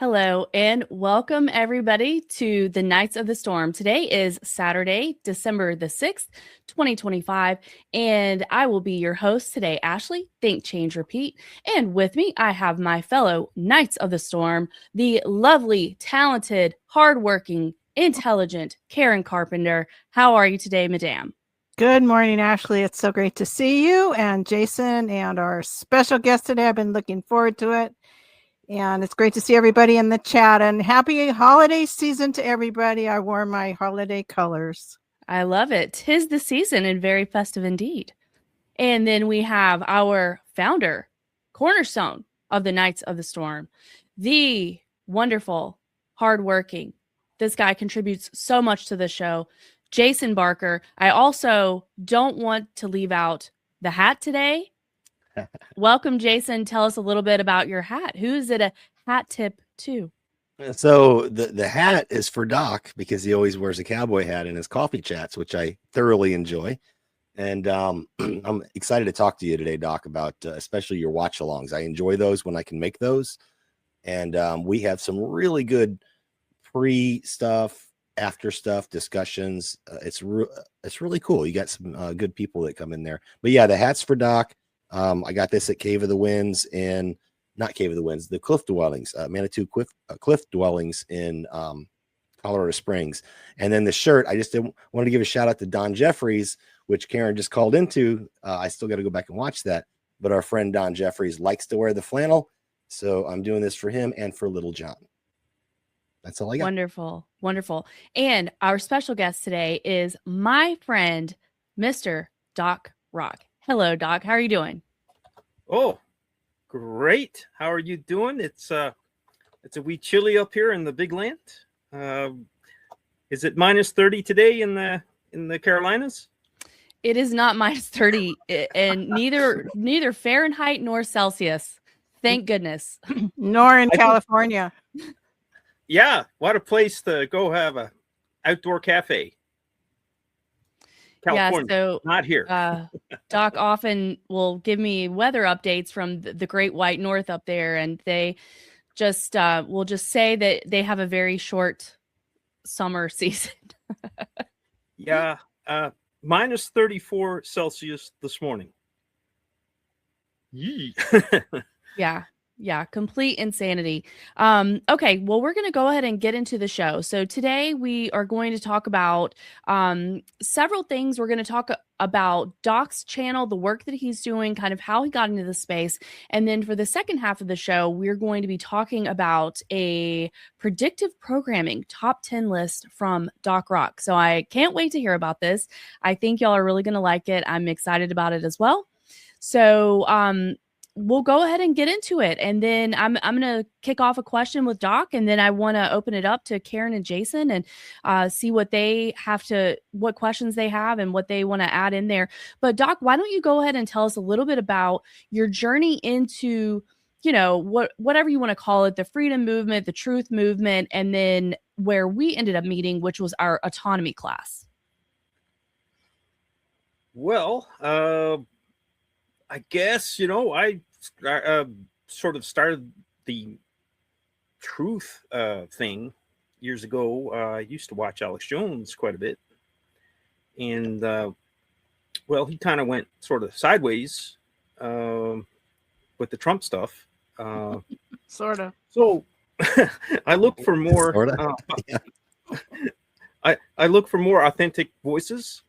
Hello and welcome everybody to the Knights of the Storm. Today is Saturday, December the 6th, 2025, and I will be your host today, Ashley. Think, Change, Repeat. And with me, I have my fellow Knights of the Storm, the lovely, talented, hardworking, intelligent Karen Carpenter. How are you today, madame? Good morning, Ashley. It's so great to see you and Jason and our special guest today. I've been looking forward to it. And it's great to see everybody in the chat, and happy holiday season to everybody. I wore my holiday colors. I love it. 'Tis the season and very festive indeed. And then we have our founder, cornerstone of the Knights of the Storm, the wonderful, hardworking. This guy contributes so much to the show, Jason Barker. I also don't want to leave out the hat today. Welcome, Jason. Tell us a little bit about your hat. Who is it a hat tip to? So the hat is for Doc because he always wears a cowboy hat in his coffee chats, which I thoroughly enjoy. And I'm excited to talk to you today, Doc, about especially your watch alongs. I enjoy those when I can make those. And we have some really good pre stuff, after stuff, discussions. It's really cool. You got some good people that come in there. But yeah, the hat's for Doc. I got this at Cave of the Winds in, not Cave of the Winds, the Cliff Dwellings, Manitou Cliff Dwellings in Colorado Springs. And then the shirt, I just wanted to give a shout out to Don Jeffries, which Karen just called into. I still got to go back and watch that. But our friend Don Jeffries likes to wear the flannel. So I'm doing this for him and for Little John. That's all I got. Wonderful. Wonderful. And our special guest today is my friend, Mr. Doc Rock. Hello, Doc. How are you doing? Oh, great. How are you doing? It's a wee chilly up here in the big land. Is it minus 30 today in the Carolinas? It is not minus 30 and neither Fahrenheit nor Celsius. Thank goodness. Nor in California. Yeah, what a place to go have a outdoor cafe. California, yeah, so not here. Doc often will give me weather updates from the Great White North up there, and they just will just say that they have a very short summer season. Yeah, minus 34 Celsius this morning. Yee. Yeah, complete insanity. Okay, well, we're going to go ahead and get into the show. So today we are going to talk about several things. We're going to talk about Doc's channel, the work that he's doing, kind of how he got into the space. And then for the second half of the show, we're going to be talking about a predictive programming top 10 list from Doc Rock. So I can't wait to hear about this. I think y'all are really going to like it. I'm excited about it as well. So, we'll go ahead and get into it. And then I'm going to kick off a question with Doc, and then I want to open it up to Karen and Jason and see what questions they have and what they want to add in there. But Doc, why don't you go ahead and tell us a little bit about your journey into, whatever you want to call it, the freedom movement, the truth movement, and then where we ended up meeting, which was our autonomy class. Well, I guess, I sort of started the truth thing years ago. I used to watch Alex Jones quite a bit. And, he kind of went sort of sideways with the Trump stuff. Sort of. So I look for more. Yeah. I look for more authentic voices.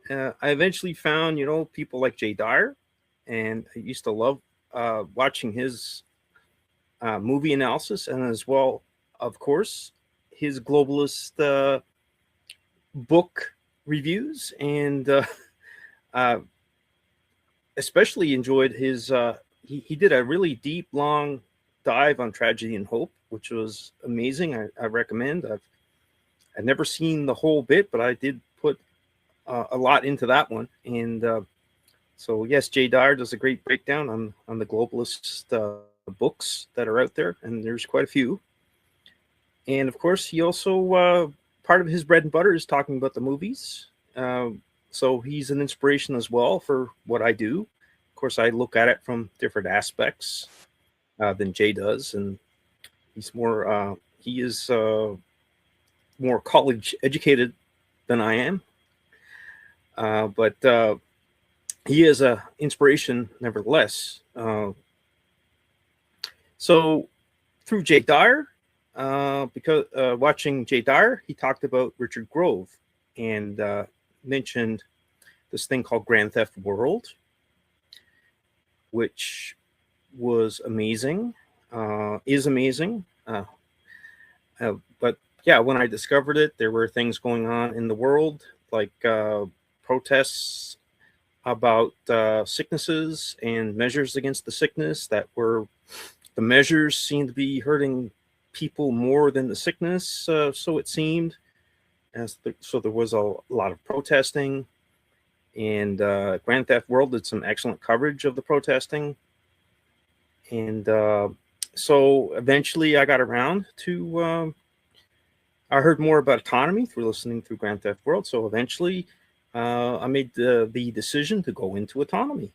I eventually found, people like Jay Dyer, and I used to love watching his movie analysis, and as well, of course, his globalist book reviews, and especially enjoyed his. He did a really deep, long dive on Tragedy and Hope, which was amazing. I recommend. I've never seen the whole bit, but I did put a lot into that one. And so yes, Jay Dyer does a great breakdown on the globalist books that are out there, and there's quite a few. And of course, he also part of his bread and butter is talking about the movies. So he's an inspiration as well for what I do. Of course, I look at it from different aspects. than Jay does, and he's more he is more college educated than I am, but he is a inspiration nevertheless. So through Jay Dyer, because watching Jay Dyer, he talked about Richard Grove and mentioned this thing called Grand Theft World, which was amazing, is amazing. But yeah, when I discovered it, there were things going on in the world, like protests about sicknesses and measures against the sickness that were, the measures seemed to be hurting people more than the sickness, so it seemed. So there was a lot of protesting, and Grand Theft World did some excellent coverage of the protesting. And so eventually I got around to, I heard more about autonomy through listening through Grand Theft World. So eventually I made the decision to go into autonomy.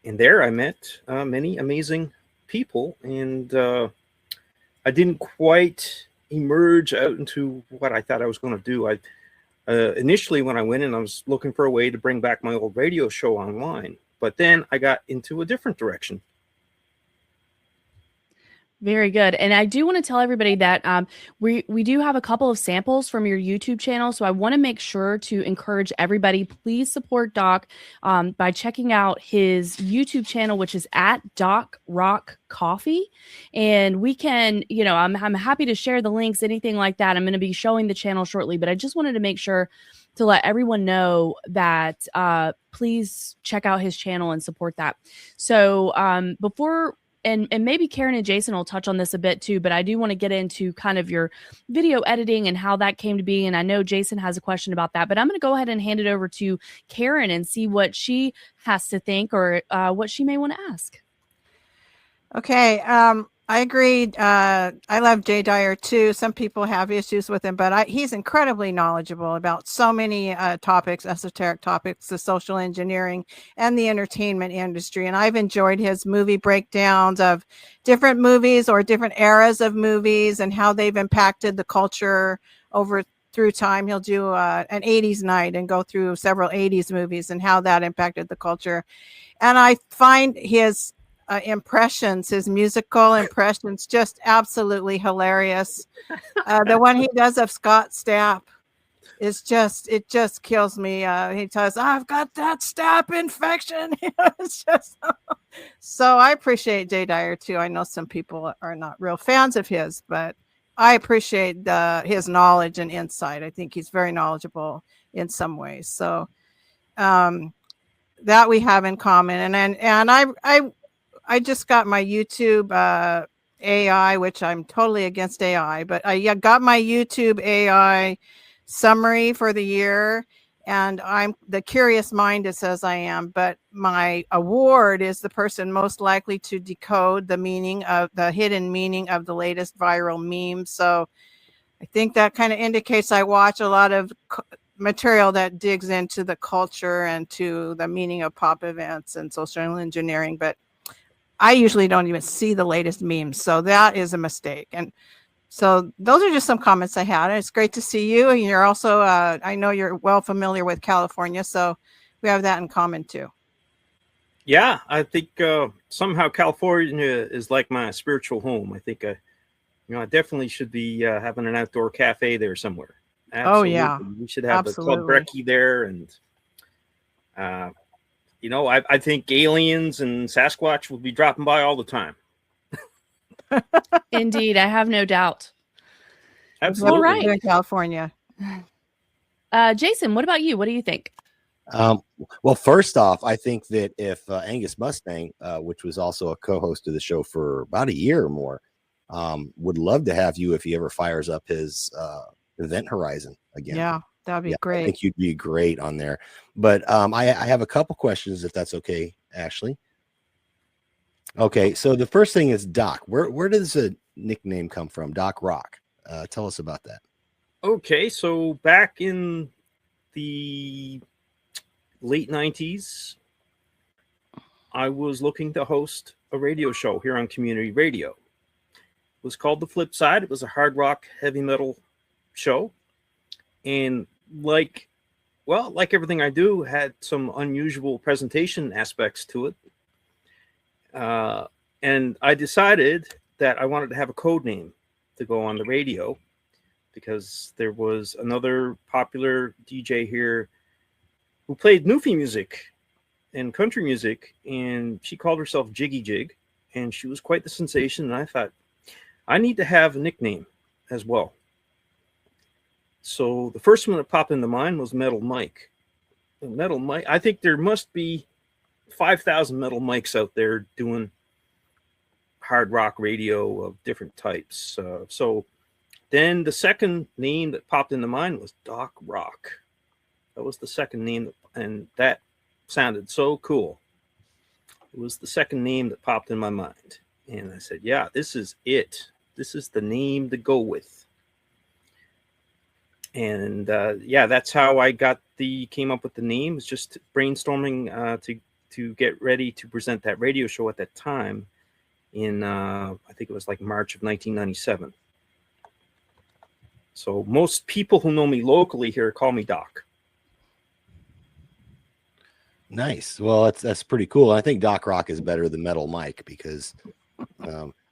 And there I met many amazing people, and I didn't quite emerge out into what I thought I was going to do. Initially, when I went in, I was looking for a way to bring back my old radio show online, but then I got into a different direction. Very good. And I do want to tell everybody that we do have a couple of samples from your YouTube channel. So I want to make sure to encourage everybody, please support Doc by checking out his YouTube channel, which is at Doc Rock Coffee. And we can, you know, I'm happy to share the links, anything like that. I'm going to be showing the channel shortly, but I just wanted to make sure to let everyone know that please check out his channel and support that. So before, and maybe Karen and Jason will touch on this a bit too, but I do want to get into kind of your video editing and how that came to be. And I know Jason has a question about that, but I'm going to go ahead and hand it over to Karen and see what she has to think or what she may want to ask. Okay. I agreed. I love Jay Dyer too. Some people have issues with him, but he's incredibly knowledgeable about so many topics, esoteric topics, the social engineering and the entertainment industry. And I've enjoyed his movie breakdowns of different movies or different eras of movies and how they've impacted the culture over through time. He'll do an 80s night and go through several 80s movies and how that impacted the culture. And I find his impressions, his musical impressions, just absolutely hilarious. The one he does of Scott Stapp is it just kills me. He tells, I've got that Stapp infection. It's just so I appreciate Jay Dyer too. I know some people are not real fans of his, but I appreciate his knowledge and insight. I think he's very knowledgeable in some ways. So that we have in common. And I just got my YouTube AI, which I'm totally against AI, but I got my YouTube AI summary for the year, and I'm the curious mind, it says I am, but my award is the person most likely to decode the meaning of the hidden meaning of the latest viral meme. So I think that kind of indicates I watch a lot of material that digs into the culture and to the meaning of pop events and social engineering, but I usually don't even see the latest memes. So that is a mistake. And so those are just some comments I had. It's great to see you. And you're also, I know you're well familiar with California. So we have that in common too. Yeah, I think somehow California is like my spiritual home. I think, I definitely should be having an outdoor cafe there somewhere. Absolutely. Oh, yeah. We should have a Club Breckie there. And, I think aliens and Sasquatch will be dropping by all the time. Indeed, I have no doubt. Absolutely. All right. In California. Jason, what about you? What do you think? Well, first off, I think that if Angus Mustang, which was also a co-host of the show for about a year or more, would love to have you if he ever fires up his Event Horizon again. Yeah. That'd be great. I think you'd be great on there. But I have a couple questions, if that's okay, Ashley. Okay, so the first thing is Doc. Where does the nickname come from? Doc Rock. Tell us about that. Okay, so back in the late 90s, I was looking to host a radio show here on community radio. It was called The Flip Side. It was a hard rock, heavy metal show. And like everything I do, had some unusual presentation aspects to it. And I decided that I wanted to have a code name to go on the radio, because there was another popular DJ here who played Newfie music and country music, and she called herself Jiggy Jig, and she was quite the sensation. And I thought, I need to have a nickname as well. So the first one that popped into mind was Metal Mike. And Metal Mike, I think there must be 5,000 Metal Mikes out there doing hard rock radio of different types. So then the second name that popped into mind was Doc Rock. That was the second name, and that sounded so cool. It was the second name that popped in my mind. And I said, yeah, this is it. This is the name to go with. And yeah, that's how I came up with the name. It's just brainstorming to get ready to present that radio show at that time in, I think it was like March of 1997. So most people who know me locally here call me Doc. Nice. Well, that's pretty cool. I think Doc Rock is better than Metal Mike, because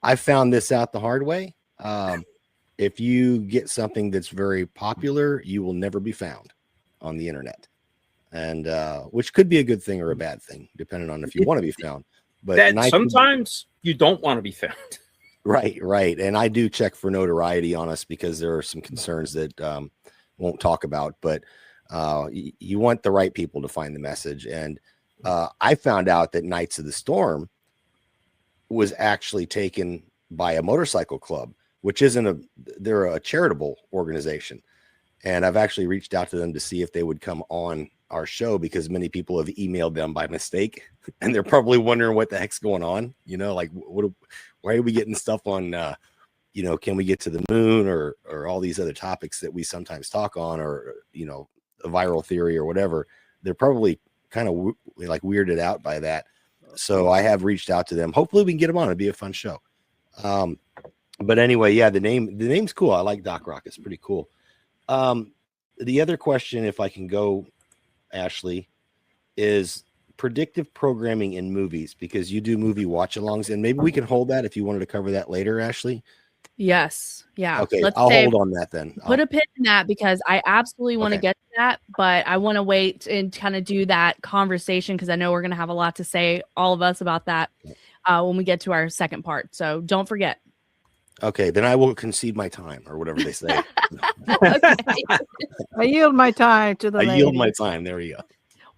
I found this out the hard way. If you get something that's very popular, you will never be found on the internet, and which could be a good thing or a bad thing, depending on if you want to be found. But sometimes you don't want to be found. Right. And I do check for notoriety on us, because there are some concerns that won't talk about, but you want the right people to find the message. And I found out that Knights of the Storm was actually taken by a motorcycle club, which they're a charitable organization. And I've actually reached out to them to see if they would come on our show, because many people have emailed them by mistake, and they're probably wondering what the heck's going on. Like, why are we getting stuff on, can we get to the moon, or all these other topics that we sometimes talk on, or, a viral theory or whatever. They're probably kind of like weirded out by that. So I have reached out to them. Hopefully we can get them on. It'd be a fun show. But anyway, yeah, the name's cool. I like Doc Rock. It's pretty cool. The other question, if I can go, Ashley, is predictive programming in movies, because you do movie watch-alongs, and maybe we can hold that if you wanted to cover that later, Ashley. Yes. Yeah. Okay. I'll hold on that then. Put a pin in that, because I absolutely want to get to that, but I want to wait and kind of do that conversation, because I know we're going to have a lot to say, all of us, about that when we get to our second part. So don't forget. Okay. Then I will concede my time, or whatever they say. I yield my time to the I yield my time. There you go.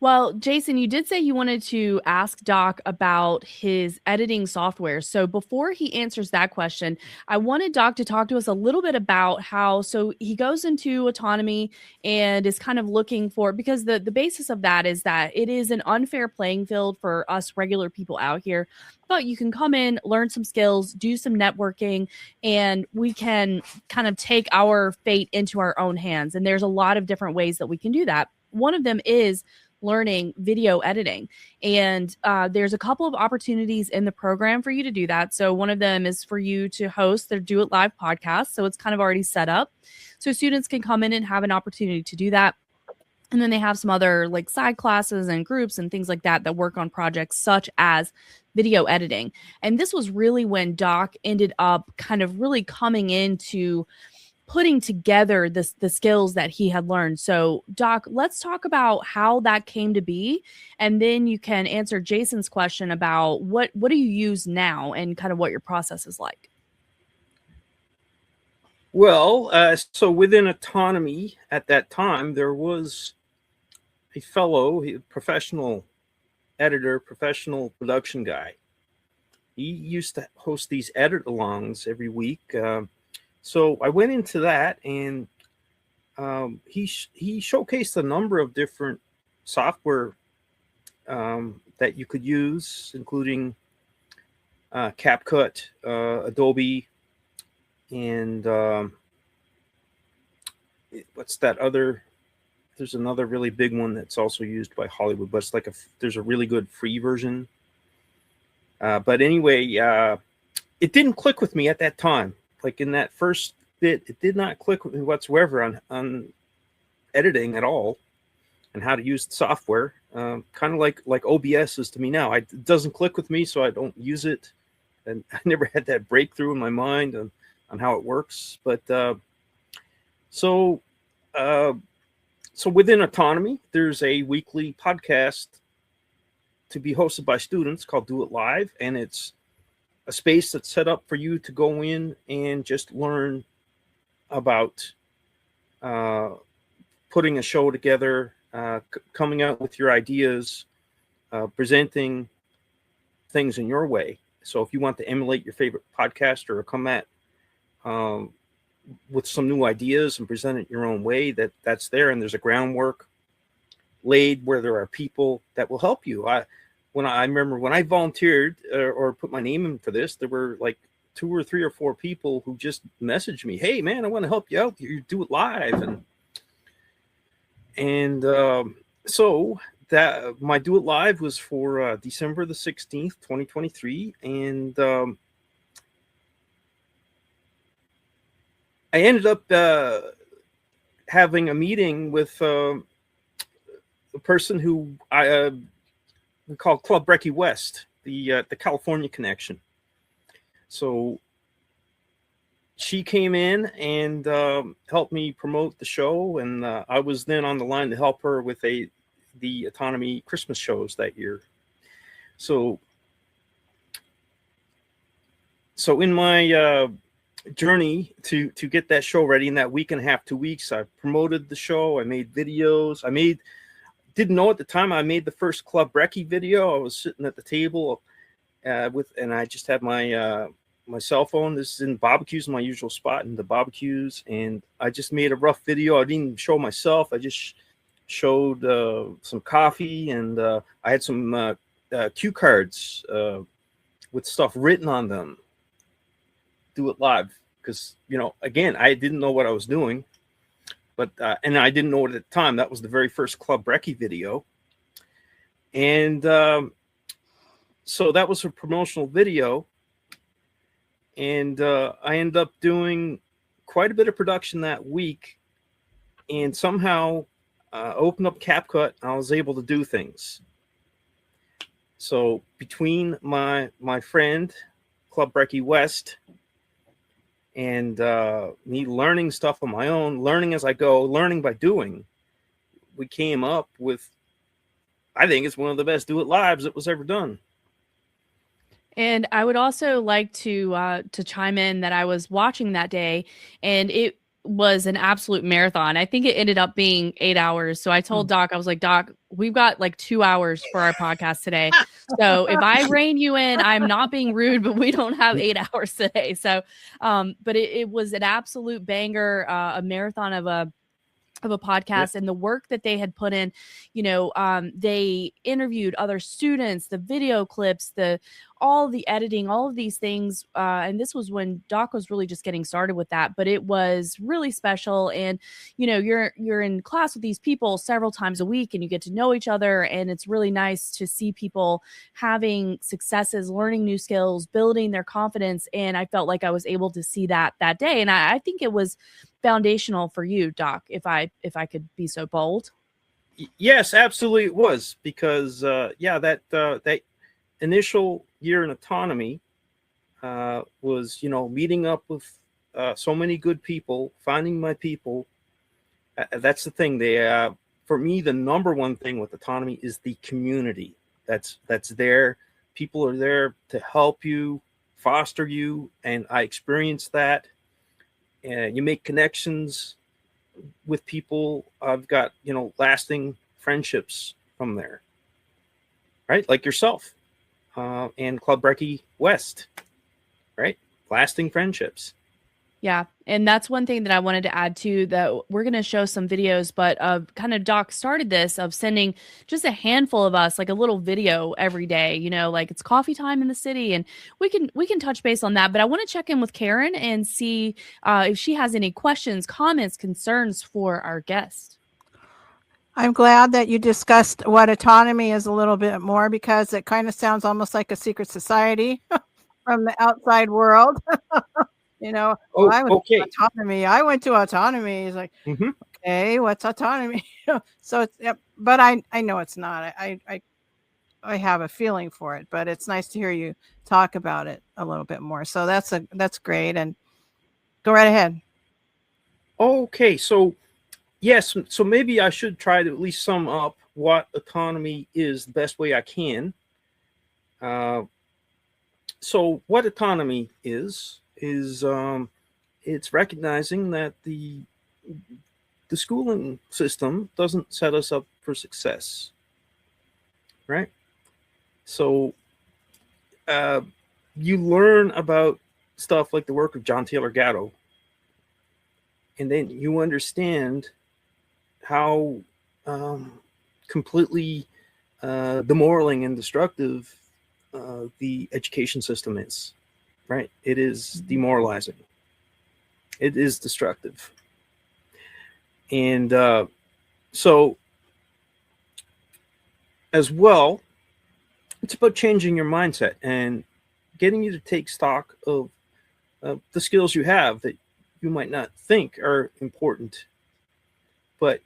Well, Jason, you did say you wanted to ask Doc about his editing software. So before he answers that question, I wanted Doc to talk to us a little bit about so he goes into autonomy and is kind of looking for, because the basis of that is that it is an unfair playing field for us regular people out here. But you can come in, learn some skills, do some networking, and we can kind of take our fate into our own hands. And there's a lot of different ways that we can do that. One of them is learning video editing, and there's a couple of opportunities in the program for you to do that. So one of them is for you to host their Do It Live podcast. So it's kind of already set up, so students can come in and have an opportunity to do that. And then they have some other like side classes and groups and things like that work on projects such as video editing. And this was really when Doc ended up kind of really coming into putting together the skills that he had learned. So Doc, let's talk about how that came to be, and then you can answer Jason's question about what do you use now and kind of what your process is like. Well, so within autonomy at that time, there was a fellow, professional editor, professional production guy. He used to host these edit-alongs every week. So I went into that, and he showcased a number of different software that you could use, including CapCut, Adobe, and what's that other? There's another really big one that's also used by Hollywood, but it's like there's a really good free version. But anyway, it didn't click with me at that time. Like in that first bit, it did not click with me whatsoever on editing at all and how to use the software. Kind of like OBS is to me now. It doesn't click with me, so I don't use it. And I never had that breakthrough in my mind on how it works. But so within Autonomy, there's a weekly podcast to be hosted by students called Do It Live, and it's a space that's set up for you to go in and just learn about putting a show together, coming out with your ideas, presenting things in your way. So if you want to emulate your favorite podcaster or come at with some new ideas and present it your own way, that's there. And there's a groundwork laid where there are people that will help you. I remember when I volunteered or put my name in for this, there were like 2 or 3 or 4 people who just messaged me, "Hey man, I want to help you out. You Do It Live." And so that my Do It Live was for December the 16th, 2023. And I ended up having a meeting with a person who we call Club Brecky West, the California connection. So she came in and helped me promote the show, and I was then on the line to help her with the Autonomy Christmas shows that year. So in my journey to get that show ready in that week and a half, 2 weeks, I promoted the show. I made videos. Didn't know at the time I made the first Club Brecky video. I was sitting at the table and I just had my cell phone. This is in barbecues, my usual spot in the barbecues, and I just made a rough video. I didn't even show myself. I just showed some coffee, and I had some cue cards with stuff written on them. Do It Live, because again, I didn't know what I was doing, but and I didn't know it at the time. That was the very first Club Brecky video, and so that was a promotional video. And I ended up doing quite a bit of production that week, and somehow opened up CapCut, and I was able to do things. So between my friend Club Brecky West and me learning stuff on my own, learning as I go, learning by doing, we came up with, I think it's one of the best Do It Lives that was ever done. And I would also like to chime in that I was watching that day, and it was an absolute marathon. I think it ended up being 8 hours. So I told Doc, I was like, "Doc, we've got like 2 hours for our podcast today. So if I rein you in, I'm not being rude, but we don't have 8 hours today." So, but it was an absolute banger, a marathon of a podcast. Yep. And the work that they had put in, they interviewed other students, the video clips, all the editing, all of these things. And this was when Doc was really just getting started with that, but it was really special. And, you're in class with these people several times a week, and you get to know each other. And it's really nice to see people having successes, learning new skills, building their confidence. And I felt like I was able to see that day. And I think it was foundational for you, Doc, if I could be so bold. Yes, absolutely it was, because that initial year in Autonomy was meeting up with so many good people, finding my people. That's the thing. For me, the number one thing with Autonomy is the community that's there. People are there to help you, foster you, and I experienced that. And you make connections with people. I've got, lasting friendships from there, right? Like yourself and Club Brecky West, right? Lasting friendships. Yeah. And that's one thing that I wanted to add to, that we're going to show some videos, but kind of Doc started this of sending just a handful of us like a little video every day, like it's coffee time in the city, and we can touch base on that. But I want to check in with Karen and see if she has any questions, comments, concerns for our guest. I'm glad that you discussed what autonomy is a little bit more, because it kind of sounds almost like a secret society from the outside world. Well, Oh, I was okay. autonomy. I went to autonomy. It's like, Mhm. okay, what's autonomy? So it's, but I know it's not. I have a feeling for it, but it's nice to hear you talk about it a little bit more. So that's great. And go right ahead. Okay, so yes, so maybe I should try to at least sum up what autonomy is the best way I can. So what autonomy is it's recognizing that the schooling system doesn't set us up for success, right? So you learn about stuff like the work of John Taylor Gatto, and then you understand how completely demoralizing and destructive the education system is, right? It is demoralizing. It is destructive. And so as well, it's about changing your mindset and getting you to take stock of the skills you have that you might not think are important. But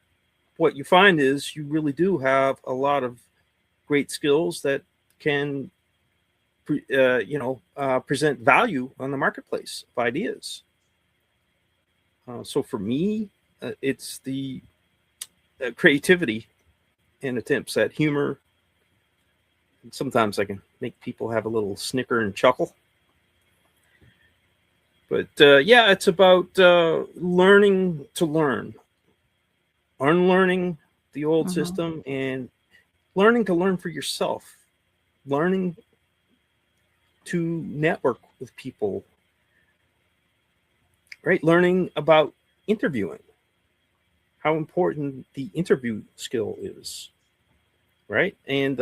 what you find is you really do have a lot of great skills that can present value on the marketplace of ideas. So for me, it's the creativity and attempts at humor. And sometimes I can make people have a little snicker and chuckle. But yeah, it's about learning to learn, unlearning the old system, and learning to learn for yourself, learning to network with people, right? Learning about interviewing, how important the interview skill is, right? And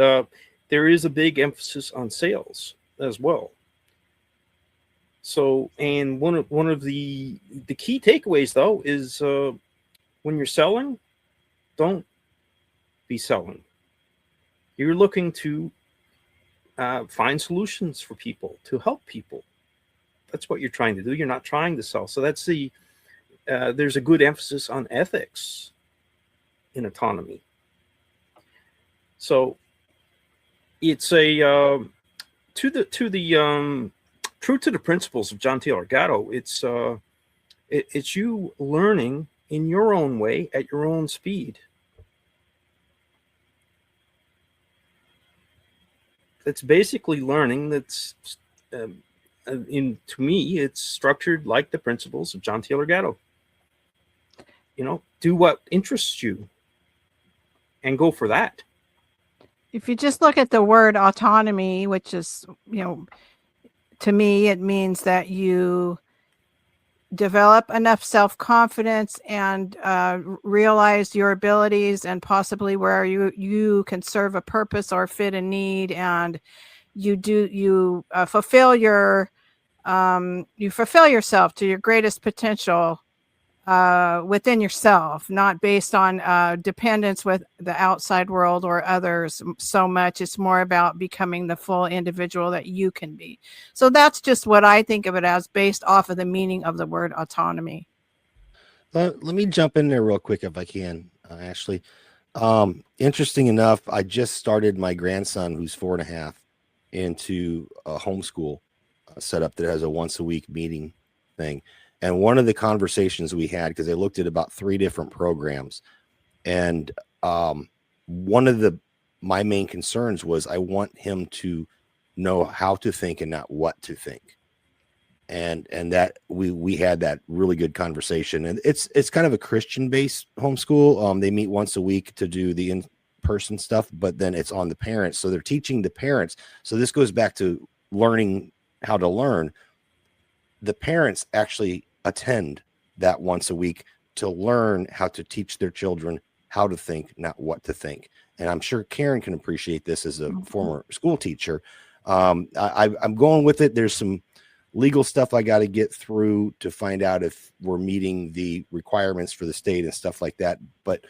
there is a big emphasis on sales as well. So, and one of the key takeaways though is when you're selling, don't be selling. You're looking to find solutions for people, to help people. That's what you're trying to do. You're not trying to sell. So that's there's a good emphasis on ethics in autonomy. So it's a true to the principles of John Taylor Gatto. It's you learning in your own way at your own speed. It's basically learning that's to me, it's structured like the principles of John Taylor Gatto. Do what interests you and go for that. If you just look at the word autonomy, which is, to me, it means that you develop enough self-confidence and realize your abilities and possibly where you can serve a purpose or fit a need, and you fulfill yourself to your greatest potential within yourself, not based on dependence with the outside world or others so much. It's more about becoming the full individual that you can be. So that's just what I think of it as, based off of the meaning of the word autonomy. Let me jump in there real quick if I can, Ashley. Interesting enough, I just started my grandson, who's 4.5, into a homeschool setup that has a once a week meeting thing. And one of the conversations we had, because I looked at about 3 different programs, and one of my main concerns was I want him to know how to think and not what to think. And that we had that really good conversation. And it's kind of a Christian-based homeschool. They meet once a week to do the in-person stuff, but then it's on the parents. So they're teaching the parents. So this goes back to learning how to learn. The parents actually attend that once a week to learn how to teach their children how to think, not what to think. And I'm sure Karen can appreciate this as a former school teacher. I'm going with it. There's some legal stuff I got to get through to find out if we're meeting the requirements for the state and stuff like that. But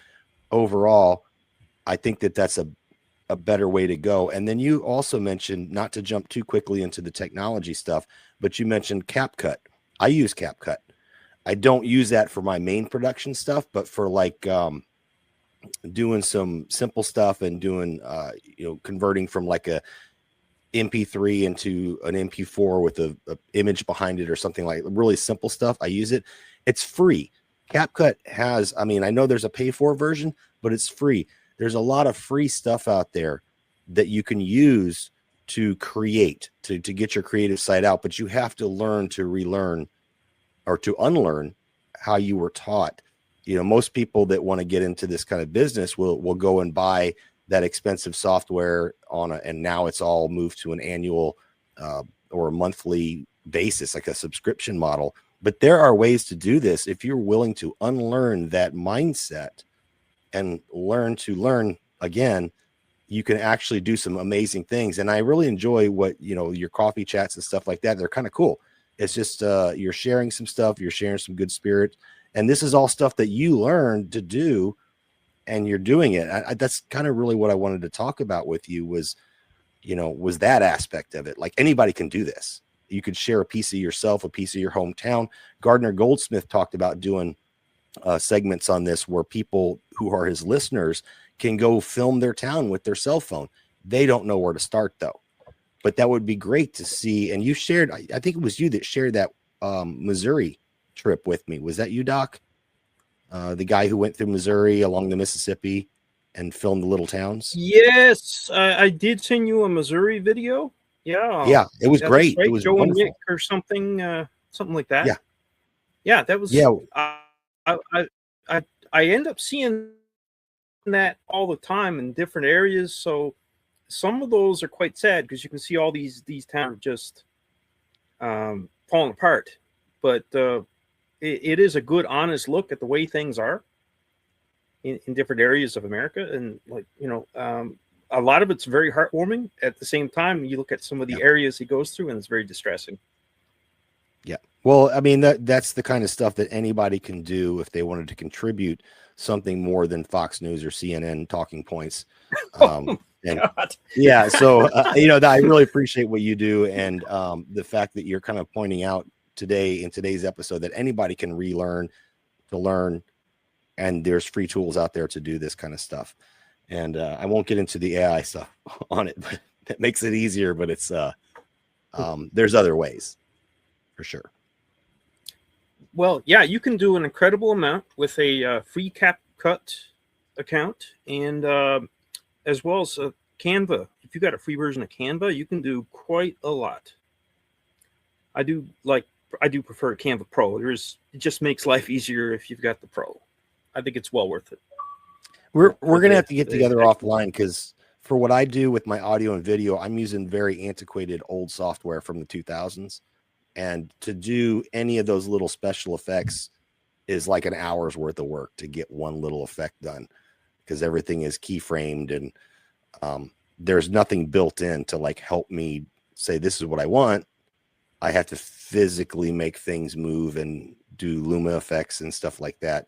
overall, I think that that's a better way to go. And then you also mentioned, not to jump too quickly into the technology stuff, but you mentioned CapCut. I use CapCut. I don't use that for my main production stuff, but for like doing some simple stuff and doing converting from like a MP3 into an MP4 with a image behind it or something, like really simple stuff. I use it. It's free. CapCut has, I mean, I know there's a pay for version, but it's free. There's a lot of free stuff out there that you can use to create, to get your creative side out, but you have to learn to relearn or to unlearn how you were taught. Most people that want to get into this kind of business will go and buy that expensive software and now it's all moved to an annual or a monthly basis, like a subscription model. But there are ways to do this if you're willing to unlearn that mindset and learn again. You can actually do some amazing things. And I really enjoy what, your coffee chats and stuff like that. They're kind of cool. It's just you're sharing some stuff, you're sharing some good spirit. And this is all stuff that you learned to do and you're doing it. That's kind of really what I wanted to talk about with you was that aspect of it. Like anybody can do this. You could share a piece of yourself, a piece of your hometown. Gardner Goldsmith talked about doing segments on this where people who are his listeners can go film their town with their cell phone. They don't know where to start though, but that would be great to see. And you shared, I think it was you that shared that Missouri trip with me. Was that you, Doc? The guy who went through Missouri along the Mississippi and filmed the little towns. Yes, I did send you a Missouri video. Yeah, it was great. It was Joe wonderful. and Nick or something, something like that. Yeah, that was. Yeah, I end up seeing that all the time in different areas. So some of those are quite sad because you can see all these towns just falling apart. But it is a good, honest look at the way things are in different areas of America, and a lot of it's very heartwarming. At the same time, you look at some of the areas he goes through, and it's very distressing. Yeah. Well, I mean, that's the kind of stuff that anybody can do if they wanted to contribute something more than Fox News or CNN talking points. Yeah. So, I really appreciate what you do. And the fact that you're kind of pointing out today in today's episode that anybody can relearn to learn. And there's free tools out there to do this kind of stuff. And I won't get into the AI stuff on it, but that makes it easier. But it's there's other ways for sure. Well, yeah, you can do an incredible amount with a free CapCut account, and as well as Canva. If you got a free version of Canva, you can do quite a lot. I do prefer Canva Pro. It just makes life easier if you've got the Pro. I think it's well worth it. We're gonna have to get together offline because for what I do with my audio and video, I'm using very antiquated old software from the 2000s. And to do any of those little special effects is like an hour's worth of work to get one little effect done because everything is keyframed and there's nothing built in to like help me say this is what I want. I have to physically make things move and do Luma effects and stuff like that.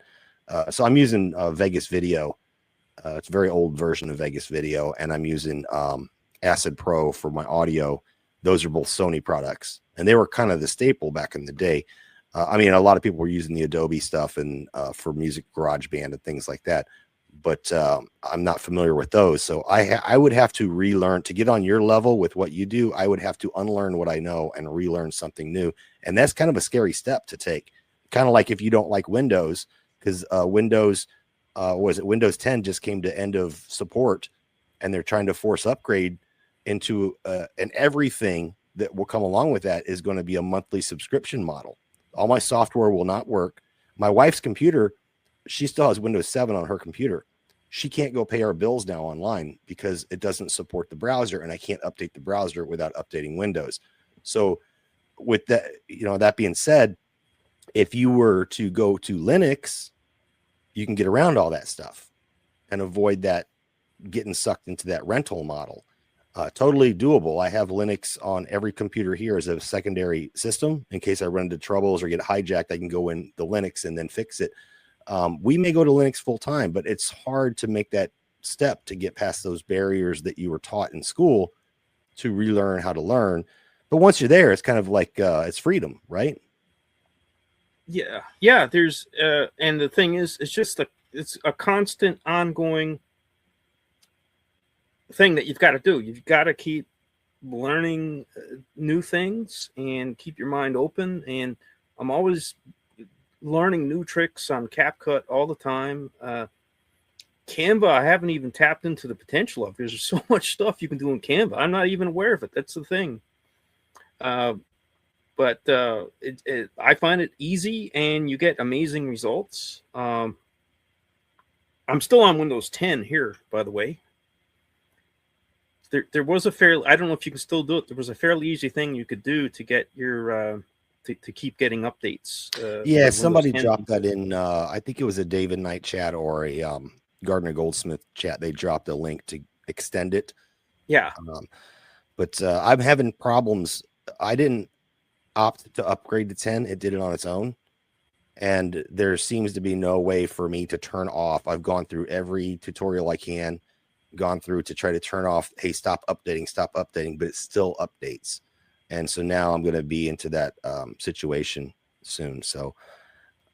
So I'm using Vegas Video. It's a very old version of Vegas Video, and I'm using Acid Pro for my audio. Those are both Sony products, and they were kind of the staple back in the day. I mean, a lot of people were using the Adobe stuff and for music, GarageBand and things like that, but I'm not familiar with those. So I would have to relearn to get on your level with what you do. I would have to unlearn what I know and relearn something new, and that's kind of a scary step to take. Kind of like if you don't like Windows, because Windows 10 just came to end of support, and they're trying to force upgrade into and everything that will come along with that is going to be a monthly subscription model. All my software will not work. My wife's computer, she still has Windows 7 on her computer. She can't go pay our bills now online because it doesn't support the browser, and I can't update the browser without updating Windows. So with that, that being said, if you were to go to Linux, you can get around all that stuff and avoid that getting sucked into that rental model. Totally doable. I have Linux on every computer here as a secondary system in case I run into troubles or get hijacked. I can go in the Linux and then fix it. We may go to Linux full time, but it's hard to make that step to get past those barriers that you were taught in school to relearn how to learn. But once you're there, it's kind of like it's freedom, right? Yeah. There's and the thing is, it's a constant, ongoing thing that you've got to do. You've got to keep learning new things and keep your mind open. And I'm always learning new tricks on CapCut all the time. Canva, I haven't even tapped into the potential of. There's so much stuff you can do in Canva. I'm not even aware of it. That's the thing. But I find it easy, and you get amazing results. I'm still on Windows 10 here, by the way. There was I don't know if you can still do it. There was a fairly easy thing you could do to get your to keep getting updates. Yeah, somebody dropped that in. I think it was a David Knight chat or a Gardner Goldsmith chat. They dropped a link to extend it. Yeah. But I'm having problems. I didn't opt to upgrade to 10. It did it on its own. And there seems to be no way for me to turn off. I've gone through every tutorial I can, gone through to try to turn off, hey, stop updating, but it still updates. And so now I'm going to be into that situation soon. So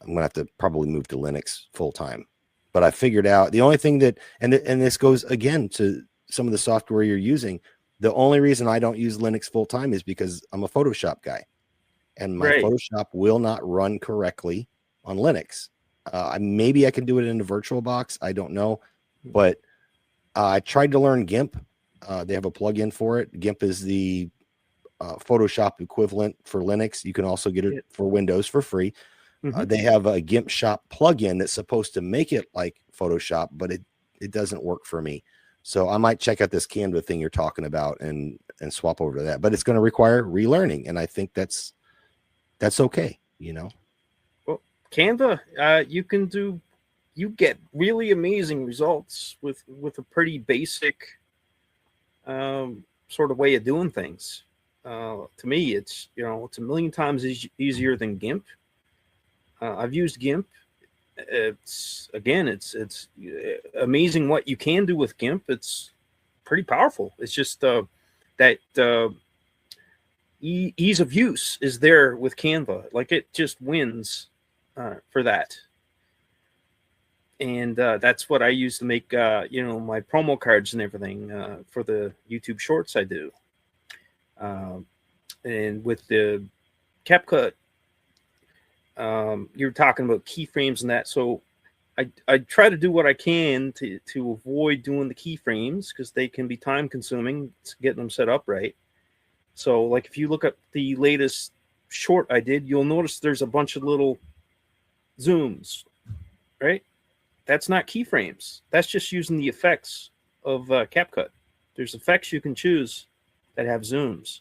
I'm going to have to probably move to Linux full time. But I figured out the only thing that, and this goes again to some of the software you're using. The only reason I don't use Linux full time is because I'm a Photoshop guy, and my Photoshop will not run correctly on Linux. Maybe I can do it in a VirtualBox. I don't know, but I tried to learn GIMP. They have a plugin for it. GIMP is the Photoshop equivalent for Linux. You can also get it for Windows for free. They have a GIMP shop plugin that's supposed to make it like Photoshop, but it doesn't work for me. So I might check out this Canva thing you're talking about and swap over to that. But it's going to require relearning, and I think that's okay, you know. Well, Canva, you get really amazing results with a pretty basic sort of way of doing things. To me, it's a million times easier than GIMP. I've used GIMP. It's amazing what you can do with GIMP. It's pretty powerful. It's just that ease of use is there with Canva. Like, it just wins for that. And that's what I use to make my promo cards and everything for the YouTube shorts I do. And with the CapCut, you're talking about keyframes and that. So I try to do what I can to avoid doing the keyframes, because they can be time consuming getting them set up right. So, like, if you look at the latest short I did, you'll notice there's a bunch of little zooms, right? That's not keyframes. That's just using the effects of CapCut. There's effects you can choose that have zooms,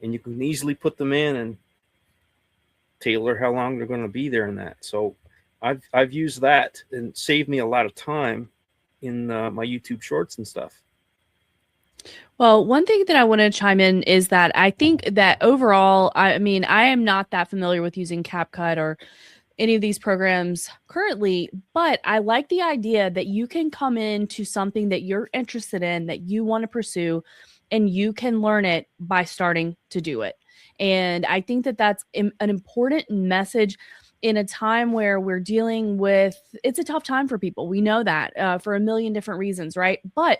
and you can easily put them in and tailor how long they're going to be there in that. So I've used that and saved me a lot of time in my YouTube shorts and stuff. Well, one thing that I want to chime in is that I think that overall, I mean, I am not that familiar with using CapCut or any of these programs currently, but I like the idea that you can come into something that you're interested in, that you want to pursue, and you can learn it by starting to do it. And I think that that's an important message in a time where we're dealing with, it's a tough time for people. We know that for a million different reasons, right? But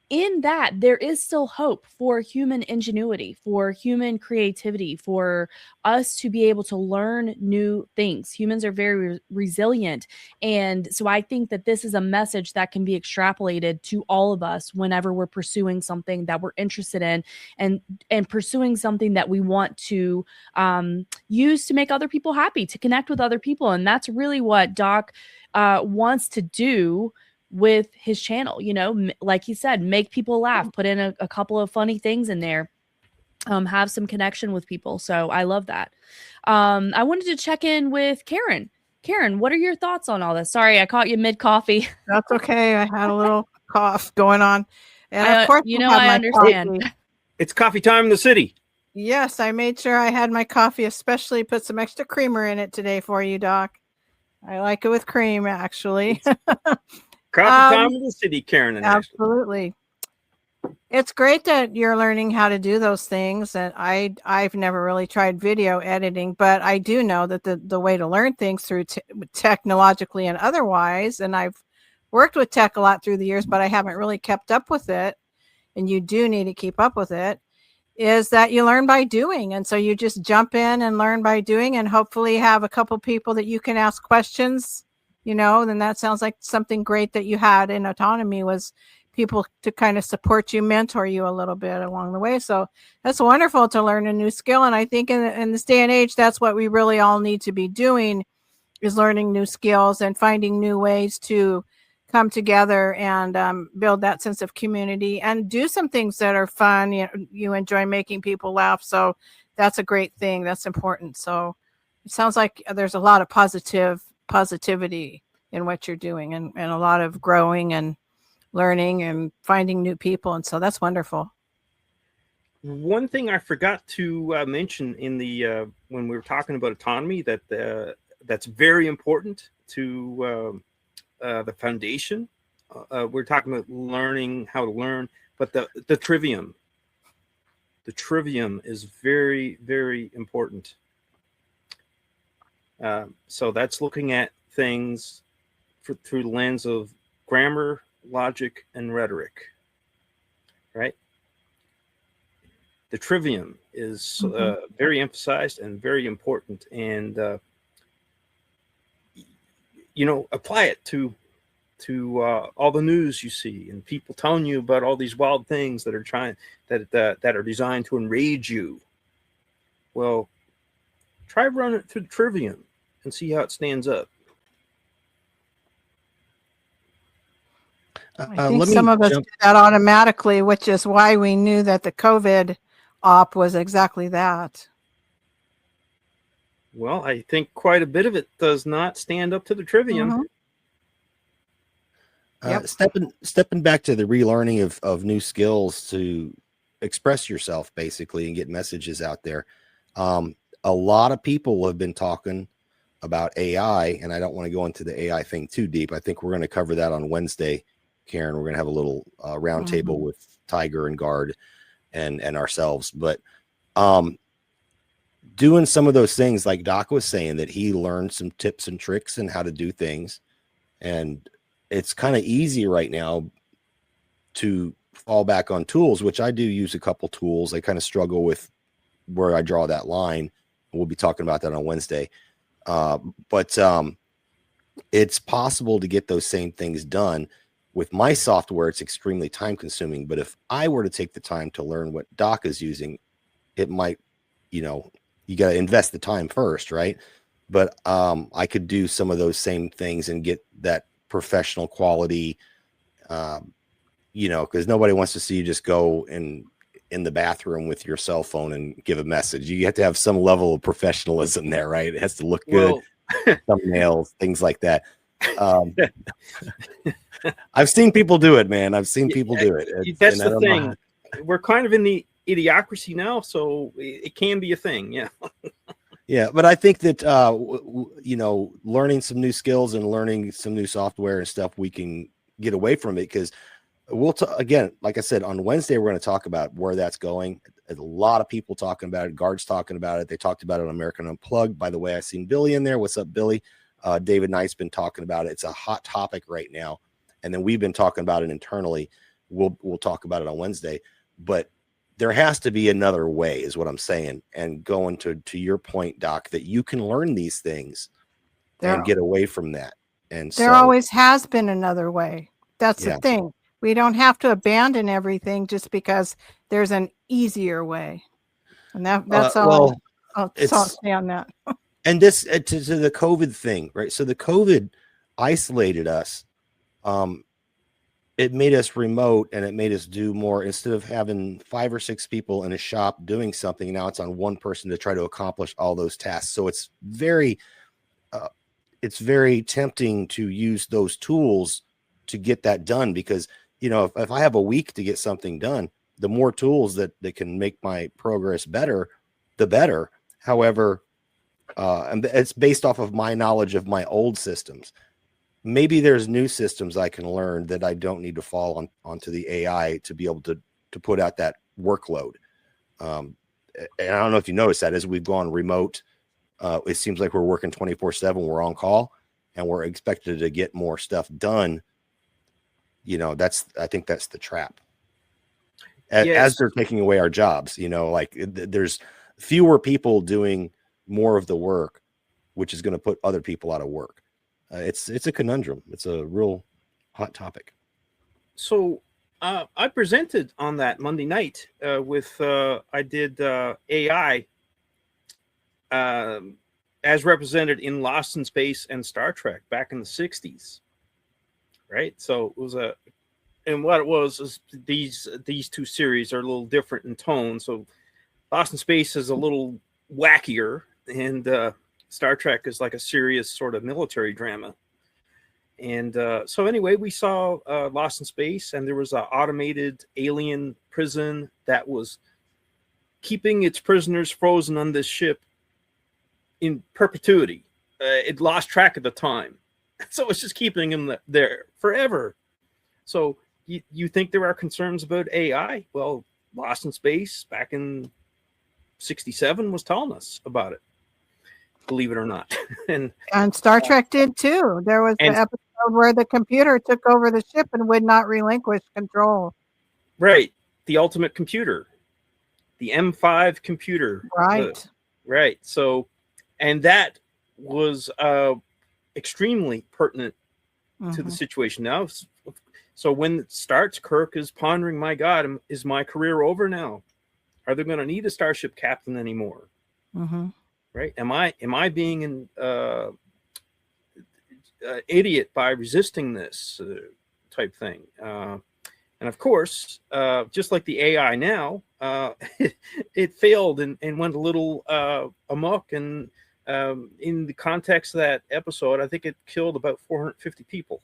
in that, there is still hope for human ingenuity, for human creativity, for us to be able to learn new things. Humans are very resilient. And so I think that this is a message that can be extrapolated to all of us whenever we're pursuing something that we're interested in, and pursuing something that we want to use to make other people happy, to connect with other people. And that's really what Doc wants to do with his channel. Like he said, make people laugh, put in a couple of funny things in there, have some connection with people. So I love that. I wanted to check in with Karen. Karen, what are your thoughts on all this? Sorry, I caught you mid coffee. That's okay. I had a little cough going on. And of course, I understand. Coffee. It's coffee time in the city. Yes, I made sure I had my coffee, especially put some extra creamer in it today for you, Doc. I like it with cream, actually. Coffee time in the city, Karen and Ashley. Absolutely. It's great that you're learning how to do those things. And I've never really tried video editing, but I do know that the way to learn things through technologically and otherwise, and I've worked with tech a lot through the years, but I haven't really kept up with it. And you do need to keep up with it, is that you learn by doing. And so you just jump in and learn by doing, and hopefully have a couple people that you can ask questions, then that sounds like something great that you had in autonomy, was people to kind of support you, mentor you a little bit along the way. So that's wonderful to learn a new skill. And I think in this day and age, that's what we really all need to be doing, is learning new skills and finding new ways to come together and build that sense of community and do some things that are fun. You enjoy making people laugh. So that's a great thing. That's important. So it sounds like there's a lot of positivity in what you're doing, and a lot of growing and learning and finding new people. And so that's wonderful. One thing I forgot to mention in the when we were talking about autonomy, that's very important to the foundation. We're talking about learning how to learn, but the trivium is very, very important. So that's looking at things through the lens of grammar, logic, and rhetoric, right? The trivium is very emphasized and very important, and apply it to all the news you see, and people telling you about all these wild things that are designed to enrage you. Well, try run it through the trivium and see how it stands up. I think some of us do that automatically, which is why we knew that the COVID op was exactly that. Well, I think quite a bit of it does not stand up to the trivium. Yep. Stepping back to the relearning of new skills to express yourself, basically, and get messages out there. A lot of people have been talking about AI, and I don't want to go into the AI thing too deep. I think we're going to cover that on Wednesday, Karen. We're going to have a little roundtable with Tiger and Guard and ourselves. But doing some of those things, like Doc was saying, that he learned some tips and tricks and how to do things. And it's kind of easy right now to fall back on tools, which I do use a couple tools. I kind of struggle with where I draw that line. We'll be talking about that on Wednesday. But it's possible to get those same things done. With my software, it's extremely time consuming. But if I were to take the time to learn what Doc is using, it might, you got to invest the time first, right? But I could do some of those same things and get that professional quality, because nobody wants to see you just go in the bathroom with your cell phone and give a message. You have to have some level of professionalism there, right? It has to look good. Thumbnails, things like that. I've seen people do it, man. I've seen people do it. That's the thing. We're kind of in the idiocracy now, so it can be a thing. Yeah. Yeah, but I think that learning some new skills and learning some new software and stuff, we can get away from it, because again, like I said, on Wednesday we're going to talk about where that's going. There's a lot of people talking about it. Guard's talking about it. They talked about it on American Unplugged. By the way, I seen Billy in there. What's up, Billy? David Knight's been talking about it. It's a hot topic right now, and then we've been talking about it internally. We'll talk about it on Wednesday, but there has to be another way, is what I'm saying. And going to your point, Doc, that you can learn these things and get away from that. And there always has been another way. That's the thing. We don't have to abandon everything just because there's an easier way. And that's all. I'll say on that. And this to the COVID thing, right? So the COVID isolated us. It made us remote, and it made us do more. Instead of having 5 or 6 people in a shop doing something, now it's on one person to try to accomplish all those tasks. So it's very tempting to use those tools to get that done, because if I have a week to get something done, the more tools that can make my progress better, the better. However, and it's based off of my knowledge of my old systems. maybe there's new systems I can learn that I don't need to fall onto the AI to be able to put out that workload. And I don't know if you noticed that as we've gone remote, it seems like we're working 24/7. We're on call and we're expected to get more stuff done. You know, I think that's the trap. As they're taking away our jobs, you know, like there's fewer people doing more of the work, which is going to put other people out of work. It's a conundrum. It's a real hot topic. So I presented on that Monday night I did AI as represented in Lost in Space and Star Trek back in the 60s. Right. So it was and what it was is these two series are a little different in tone. So Lost in Space is a little wackier, and Star Trek is like a serious sort of military drama. And so anyway, we saw Lost in Space, and there was an automated alien prison that was keeping its prisoners frozen on this ship in perpetuity. It lost track of the time. So it's just keeping them there forever. So you think there are concerns about AI? Well, Lost in Space back in 67 was telling us about it, believe it or not. and Star Trek did too. There was an episode where the computer took over the ship and would not relinquish control. Right. The ultimate computer, the M5 computer. Right. Right. So, and that was extremely pertinent to the situation now. So when it starts, Kirk is pondering, my God, is my career over now? Are they going to need a starship captain anymore? Right? Am I being an idiot by resisting this type thing? And of course, just like the AI now, it failed and went a little amok. And in the context of that episode, I think it killed about 450 people.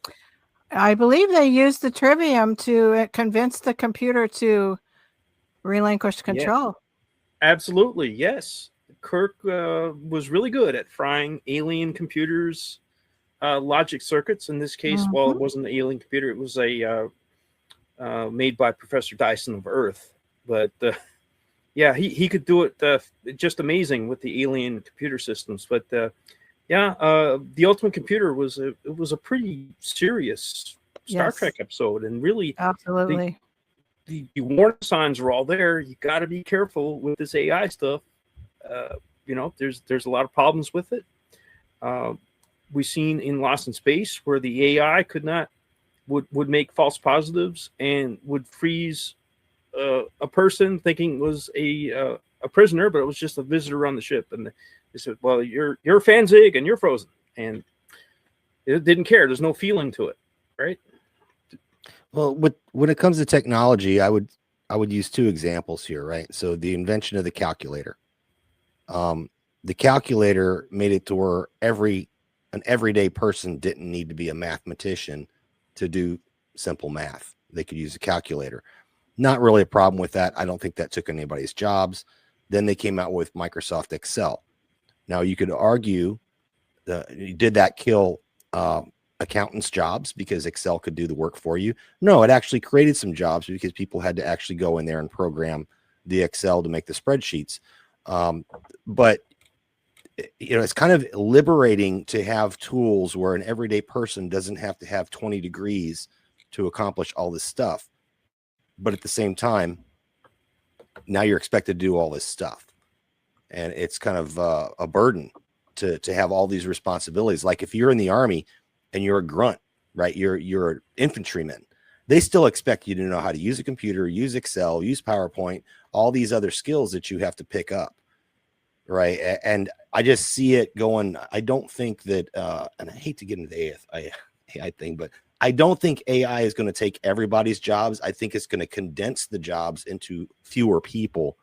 I believe they used the trivium to convince the computer to relinquish control. Yeah. Absolutely, yes. Kirk was really good at frying alien computers' logic circuits. In this case, well, it wasn't an alien computer; it was a made by Professor Dyson of Earth. But yeah, he could do it just amazing with the alien computer systems. But the Ultimate Computer was a pretty serious Star Trek episode, and really, absolutely, the warning signs are all there. You got to be careful with this AI stuff. You know, there's a lot of problems with it. We've seen in Lost in Space where the AI would make false positives and would freeze a person thinking was a prisoner, but it was just a visitor on the ship, and they said, well, you're Fanzig and you're frozen, and it didn't care. There's no feeling to it, right? Well, when it comes to technology, I would use two examples here, right? So the invention of the calculator. The calculator made it to where an everyday person didn't need to be a mathematician to do simple math. They could use a calculator. Not really a problem with that. I don't think that took anybody's jobs. Then they came out with Microsoft Excel. Now you could argue did that kill accountants' jobs because Excel could do the work for you? No, it actually created some jobs because people had to actually go in there and program the Excel to make the spreadsheets. But you know, it's kind of liberating to have tools where an everyday person doesn't have to have 20 degrees to accomplish all this stuff. But at the same time, now you're expected to do all this stuff. And it's kind of a burden to have all these responsibilities. Like if you're in the Army and you're a grunt, right? You're an infantryman. They still expect you to know how to use a computer, use Excel, use PowerPoint, all these other skills that you have to pick up. Right. And I just see it going. I don't think that, and I hate to get into the AI thing, but I don't think AI is going to take everybody's jobs. I think it's going to condense the jobs into fewer people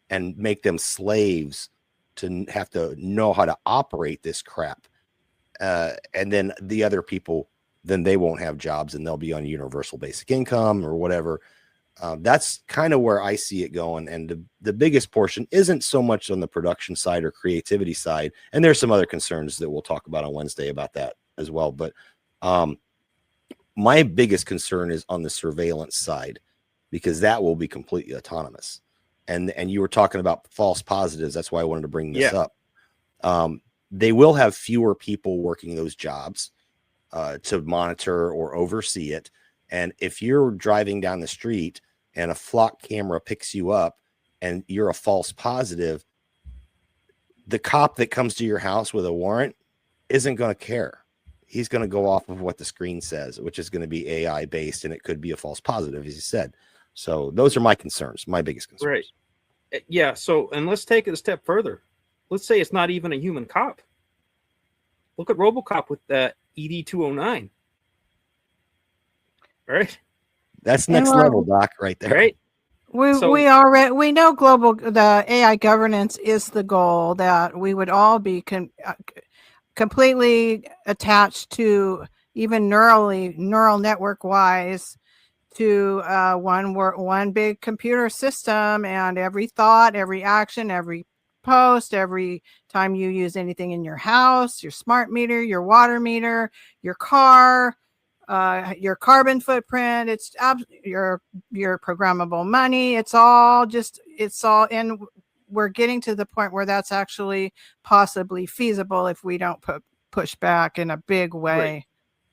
and make them slaves to have to know how to operate this crap. And then the other people, then they won't have jobs and they'll be on universal basic income or whatever. That's kind of where I see it going. And the biggest portion isn't so much on the production side or creativity side. And there's some other concerns that we'll talk about on Wednesday about that as well. But My biggest concern is on the surveillance side, because that will be completely autonomous. And you were talking about false positives. That's why I wanted to bring this up. They will have fewer people working those jobs to monitor or oversee it. And if you're driving down the street and a flock camera picks you up and you're a false positive, the cop that comes to your house with a warrant isn't going to care. He's going to go off of what the screen says, which is going to be AI based, and it could be a false positive, as you said. So those are my concerns, my biggest concerns. Right. Yeah. So, and let's take it a step further. Let's say it's not even a human cop. Look at RoboCop with ED209. Right. That's next level, Doc, right there. Right. We know the AI governance is the goal, that we would all be completely attached to, even neural network wise, to one big computer system, and every thought, every action, every post, every time you use anything in your house, your smart meter, your water meter, your car, your carbon footprint, it's your programmable money, it's all, and we're getting to the point where that's actually possibly feasible if we don't push back in a big way. Right.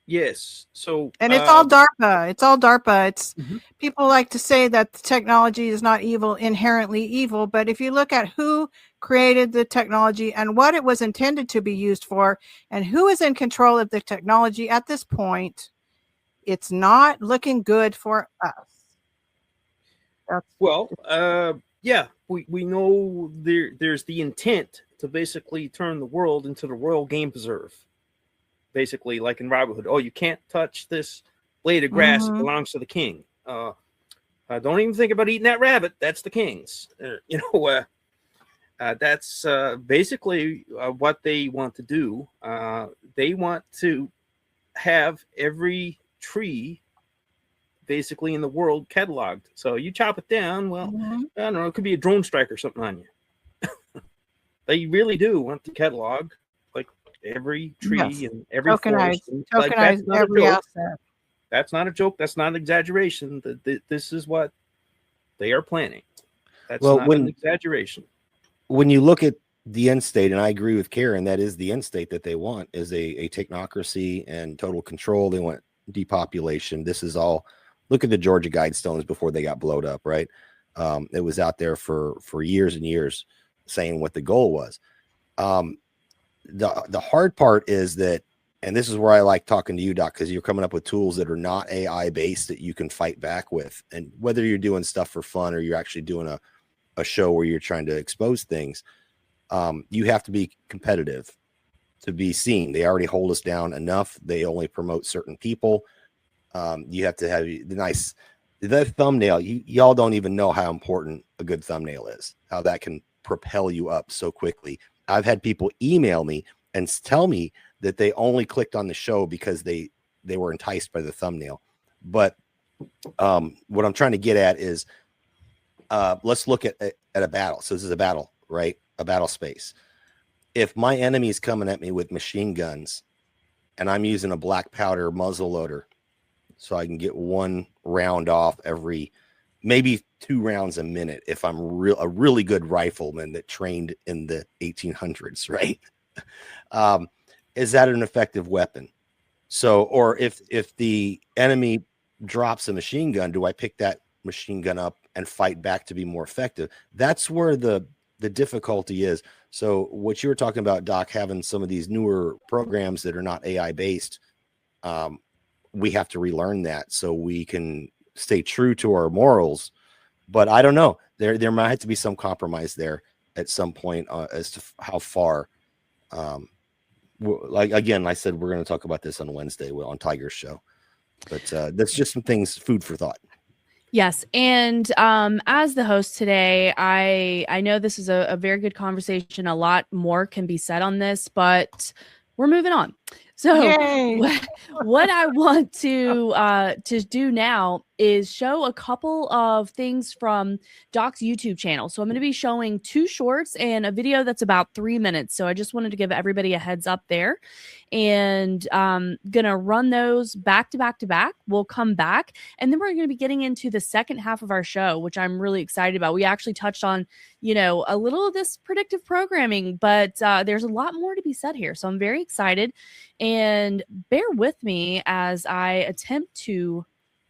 Yes. So, and it's all DARPA. It's people like to say that the technology is not inherently evil, but if you look at who created the technology and what it was intended to be used for, and who is in control of the technology at this point, it's not looking good for us. Yeah, we know there's the intent to basically turn the world into the royal game preserve. Basically, like in Robin Hood, you can't touch this blade of grass; it belongs to the king. Don't even think about eating that rabbit; that's the king's. That's basically what they want to do. They want to have every tree basically in the world cataloged. So you chop it down, well, I don't know, it could be a drone strike or something on you. They really do want to catalog like every tree and every forest. Tokenize every asset. That's not a joke. That's not an exaggeration. This is what they are planning. That's not an exaggeration. When you look at the end state, and I agree with Karen, that is the end state that they want, is a technocracy and total control. They want depopulation. This is all, look at the Georgia Guidestones before they got blowed up, right? It was out there for years and years saying what the goal was. The hard part is that, and this is where I like talking to you, Doc, because you're coming up with tools that are not AI based that you can fight back with. And whether you're doing stuff for fun or you're actually doing a show where you're trying to expose things, you have to be competitive to be seen. They already hold us down enough. They only promote certain people. You have to have the thumbnail. Y'all don't even know how important a good thumbnail is, how that can propel you up so quickly. I've had people email me and tell me that they only clicked on the show because they were enticed by the thumbnail. But what I'm trying to get at is, let's look at a battle. So this is a battle, right? A battle space. If my enemy is coming at me with machine guns and I'm using a black powder muzzle loader so I can get one round off every, maybe 2 rounds a minute, if I'm a really good rifleman that trained in the 1800s, right? Is that an effective weapon? So, or if the enemy drops a machine gun, do I pick that machine gun up and fight back to be more effective? That's where the difficulty is. So what you were talking about, Doc, having some of these newer programs that are not AI based, we have to relearn that so we can stay true to our morals. But I don't know, there might have to be some compromise there at some point as to how far. Like again, I said we're going to talk about this on Wednesday on Tiger's show, but that's just some things, food for thought. Yes. And as the host today, I know this is a very good conversation. A lot more can be said on this, but we're moving on. So Yay. what I want to do now is show a couple of things from Doc's YouTube channel. So I'm going to be showing 2 shorts and a video that's about 3 minutes. So I just wanted to give everybody a heads up there, and gonna run those back to back to back. We'll come back, and then we're going to be getting into the second half of our show, which I'm really excited about. We actually touched on, you know, a little of this predictive programming, but there's a lot more to be said here. So I'm very excited, and bear with me as I attempt to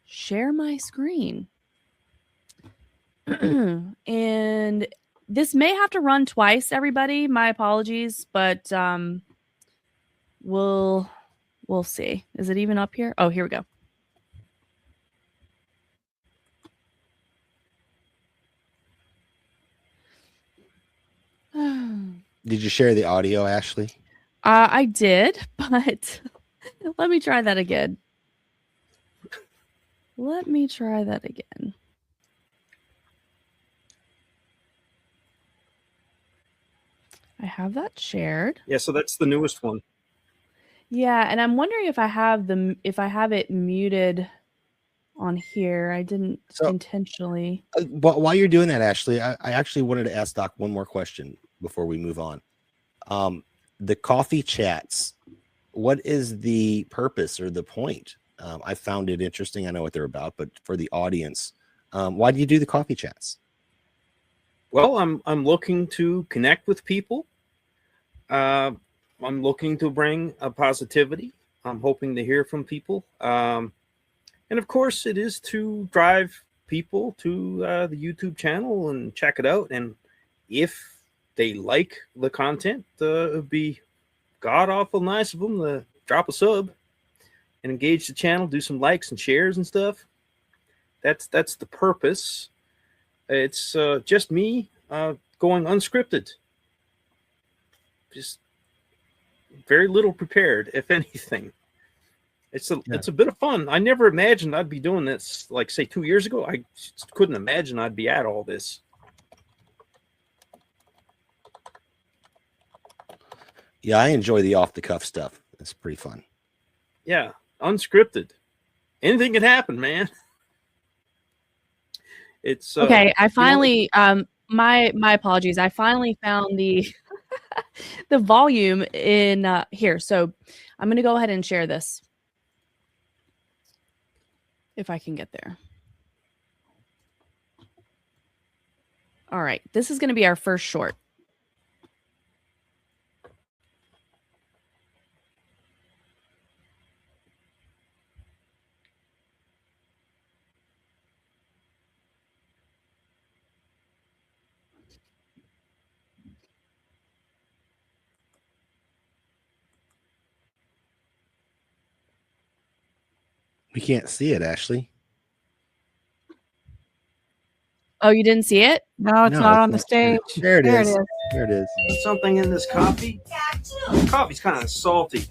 share my screen. And this may have to run twice, everybody. My apologies, but we'll see. Is it even up here? Oh, here we go. Did you share the audio, Ashley? I did, but let me try that again. Let me try that again. I have that shared. Yeah, so that's the newest one. Yeah, and I'm wondering if I have it muted on here. I didn't intentionally. But while you're doing that, Ashley, I actually wanted to ask Doc one more question before we move on. The coffee chats, what is the purpose or the point? I found it interesting. I know what they're about, but for the audience, why do you do the coffee chats? Well, I'm looking to connect with people. I'm looking to bring a positivity. I'm hoping to hear from people. And of course, it is to drive people to the YouTube channel and check it out. And if they like the content, it would be god awful nice of them to drop a sub and engage the channel, do some likes and shares and stuff. That's the purpose. It's just me going unscripted. Just very little prepared, if anything. It's a bit of fun. I never imagined I'd be doing this, like, say, 2 years ago. I just couldn't imagine I'd be at all this. Yeah, I enjoy the off-the-cuff stuff. It's pretty fun. Yeah, unscripted. Anything can happen, man. It's okay. I finally, my apologies. I finally found the the volume in here. So I'm going to go ahead and share this if I can get there. All right. This is going to be our first short. We can't see it, Ashley. Oh, you didn't see it? No, it's not on the stage. There it is. There it is. something in this coffee. Coffee's kind of salty.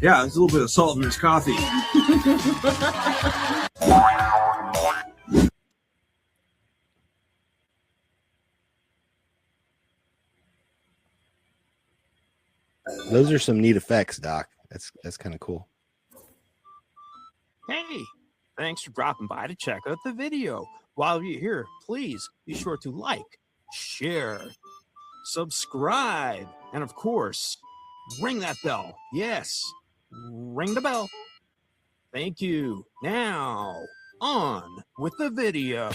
Yeah, there's a little bit of salt in this coffee. Those are some neat effects, Doc. That's kind of cool. Hey, thanks for dropping by to check out the video. While you're here, please be sure to like, share, subscribe, and of course, ring that bell. Yes, ring the bell. Thank you. Now, on with the video.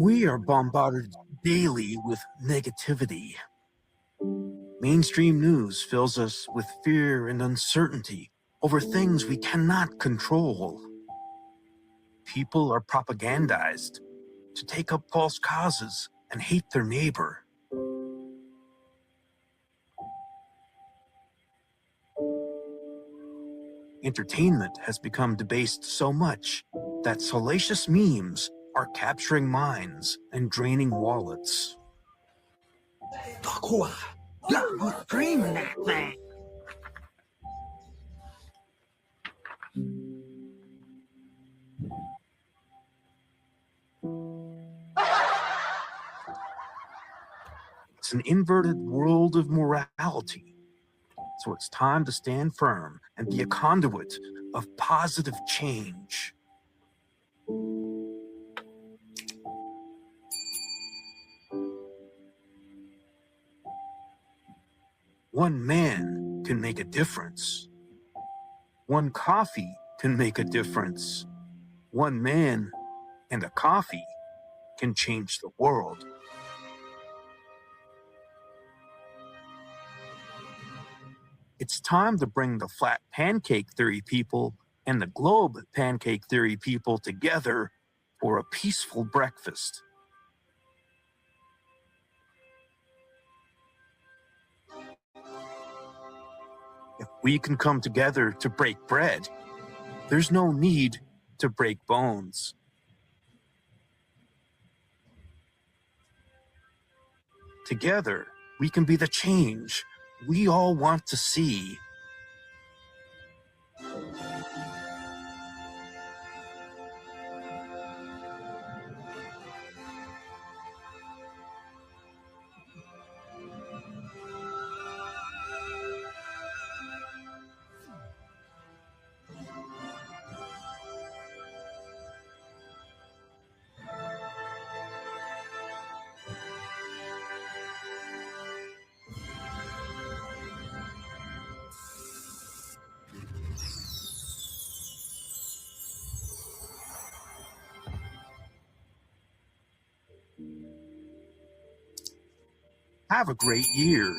We are bombarded daily with negativity. Mainstream news fills us with fear and uncertainty over things we cannot control. People are propagandized to take up false causes and hate their neighbor. Entertainment has become debased so much that salacious memes are capturing minds and draining wallets. Fuck, yeah, you're screaming that thing. It's an inverted world of morality. So it's time to stand firm and be a conduit of positive change. One man can make a difference. One coffee can make a difference. One man and a coffee can change the world. It's time to bring the flat pancake theory people and the globe pancake theory people together for a peaceful breakfast. If we can come together to break bread, there's no need to break bones. Together, we can be the change we all want to see. Have a great year.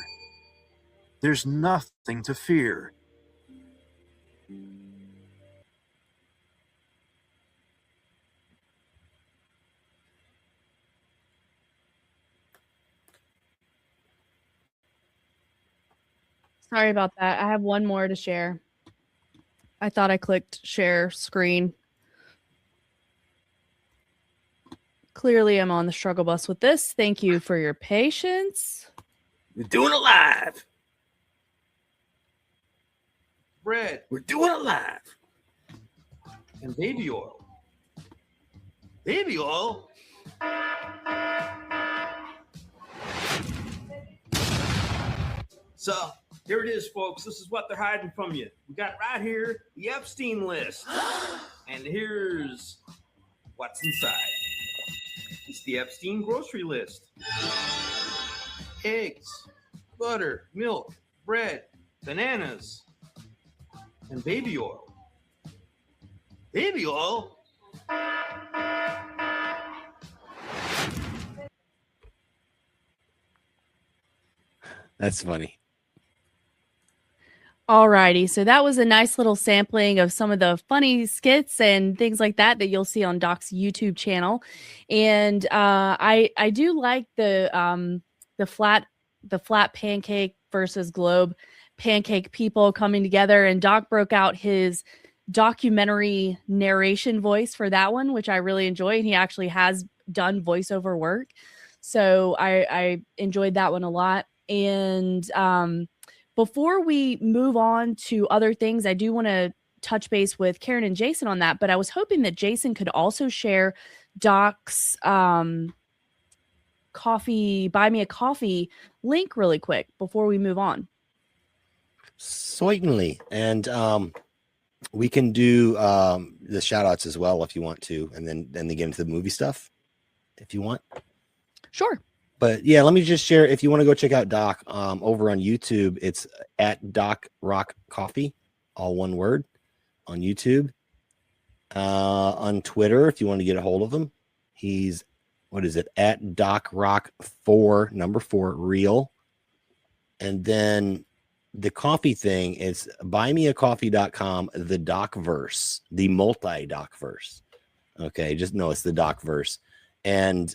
There's nothing to fear. Sorry about that. I have one more to share. I thought I clicked share screen. Clearly, I'm on the struggle bus with this. Thank you for your patience. We're doing it live. Bread We're doing it live. and baby oil. Baby oil? So here it is, folks. This is what they're hiding from you. We got right here the Epstein list. And here's what's inside. It's the Epstein grocery list. Eggs, butter, milk, bread, bananas, and baby oil. Baby oil? That's funny. Alrighty, so that was a nice little sampling of some of the funny skits and things like that that you'll see on Doc's YouTube channel, and I do like the flat pancake versus globe pancake people coming together, and Doc broke out his documentary narration voice for that one, which I really enjoy, and he actually has done voiceover work, so I enjoyed that one a lot, and before we move on to other things, I do want to touch base with Karen and Jason on that, but I was hoping that Jason could also share Doc's coffee, buy me a coffee link really quick before we move on. Certainly. And we can do the shout outs as well if you want to, and then they get into the movie stuff if you want. Sure. But yeah, let me just share. If you want to go check out Doc over on YouTube, it's at Doc Rock Coffee, all one word, on YouTube. On Twitter, if you want to get a hold of him, he's at Doc Rock 4 real. And then the coffee thing is buymeacoffee.com, the Docverse, the multi-Docverse. Okay, just know it's the Docverse. And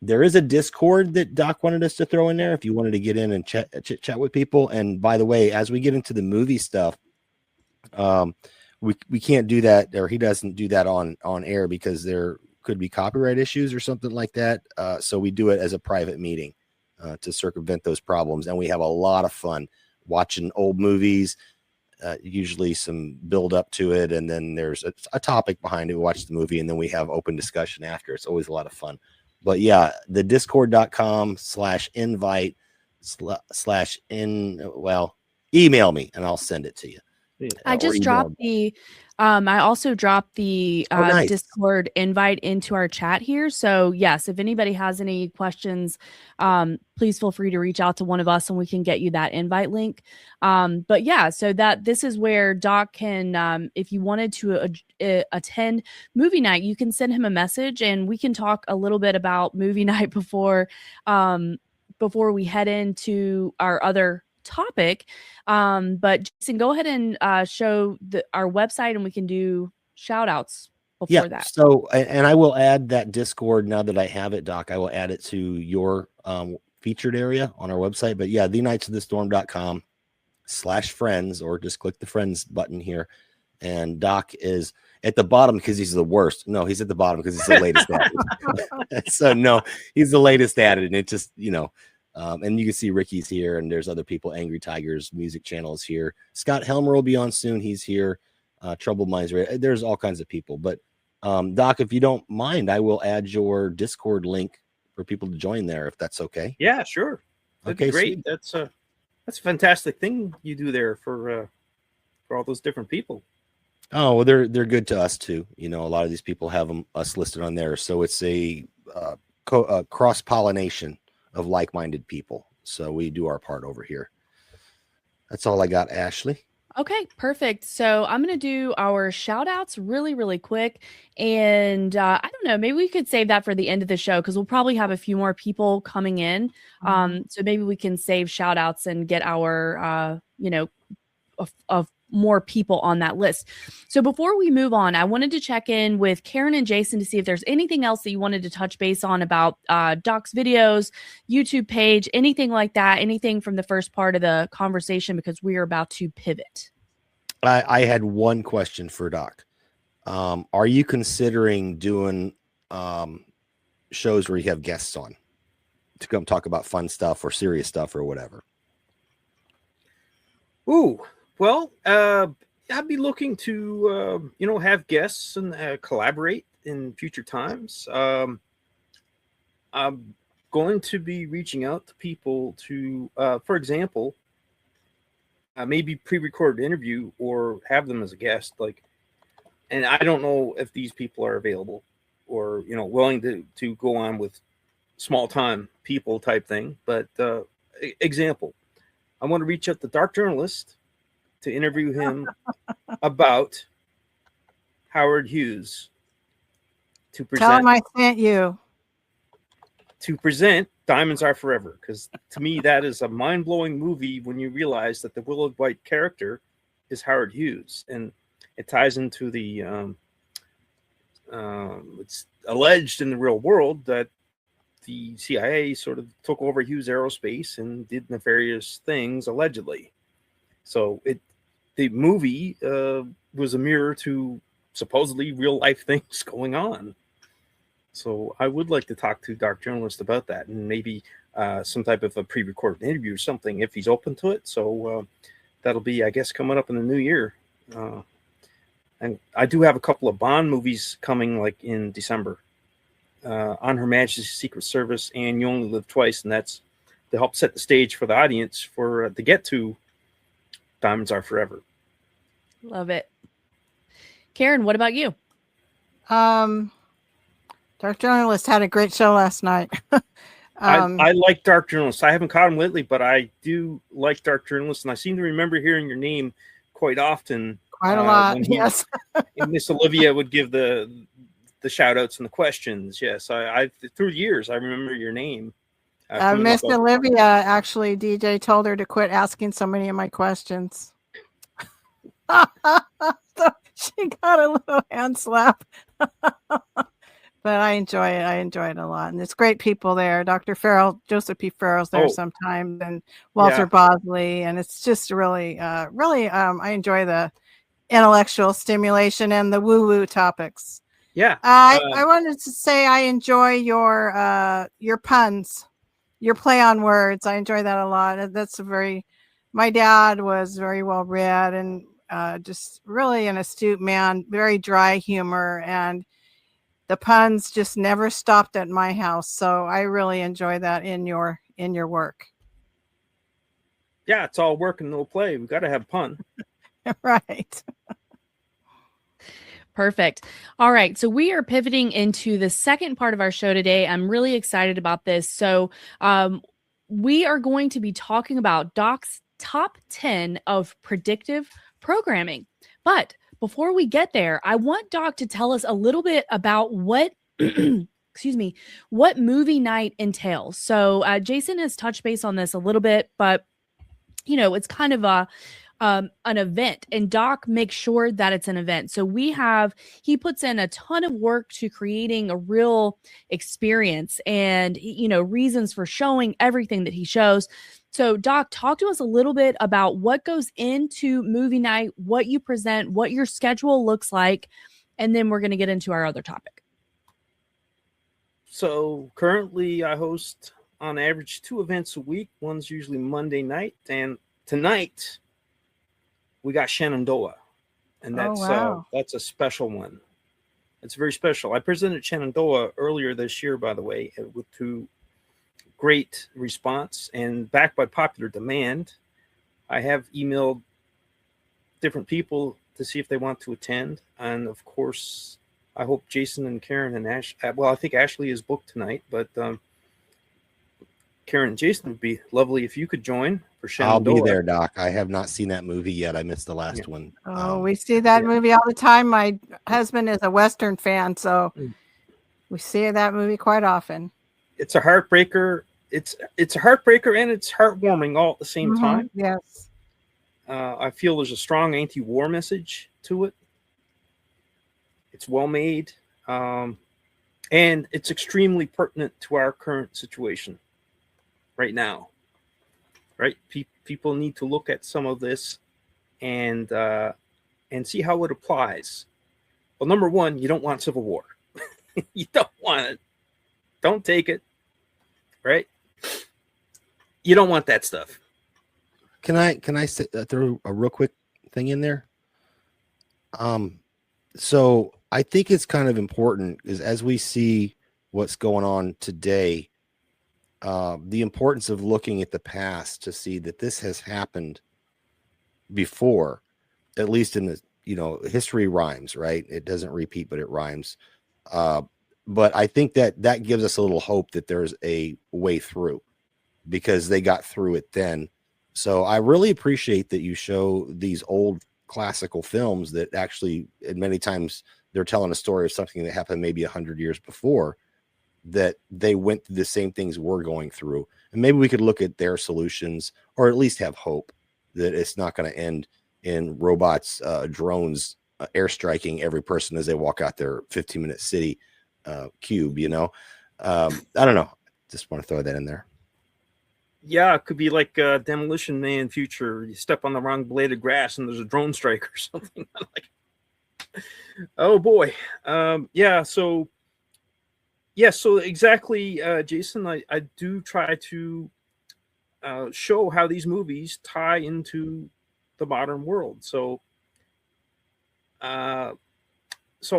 there is a Discord that Doc wanted us to throw in there if you wanted to get in and chat with people. And by the way, as we get into the movie stuff, we can't do that, or he doesn't do that on air because there could be copyright issues or something like that. So we do it as a private meeting. to circumvent those problems. And we have a lot of fun watching old movies, usually some build up to it. And then there's a topic behind it. We watch the movie and then we have open discussion after. It's always a lot of fun. But yeah, the discord.com/invite email me and I'll send it to you. I just dropped I also dropped the nice. Discord invite into our chat here. So yes, if anybody has any questions, please feel free to reach out to one of us and we can get you that invite link. But yeah, so this is where Doc can, if you wanted to attend movie night, you can send him a message and we can talk a little bit about movie night before we head into our other topic. But Jason, go ahead and show our website and we can do shout outs before that. So, and I will add that Discord now that I have it, Doc. I will add it to your featured area on our website. But yeah, thenightsofthestorm.com/friends, or just click the friends button here. And Doc is at the bottom because he's the worst. No, he's at the bottom because he's the latest at it. So no, he's the latest at it. And it just, and you can see Ricky's here, and there's other people. Angry Tigers music channel is here. Scott Helmer will be on soon. He's here. Troubled Minds. There's all kinds of people. But Doc, if you don't mind, I will add your Discord link for people to join there, if that's okay. Yeah, sure. That'd be great. Sweet. That's a fantastic thing you do there for all those different people. Oh, well, they're good to us too. A lot of these people have us listed on there, so it's a cross pollination of like-minded people. So we do our part over here. That's all I got, Ashley. Okay, perfect. So I'm going to do our shout outs really, really quick. And I don't know, maybe we could save that for the end of the show because we'll probably have a few more people coming in. So maybe we can save shout outs and get our, of more people on that list. So before we move on, I wanted to check in with Karen and Jason to see if there's anything else that you wanted to touch base on about Doc's videos, YouTube page, anything like that, anything from the first part of the conversation, because we are about to pivot. I had one question for Doc. Are you considering doing shows where you have guests on to come talk about fun stuff or serious stuff or whatever? Ooh. Well, I'd be looking to, have guests and collaborate in future times. I'm going to be reaching out to people to, for example, maybe pre-record an interview or have them as a guest. And I don't know if these people are available or, willing to go on with small time people type thing. But example, I want to reach out to Dark Journalist to interview him about Howard Hughes to present. Tell him I sent you. To present Diamonds Are Forever, because to me that is a mind-blowing movie when you realize that the Willard White character is Howard Hughes, and it ties into the it's alleged in the real world that the CIA sort of took over Hughes Aerospace and did nefarious things allegedly. So the movie was a mirror to supposedly real life things going on. So I would like to talk to Dark Journalist about that, and maybe some type of a pre-recorded interview or something if he's open to it. So that'll be, I guess, coming up in the new year. And I do have a couple of Bond movies coming in December. On Her Majesty's Secret Service and You Only Live Twice, and that's to help set the stage for the audience to get to Diamonds Are Forever. Love it. Karen, what about you? Dark Journalist had a great show last night. I like Dark Journalist. I haven't caught him lately, but I do like Dark Journalist, and I seem to remember hearing your name quite often. Quite a lot, yes. Miss Olivia would give the shout outs and the questions. Yes, I through years I remember your name. Miss Olivia, actually, DJ told her to quit asking so many of my questions. So she got a little hand slap. But I enjoy it. I enjoy it a lot. And it's great people there. Dr. Farrell, Joseph P. Farrell's there sometimes, and Walter Bosley. And it's just really, I enjoy the intellectual stimulation and the woo-woo topics. Yeah. I wanted to say I enjoy your puns. your play on words. I enjoy that a lot. That's my dad was very well read and just really an astute man, very dry humor, and the puns just never stopped at my house. So I really enjoy that in your work. Yeah, it's all work and no play. We got to have fun. Right. Perfect. All right. So we are pivoting into the second part of our show today. I'm really excited about this. So we are going to be talking about Doc's top 10 of predictive programming. But before we get there, I want Doc to tell us a little bit about what excuse me, what movie night entails. So Jason has touched base on this a little bit, but it's kind of an event, and Doc makes sure that it's an event. So he puts in a ton of work to creating a real experience and, reasons for showing everything that he shows. So Doc, talk to us a little bit about what goes into movie night, what you present, what your schedule looks like, and then we're going to get into our other topic. So currently I host on average 2 events a week. One's usually Monday night, and tonight we got Shenandoah, and that's a special one. It's very special. I presented Shenandoah earlier this year, by the way, to great response and backed by popular demand. I have emailed different people to see if they want to attend, and of course, I hope Jason and Karen and Ash. Well, I think Ashley is booked tonight, but Karen and Jason, would be lovely if you could join for Shenandoah. I'll be there, Doc. I have not seen that movie yet. I missed the last one. Oh, we see that movie all the time. My husband is a Western fan, so we see that movie quite often. It's a heartbreaker. It's a heartbreaker and it's heartwarming all at the same time. Yes. I feel there's a strong anti-war message to it. It's well made, and it's extremely pertinent to our current situation right now. Right, people need to look at some of this and see how it applies. Well, number one, you don't want civil war. You don't want it. Don't take it. Right? You don't want that stuff. Can I throw a real quick thing in there? So I think it's kind of important is as we see what's going on today, the importance of looking at the past to see that this has happened before, at least in the, history rhymes, right? It doesn't repeat, but it rhymes. But I think that gives us a little hope that there's a way through because they got through it then. So I really appreciate that you show these old classical films that actually, and many times they're telling a story of something that happened maybe 100 years before, that they went through the same things we're going through. And maybe we could look at their solutions or at least have hope that it's not going to end in robots, drones, airstriking every person as they walk out their 15-minute city cube, I don't know. Just want to throw that in there. Yeah, it could be like Demolition Man future. You step on the wrong blade of grass and there's a drone strike or something. Oh boy. So exactly, Jason, I do try to show how these movies tie into the modern world. So I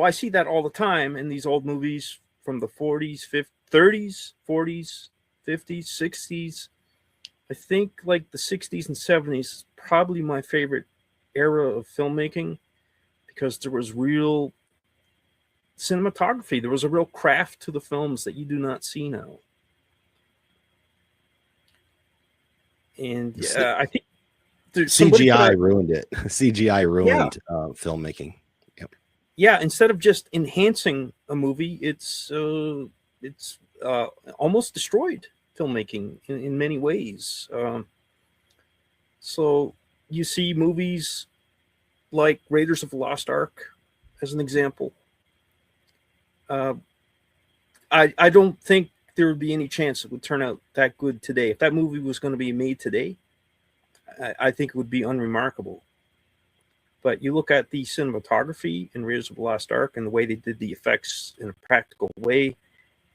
see that all the time in these old movies from the 40s, 30s, 40s, 50s, 60s. I think like the 60s and 70s is probably my favorite era of filmmaking because there was real cinematography. There was a real craft to the films that you do not see now. And I think CGI ruined it. CGI ruined filmmaking. Yep. Yeah, instead of just enhancing a movie, it's almost destroyed filmmaking in many ways. So you see movies like Raiders of the Lost Ark as an example. I don't think there would be any chance it would turn out that good today. If that movie was going to be made today, I think it would be unremarkable. But you look at the cinematography in Raiders of the Lost Ark and the way they did the effects in a practical way,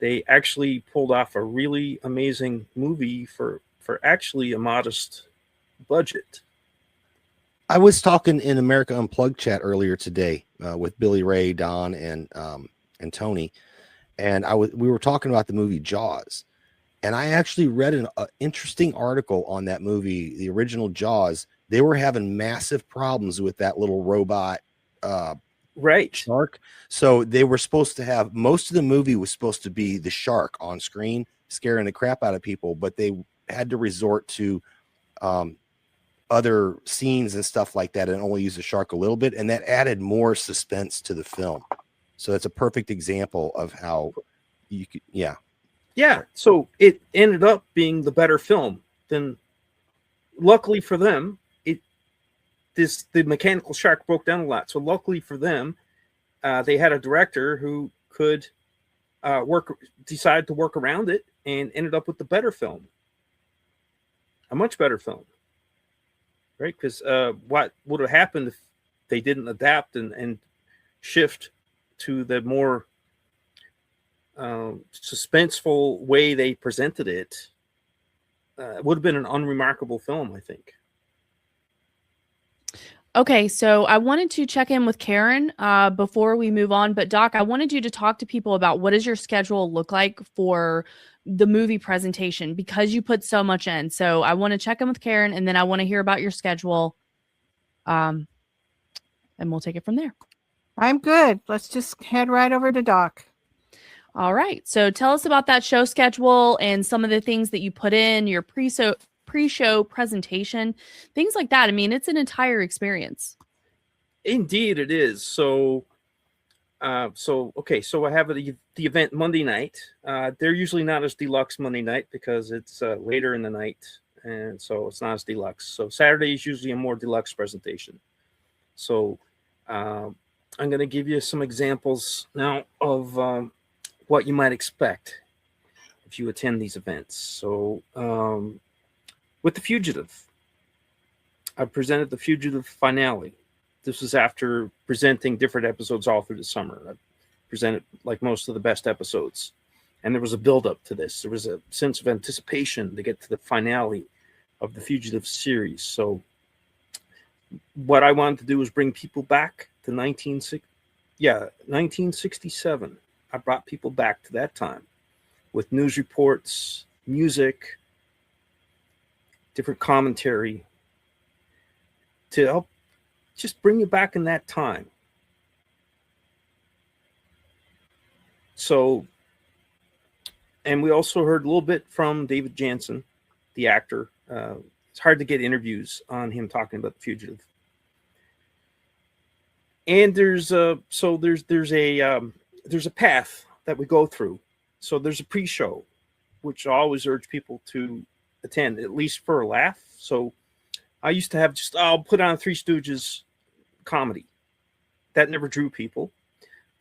they actually pulled off a really amazing movie for actually a modest budget. I was talking in America Unplugged chat earlier today with Billy Ray, Don, and Tony, and we were talking about the movie Jaws, and I actually read an interesting article on that movie, the original Jaws. They were having massive problems with that little robot right shark, so they were supposed to have, most of the movie was supposed to be the shark on screen scaring the crap out of people, but they had to resort to other scenes and stuff like that and only use the shark a little bit, and that added more suspense to the film. So it's a perfect example of how you could, yeah. So it ended up being the better film. Then luckily for them, the mechanical shark broke down a lot. So luckily for them, they had a director who could decide to work around it and ended up with the better film, a much better film. Right, because what would have happened if they didn't adapt and shift to the more suspenseful way they presented it? It would have been an unremarkable film, I think. Okay, so I wanted to check in with Karen before we move on, but Doc, I wanted you to talk to people about what does your schedule look like for the movie presentation, because you put so much in. So I want to check in with Karen, and then I want to hear about your schedule, and we'll take it from there. I'm good. Let's just head right over to Doc. All right. So tell us about that show schedule and some of the things that you put in your pre-show presentation, things like that. I mean, it's an entire experience. Indeed, it is. So I have the event Monday night. They're usually not as deluxe Monday night because it's later in the night, and so it's not as deluxe. So Saturday is usually a more deluxe presentation. So I'm going to give you some examples now of what you might expect if you attend these events. So with The Fugitive, I presented The Fugitive finale. This was after presenting different episodes all through the summer. I presented like most of the best episodes. And there was a build-up to this. There was a sense of anticipation to get to the finale of the Fugitive series. So what I wanted to do was bring people back to 1967. I brought people back to that time with news reports, music, different commentary to help just bring you back in that time. So, and we also heard a little bit from David Jansen, the actor. It's hard to get interviews on him talking about The Fugitive. And there's a path that we go through. So there's a pre-show, which I always urge people to attend, at least for a laugh. So I used to have I'll put on Three Stooges comedy. That never drew people.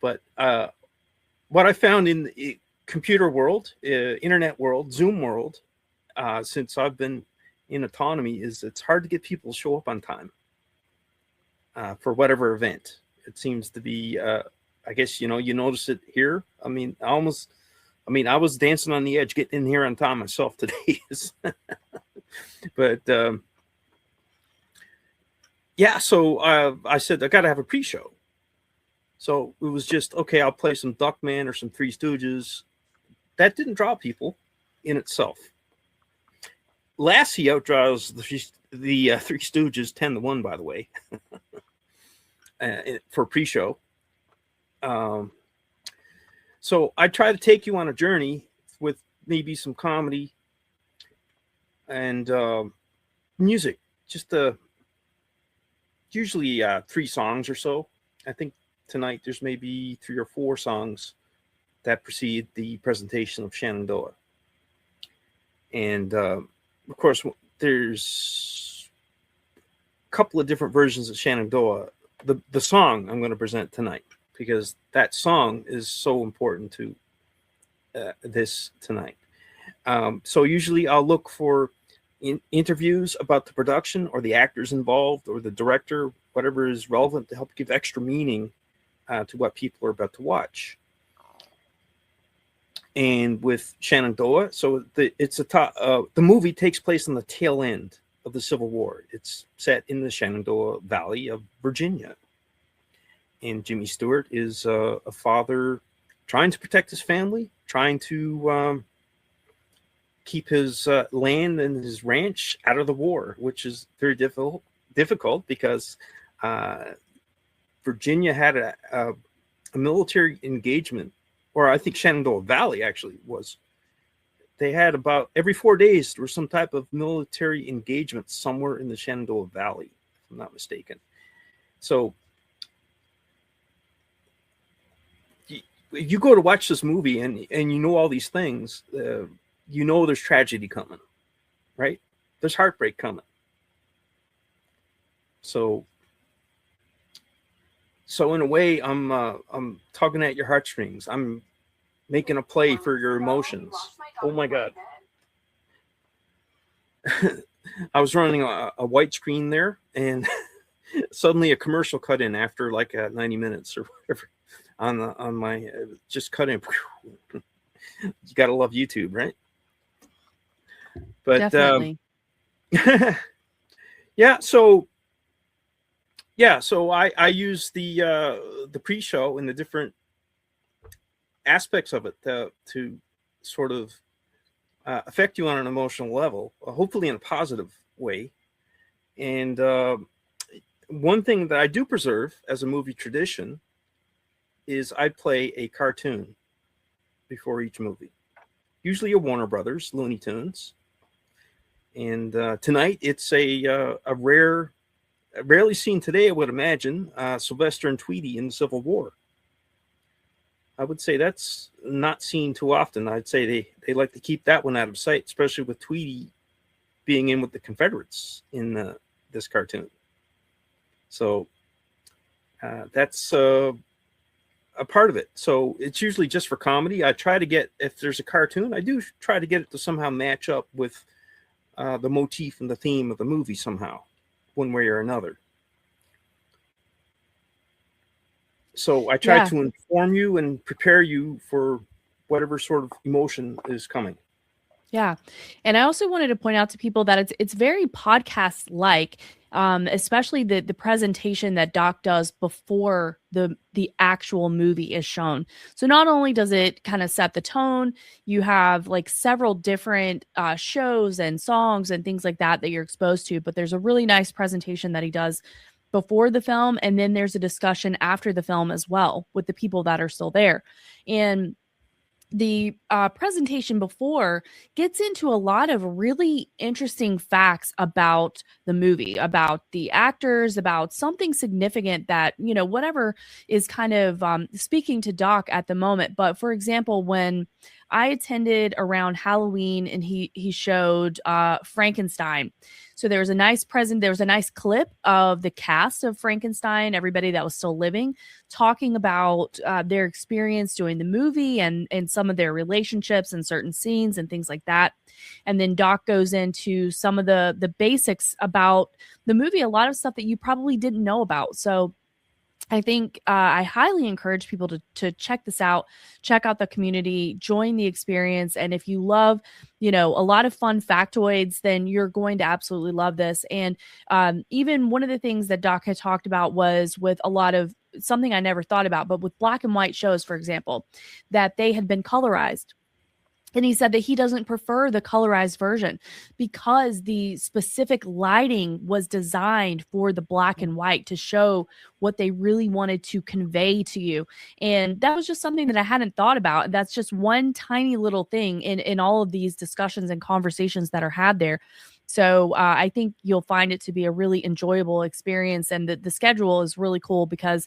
But what I found in the computer world, internet world, Zoom world, since I've been in autonomy, is it's hard to get people to show up on time for whatever event. It seems to be, I guess, you notice it here. I mean, I was dancing on the edge getting in here on time myself today. But so I said, I got to have a pre-show. So it was just, okay, I'll play some Duckman or some Three Stooges. That didn't draw people in itself. Lassie outdraws the Three Stooges 10-1, by the way, for pre-show. So I try to take you on a journey with maybe some comedy and music, just usually 3 songs or so. I think tonight there's maybe 3 or 4 songs that precede the presentation of Shenandoah. And of course, there's a couple of different versions of Shenandoah. The song I'm going to present tonight, because that song is so important to this tonight. So usually I'll look for interviews about the production or the actors involved or the director, whatever is relevant to help give extra meaning to what people are about to watch. and with Shenandoah. So the movie takes place on the tail end of the Civil War. It's set in the Shenandoah Valley of Virginia. And Jimmy Stewart is a father trying to protect his family, trying to keep his land and his ranch out of the war, which is very difficult because Virginia had a military engagement, or I think Shenandoah Valley actually was. They had about every 4 days there was some type of military engagement somewhere in the Shenandoah Valley, if I'm not mistaken. So you go to watch this movie and you know all these things, you know there's tragedy coming, right? There's heartbreak coming. So in a way, I'm tugging at your heartstrings. I'm making a play for your emotions. Oh my God. I was running a white screen there, and suddenly a commercial cut in after like 90 minutes or whatever on my just cut in. You gotta love YouTube, right? But Definitely. so I use the pre-show and the different aspects of it to sort of affect you on an emotional level, hopefully in a positive way. And one thing that I do preserve as a movie tradition is I play a cartoon before each movie, usually a Warner Brothers Looney Tunes. And tonight it's a rarely seen today, I would imagine, Sylvester and Tweety in the Civil War. I would say that's not seen too often. I'd say they like to keep that one out of sight, especially with Tweety being in with the Confederates in this cartoon. So that's a part of it. So it's usually just for comedy. I try to get, if there's a cartoon, I do try to get it to somehow match up with the motif and the theme of the movie somehow, one way or another. So I try to inform you and prepare you for whatever sort of emotion is coming. Yeah. And I also wanted to point out to people that it's very podcast-like, especially the presentation that Doc does before the actual movie is shown. So not only does it kind of set the tone, you have like several different shows and songs and things like that you're exposed to, but there's a really nice presentation that he does before the film, and then there's a discussion after the film as well with the people that are still there. And the presentation before gets into a lot of really interesting facts about the movie, about the actors, about something significant that, you know, whatever is kind of speaking to Doc at the moment. But for example, when I attended around Halloween and he showed Frankenstein. So there was a nice clip of the cast of Frankenstein, everybody that was still living, talking about their experience doing the movie and some of their relationships and certain scenes and things like that. And then Doc goes into some of the basics about the movie, a lot of stuff that you probably didn't know about. So I think I highly encourage people to check this out, check out the community, join the experience. And if you love, you know, a lot of fun factoids, then you're going to absolutely love this. And even one of the things that Doc had talked about was with a lot of something I never thought about, but with black and white shows, for example, that they had been colorized. And he said that he doesn't prefer the colorized version because the specific lighting was designed for the black and white to show what they really wanted to convey to you. And that was just something that I hadn't thought about. That's just one tiny little thing in all of these discussions and conversations that are had there. So I think you'll find it to be a really enjoyable experience. And the schedule is really cool because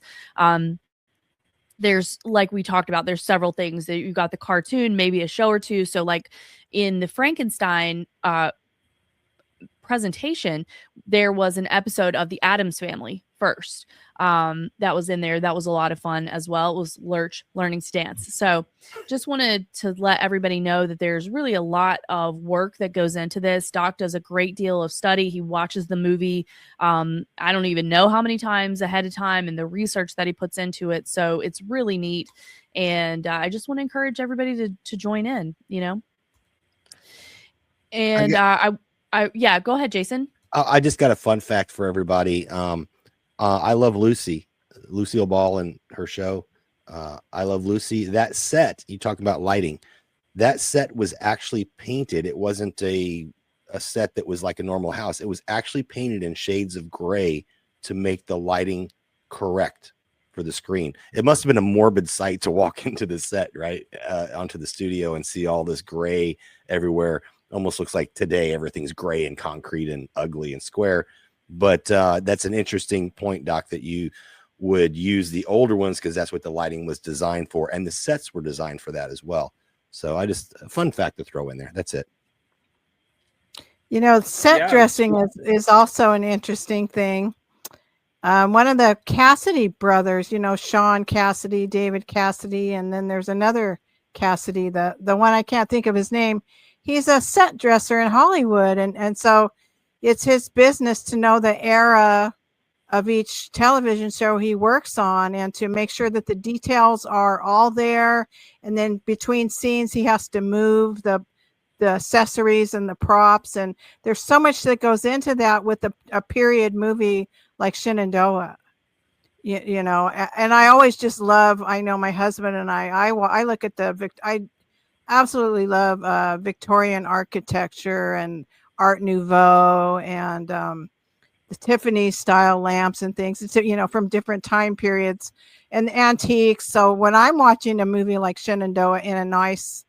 there's, like we talked about, there's several things that you got the cartoon, maybe a show or two. So like in the Frankenstein presentation, there was an episode of the Addams Family first. That was in there. That was a lot of fun as well. It was Lurch Learning to Dance. So just wanted to let everybody know that there's really a lot of work that goes into this. Doc does a great deal of study. He watches the movie. I don't even know how many times ahead of time, and the research that he puts into it. So it's really neat. And I just want to encourage everybody to join in, you know? And yeah, go ahead, Jason. I just got a fun fact for everybody. I Love Lucy, Lucille Ball and her show. I Love Lucy. That set, you talk about lighting, that set was actually painted. It wasn't a set that was like a normal house. It was actually painted in shades of gray to make the lighting correct for the screen. It must have been a morbid sight to walk into the set, right? Onto the studio and see all this gray everywhere. Almost looks like today everything's gray and concrete and ugly and square. But that's an interesting point, Doc, that you would use the older ones because that's what the lighting was designed for, and the sets were designed for that as well. So a fun fact to throw in there. That's it. You know, set dressing is also an interesting thing. One of the Cassidy brothers, you know, Sean Cassidy, David Cassidy, and then there's another Cassidy, the one I can't think of his name. He's a set dresser in Hollywood. And so it's his business to know the era of each television show he works on and to make sure that the details are all there. And then between scenes, he has to move the accessories and the props. And there's so much that goes into that with a period movie like Shenandoah. You know, and I always just love, I know my husband and I look at I absolutely love Victorian architecture and Art Nouveau and the Tiffany style lamps and things. It's, you know, from different time periods and antiques. So when I'm watching a movie like Shenandoah in a nice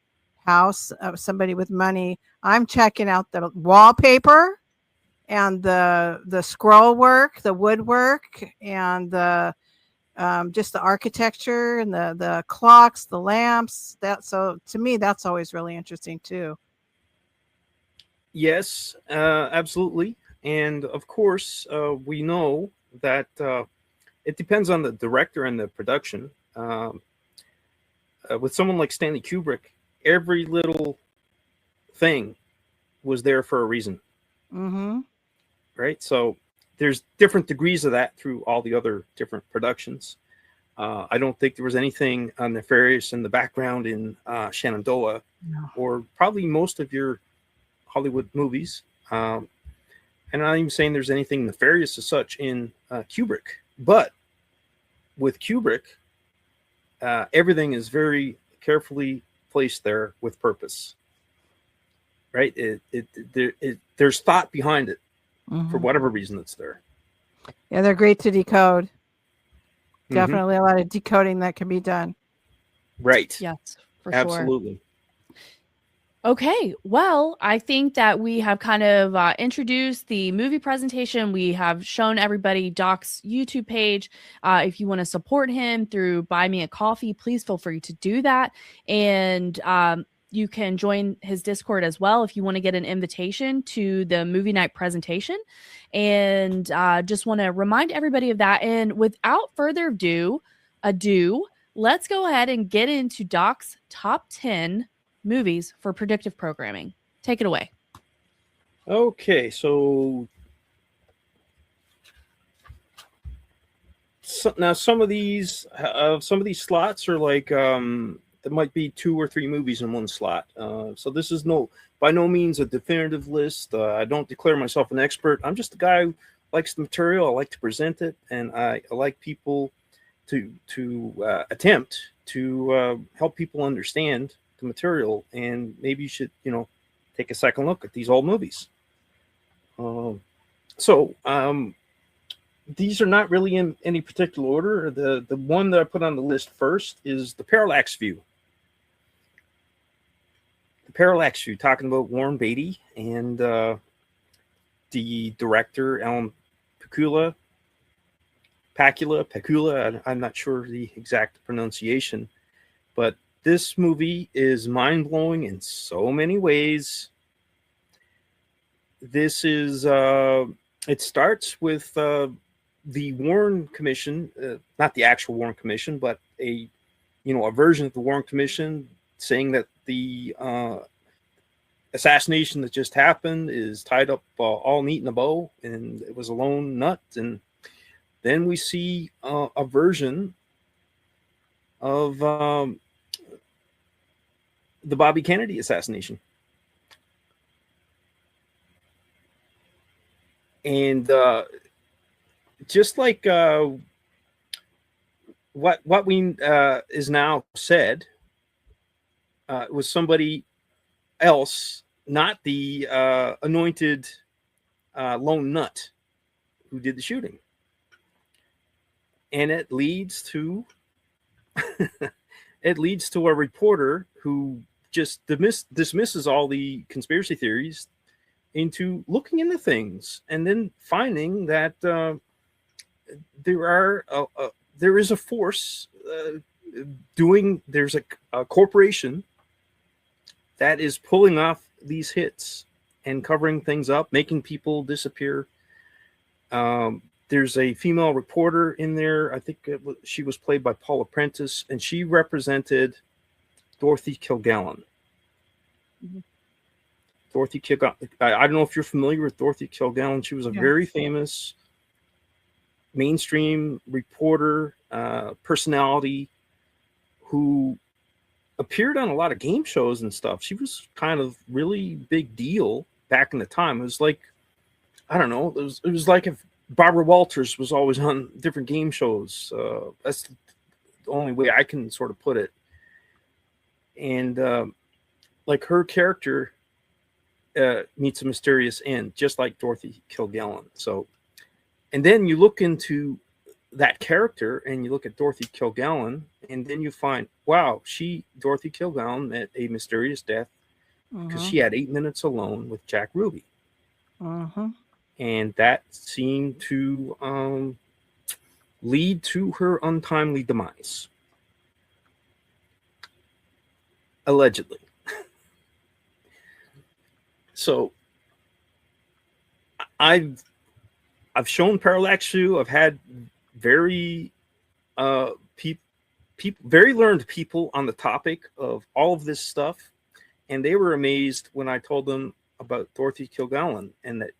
house of somebody with money, I'm checking out the wallpaper and the scroll work, the woodwork, and the just the architecture and the clocks, the lamps. So to me, that's always really interesting too. Yes, absolutely. And of course, we know that it depends on the director and the production. With someone like Stanley Kubrick, every little thing was there for a reason. Mm-hmm. Right? So there's different degrees of that through all the other different productions. I don't think there was anything nefarious in the background in Shenandoah, or probably most of your Hollywood movies. And I'm not even saying there's anything nefarious as such in Kubrick. But with Kubrick, everything is very carefully placed there with purpose. Right? There's thought behind it. Mm-hmm. For whatever reason it's there. Yeah, they're great to decode. Mm-hmm. Definitely a lot of decoding that can be done. Right. Yes, for absolutely. Sure. Okay, well, I think that we have kind of introduced the movie presentation. We have shown everybody Doc's YouTube page. If you want to support him through Buy Me a Coffee, please feel free to do that. And you can join his Discord as well if you want to get an invitation to the movie night presentation. And just want to remind everybody of that. And without further ado, let's go ahead and get into Doc's top 10 movies for predictive programming. Take it away. Okay, so now some of these slots are like there might be 2 or 3 movies in one slot. So this is by no means a definitive list. I don't declare myself an expert. I'm just a guy who likes the material. I like to present it, and I like people to attempt to help people understand the material. And maybe you should, take a second look at these old movies. These are not really in any particular order. The one that I put on the list first is The Parallax View. The Parallax View, talking about Warren Beatty and the director, Alan Pakula. I'm not sure the exact pronunciation, but this movie is mind-blowing in so many ways. This is, it starts with the Warren Commission, not the actual Warren Commission, but a version of the Warren Commission saying that the assassination that just happened is tied up all neat in a bow, and it was a lone nut. And then we see a version of the Bobby Kennedy assassination. And just like what we is now said was somebody else, not the anointed lone nut who did the shooting. And it leads to a reporter who just dismisses all the conspiracy theories into looking into things, and then finding that there is a force there's a corporation that is pulling off these hits and covering things up, making people disappear. There's a female reporter in there. I think she was played by Paula Prentice, and she represented Dorothy Kilgallen. Mm-hmm. Dorothy Kilgallen. I don't know if you're familiar with Dorothy Kilgallen. She was a very famous mainstream reporter, personality who appeared on a lot of game shows and stuff. She was kind of really big deal back in the time. It was like, I don't know, it was like if Barbara Walters was always on different game shows. That's the only way I can sort of put it. And like her character meets a mysterious end, just like Dorothy Kilgallen. So, and then you look into that character and you look at Dorothy Kilgallen, and then you find, wow, Dorothy Kilgallen met a mysterious death because she had 8 minutes alone with Jack Ruby. And that seemed to lead to her untimely demise. Allegedly. So I've shown Parallax View. I've had very very learned people on the topic of all of this stuff, and they were amazed when I told them about Dorothy Kilgallen and that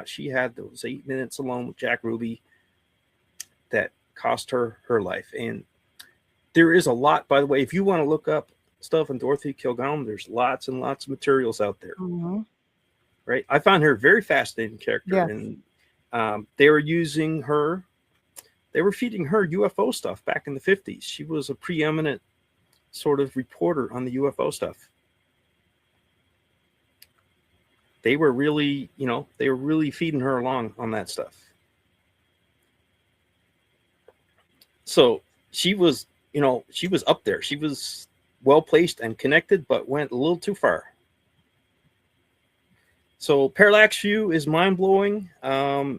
she had those 8 minutes alone with Jack Ruby that cost her life. And there is a lot, by the way, if you want to look up stuff on Dorothy Kilgallen, there's lots and lots of materials out there. Right? I found her a very fascinating character, and they were using her. They were feeding her UFO stuff back in the 50s. She was a preeminent sort of reporter on the UFO stuff. They were really, feeding her along on that stuff. So she was up there. She was well placed and connected, but went a little too far. So Parallax View is mind blowing. The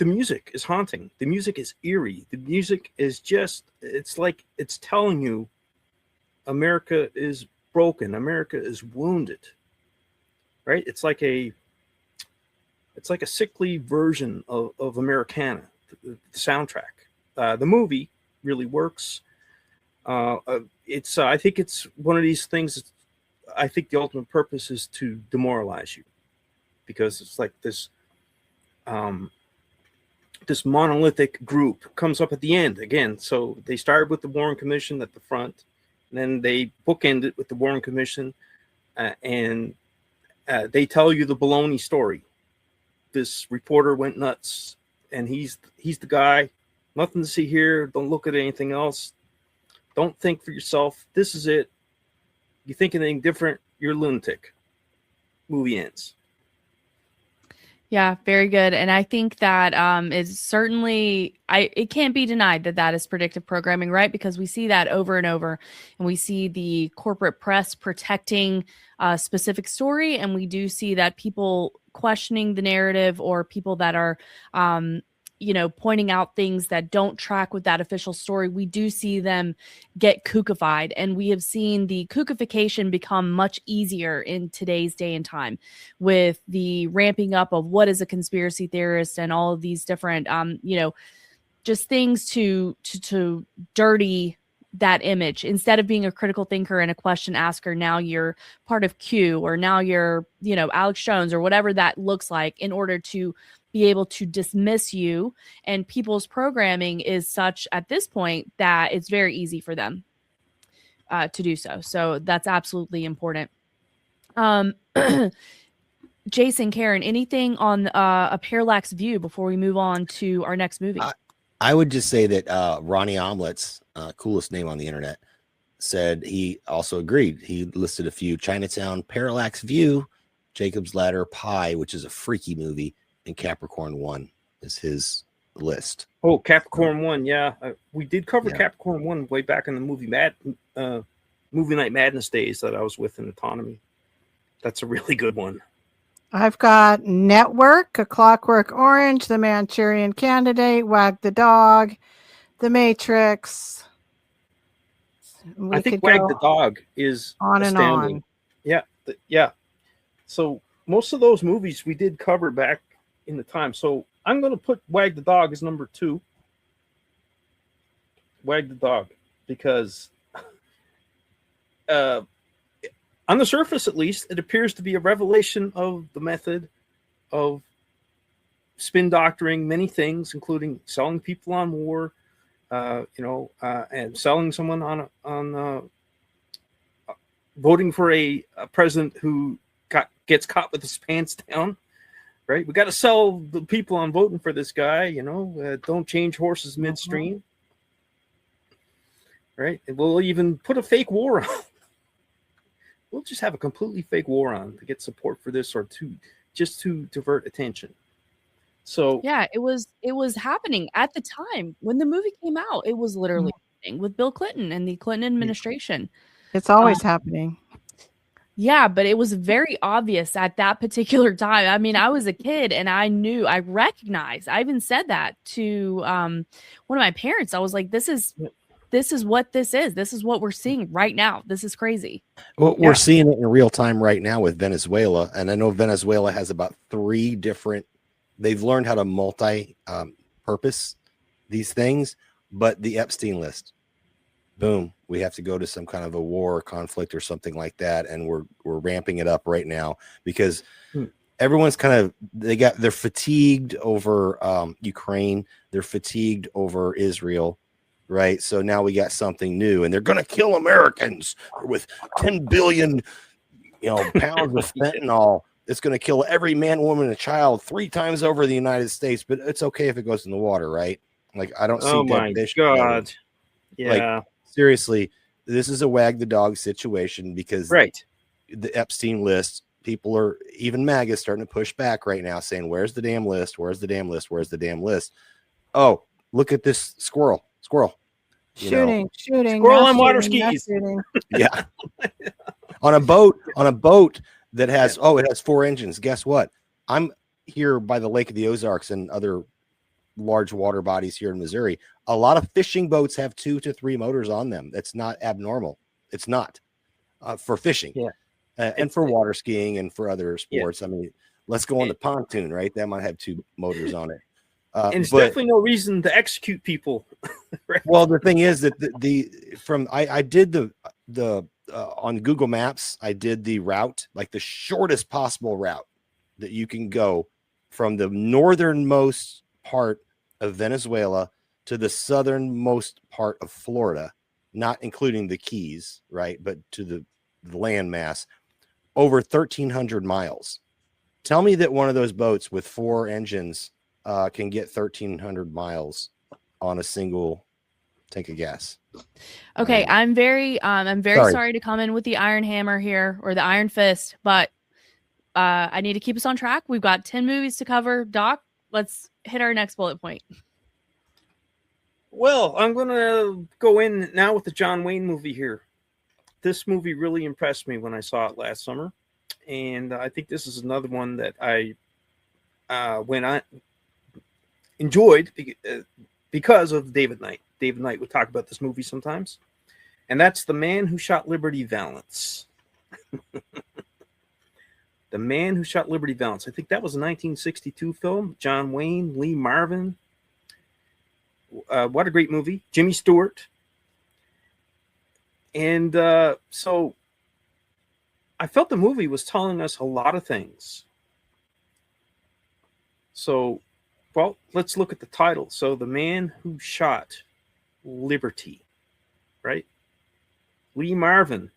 music is haunting. The music is eerie. The music is it's like it's telling you America is broken. America is wounded. Right? It's like a sickly version of Americana, the soundtrack. The movie really works. I think it's one of these things. I think the ultimate purpose is to demoralize you, because it's like this monolithic group comes up at the end again. So they started with the Warren Commission at the front, and then they bookend it with the Warren Commission, and they tell you the baloney story. This reporter went nuts, and he's the guy. Nothing to see here. Don't look at anything else. Don't think for yourself. This is it. You think anything different, you're a lunatic. Movie ends. Yeah, very good. And I think that is certainly, it can't be denied that is predictive programming, right? Because we see that over and over, and we see the corporate press protecting a specific story, and we do see that people questioning the narrative, or people that are pointing out things that don't track with that official story, we do see them get kookified. And we have seen the kookification become much easier in today's day and time with the ramping up of what is a conspiracy theorist and all of these different, just things to dirty that image. Instead of being a critical thinker and a question asker, now you're part of Q, or now you're, Alex Jones, or whatever that looks like, in order to be able to dismiss you. And people's programming is such at this point that it's very easy for them to do so. So that's absolutely important. Jason, Karen, anything on a Parallax View before we move on to our next movie? I would just say that Ronnie Omelets, coolest name on the internet, said he also agreed. He listed a few: Chinatown, Parallax View, Jacob's Ladder, Pi, which is a freaky movie, and Capricorn 1 is his list. Oh, Capricorn 1, yeah. We did cover Capricorn 1 way back in the Movie Night Madness days that I was with in Autonomy. That's a really good one. I've got Network, A Clockwork Orange, The Manchurian Candidate, Wag the Dog, The Matrix. I think Wag the Dog is on and astounding. on. Yeah, yeah. So most of those movies we did cover back in the time. So I'm going to put Wag the Dog as number 2. Wag the Dog, because on the surface, at least, it appears to be a revelation of the method of spin doctoring many things, including selling people on war, and selling someone on voting for a president who gets caught with his pants down. Right, we got to sell the people on voting for this guy. Don't change horses midstream. Right, and we'll even put a fake war on. We'll just have a completely fake war on to get support for this, or to divert attention. So yeah, it was happening at the time when the movie came out. It was literally happening with Bill Clinton and the Clinton administration. It's always happening. Yeah, but it was very obvious at that particular time. I mean, I was a kid and I recognized. I even said that to one of my parents. I was like, this is what this is. This is what we're seeing right now. This is crazy. Well, we're seeing it in real time right now with Venezuela. And I know Venezuela has about 3 different, they've learned how to multi-purpose these things, but the Epstein list, boom, we have to go to some kind of a war or conflict or something like that. And we're ramping it up right now because everyone's they're fatigued over Ukraine. They're fatigued over Israel. Right. So now we got something new, and they're going to kill Americans with 10 billion, pounds of fentanyl. It's going to kill every man, woman, and child 3 times over the United States. But it's okay if it goes in the water. Right. Like, I don't see. Oh, my God. Yeah. Like, seriously, this is a wag the dog situation because the Epstein list, people are, even MAGA, starting to push back right now saying, where's the damn list? Where's the damn list? Where's the damn list? Oh, look at this squirrel. Shooting. Squirrel on water skis. Yeah. on a boat that has, it has 4 engines. Guess what? I'm here by the Lake of the Ozarks and other large water bodies here in Missouri. A lot of fishing boats have 2 to 3 motors on them. That's not abnormal. It's not for fishing. Yeah. And for water skiing and for other sports. Yeah. I mean, let's go on the pontoon, right? That might have 2 motors on it. And it's definitely no reason to execute people. Right? Well, the thing is that I did the on Google Maps, I did the route, like the shortest possible route that you can go from the northernmost part of Venezuela to the southernmost part of Florida, not including the Keys, right? But to the landmass, over 1,300 miles. Tell me that one of those boats with 4 engines can get 1,300 miles on a single tank of gas. Okay, I'm very sorry to come in with the iron hammer here, or the iron fist, but I need to keep us on track. We've got 10 movies to cover. Doc, let's hit our next bullet point. Well, I'm going to go in now with the John Wayne movie here. This movie really impressed me when I saw it last summer. And I think this is another one that enjoyed because of David Knight. David Knight would talk about this movie sometimes, and that's The Man Who Shot Liberty Valance. The Man Who Shot Liberty Valance. I think that was a 1962 film. John Wayne, Lee Marvin. What a great movie. Jimmy Stewart. And so I felt the movie was telling us a lot of things. So, well, let's look at the title. So, The Man Who Shot Liberty, right? Lee Marvin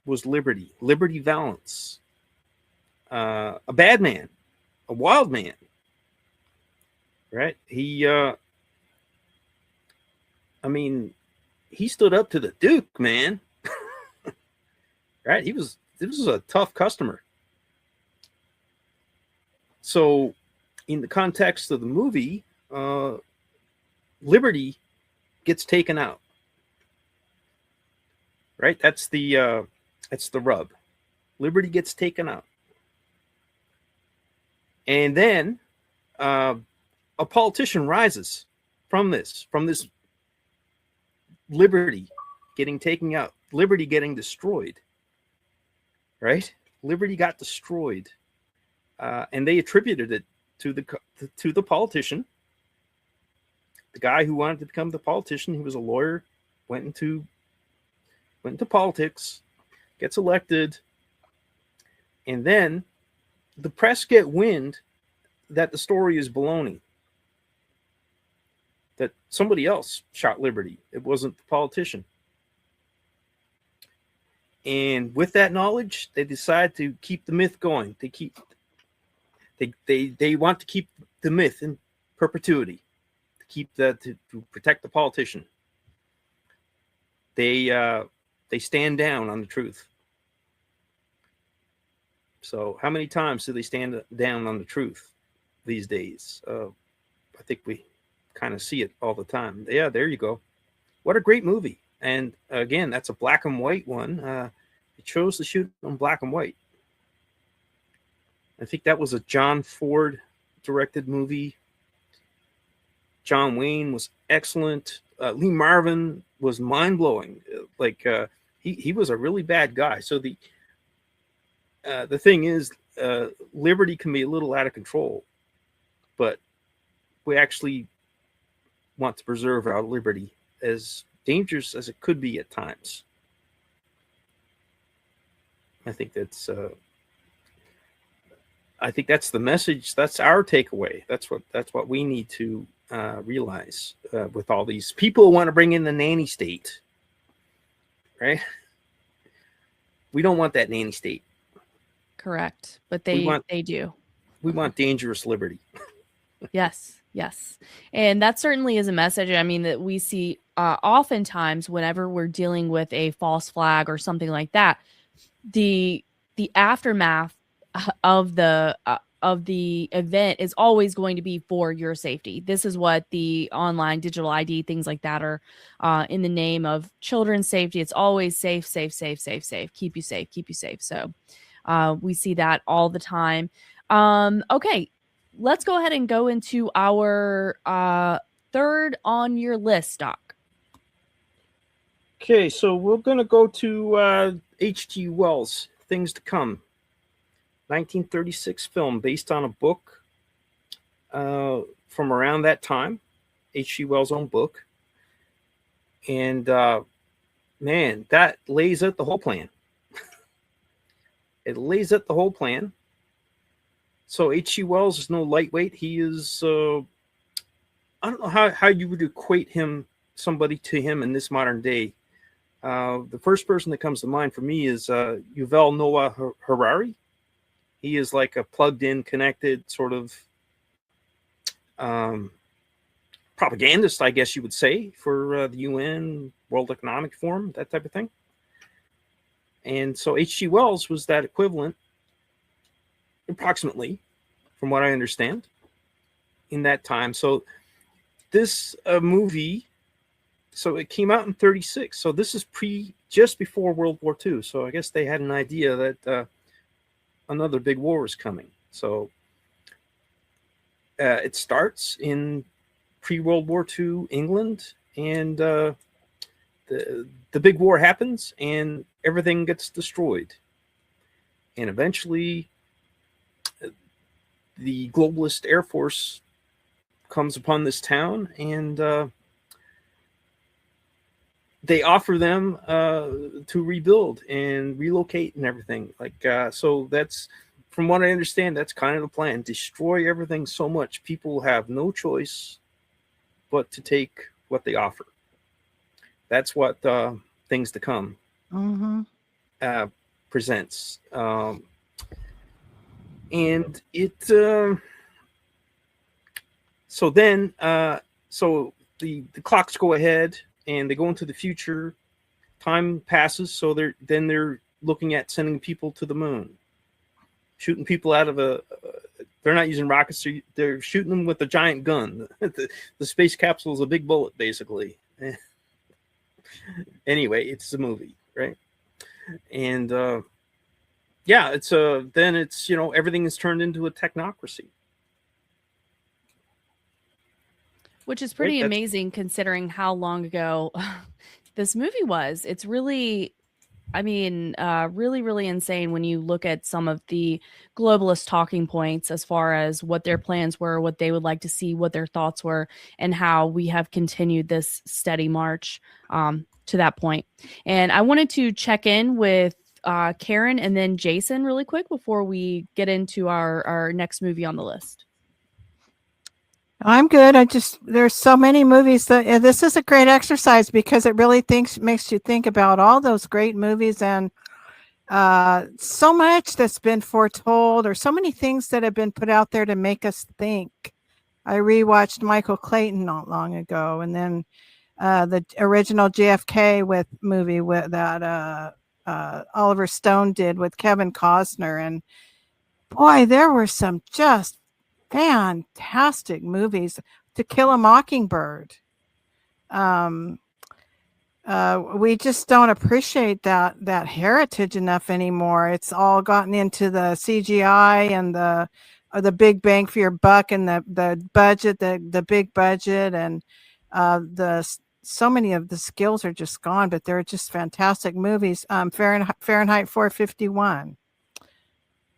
was Liberty. Liberty Valance. A bad man. A wild man. Right? He stood up to the Duke, man. Right? This was a tough customer. So, in the context of the movie, Liberty gets taken out. Right? That's the rub. Liberty gets taken out. And then a politician rises from this Liberty getting taken out, Liberty getting destroyed. Right? Liberty got destroyed. And they attributed it to the politician. The guy who wanted to become the politician, he was a lawyer, went into politics, gets elected, and then the press get wind that the story is baloney, that somebody else shot Liberty. It wasn't the politician. And with that knowledge, they decide to keep the myth going. They want to keep the myth in perpetuity, to keep that to protect the politician. They stand down on the truth. So how many times do they stand down on the truth these days? I think we kind of see it all the time. Yeah, there you go. What a great movie. And again, that's a black and white one. It chose to shoot on black and white. I think that was a John Ford directed movie. John Wayne was excellent. Lee Marvin was mind-blowing. He was a really bad guy. So the thing is, Liberty can be a little out of control, but we actually want to preserve our liberty, as dangerous as it could be at times. I think that's the message. That's our takeaway. That's what we need to realize with all these people who want to bring in the nanny state, right? We don't want that nanny state. Correct. But they do. We want dangerous liberty. Yes. And that certainly is a message, I mean, that we see oftentimes whenever we're dealing with a false flag or something like that. The aftermath of the event is always going to be for your safety. This is what the online digital ID, things like that, are in the name of children's safety. It's always safe. Keep you safe. So we see that all the time. Okay, let's go ahead and go into our third on your list, Doc. Okay, so we're going to go to H.G. Wells, Things to Come. 1936 film based on a book from around that time, H.G. Wells' own book. And man, that lays out the whole plan. It lays out the whole plan. So H.G. Wells is no lightweight. He is, I don't know how you would equate somebody to him in this modern day. The first person that comes to mind for me is Yuval Noah Harari. He is like a plugged-in, connected sort of propagandist, I guess you would say, for the UN, World Economic Forum, that type of thing. And so H.G. Wells was that equivalent, approximately, from what I understand, in that time. So this movie, so it came out in 36. So this is just before World War II. So I guess they had an idea that another big war is coming. So it starts in pre-World War II England, and the big war happens, and everything gets destroyed, and eventually the globalist Air Force comes upon this town, and they offer them to rebuild and relocate and everything. So that's, from what I understand, that's kind of the plan. Destroy everything so much people have no choice but to take what they offer. That's what Things to Come presents. And it so then so the clocks go ahead and they go into the future. Time passes, so they're looking at sending people to the moon, shooting people out of they're not using rockets, they're shooting them with a giant gun. The space capsule is a big bullet, basically. Anyway, it's a movie, right? And yeah, it's then it's, everything is turned into a technocracy, which is pretty amazing considering how long ago this movie was. It's really, really, really insane when you look at some of the globalist talking points as far as what their plans were, what they would like to see, what their thoughts were, and how we have continued this steady march to that point. And I wanted to check in with Karen and then Jason really quick before we get into our next movie on the list. I'm good. There's so many movies that this is a great exercise because it really makes you think about all those great movies and so much that's been foretold, or so many things that have been put out there to make us think. I rewatched Michael Clayton not long ago, and then the original JFK movie that Oliver Stone did with Kevin Costner, and boy, there were some just fantastic movies. To Kill a Mockingbird. We just don't appreciate that heritage enough anymore. It's all gotten into the CGI and the big bang for your buck, and the budget, the big budget, and so many of the skills are just gone, but they're just fantastic movies. Fahrenheit 451.